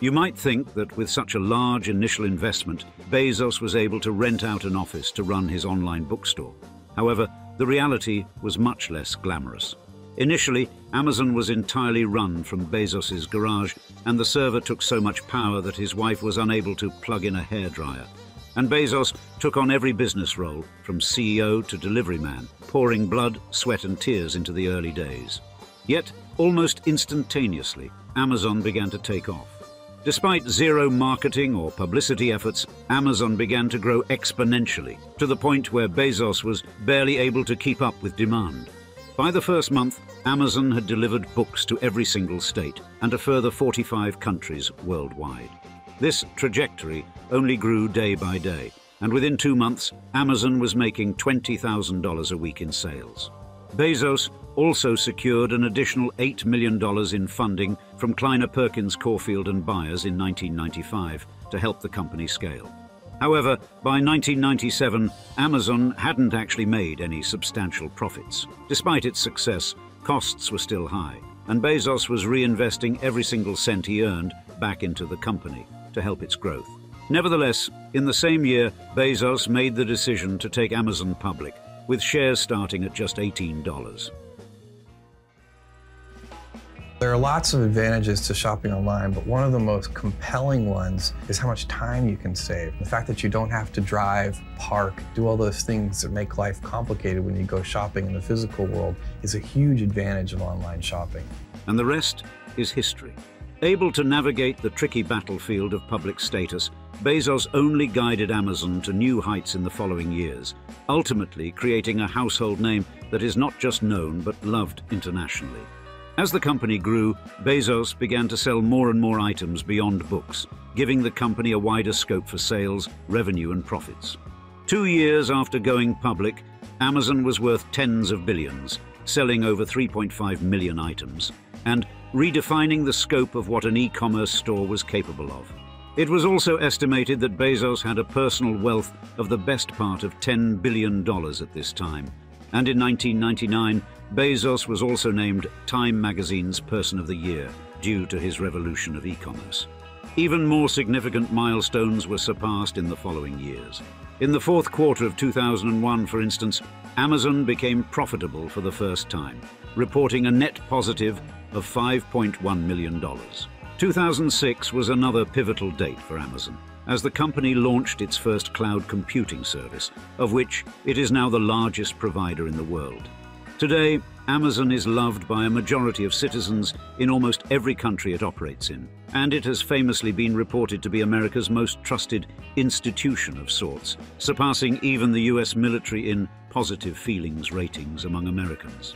You might think that with such a large initial investment, Bezos was able to rent out an office to run his online bookstore. However, the reality was much less glamorous. Initially, Amazon was entirely run from Bezos's garage, and the server took so much power that his wife was unable to plug in a hairdryer. And Bezos took on every business role, from CEO to delivery man, pouring blood, sweat and tears into the early days. Yet, almost instantaneously, Amazon began to take off. Despite zero marketing or publicity efforts, Amazon began to grow exponentially, to the point where Bezos was barely able to keep up with demand. By the first month, Amazon had delivered books to every single state and a further 45 countries worldwide. This trajectory only grew day by day, and within 2 months, Amazon was making $20,000 a week in sales. Bezos also secured an additional $8 million in funding from Kleiner Perkins Caulfield and Byers in 1995 to help the company scale. However, by 1997, Amazon hadn't actually made any substantial profits. Despite its success, costs were still high, and Bezos was reinvesting every single cent he earned back into the company to help its growth. Nevertheless, in the same year, Bezos made the decision to take Amazon public, with shares starting at just $18. There are lots of advantages to shopping online, but one of the most compelling ones is how much time you can save. The fact that you don't have to drive, park, do all those things that make life complicated when you go shopping in the physical world is a huge advantage of online shopping. And the rest is history. Able to navigate the tricky battlefield of public status, Bezos only guided Amazon to new heights in the following years, ultimately creating a household name that is not just known but loved internationally. As the company grew, Bezos began to sell more and more items beyond books, giving the company a wider scope for sales, revenue, and profits. 2 years after going public, Amazon was worth tens of billions, selling over 3.5 million items, and redefining the scope of what an e-commerce store was capable of. It was also estimated that Bezos had a personal wealth of the best part of $10 billion at this time, and in 1999, Bezos was also named Time magazine's Person of the Year due to his revolution of e-commerce. Even more significant milestones were surpassed in the following years. In the fourth quarter of 2001, for instance, Amazon became profitable for the first time, reporting a net positive of $5.1 million. 2006 was another pivotal date for Amazon, as the company launched its first cloud computing service, of which it is now the largest provider in the world. Today, Amazon is loved by a majority of citizens in almost every country it operates in, and it has famously been reported to be America's most trusted institution of sorts, surpassing even the US military in positive feelings ratings among Americans.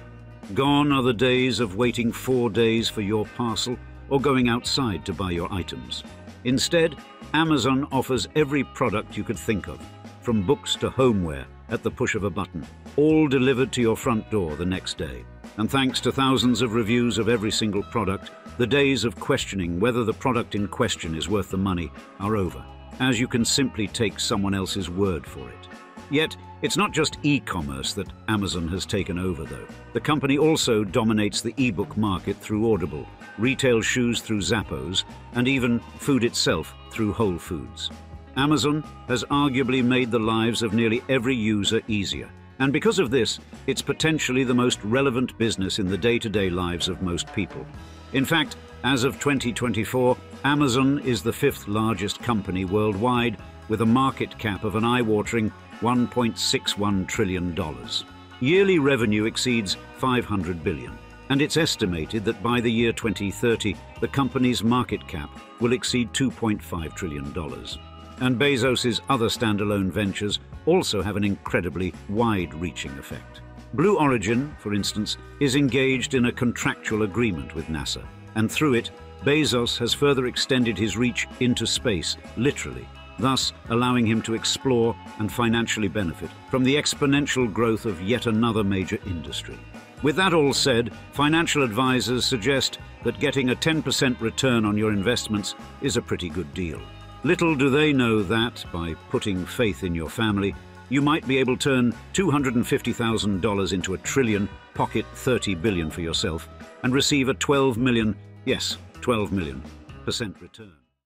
Gone are the days of waiting 4 days for your parcel or going outside to buy your items. Instead, Amazon offers every product you could think of, from books to homeware, at the push of a button, all delivered to your front door the next day. And thanks to thousands of reviews of every single product, the days of questioning whether the product in question is worth the money are over, as you can simply take someone else's word for it. Yet, it's not just e-commerce that Amazon has taken over, though. The company also dominates the e-book market through Audible, retail shoes through Zappos, and even food itself through Whole Foods. Amazon has arguably made the lives of nearly every user easier, and because of this, it's potentially the most relevant business in the day-to-day lives of most people. In fact, as of 2024, Amazon is the 5th largest company worldwide, with a market cap of an eye-watering $1.61 trillion. Yearly revenue exceeds $500 billion, and it's estimated that by the year 2030, the company's market cap will exceed $2.5 trillion. And Bezos's other standalone ventures also have an incredibly wide-reaching effect. Blue Origin, for instance, is engaged in a contractual agreement with NASA, and through it, Bezos has further extended his reach into space, literally, thus allowing him to explore and financially benefit from the exponential growth of yet another major industry. With that all said, financial advisors suggest that getting a 10% return on your investments is a pretty good deal. Little do they know that, by putting faith in your family, you might be able to turn $250,000 into $1 trillion, pocket $30 billion for yourself, and receive a 12 million, yes, 12 million% return.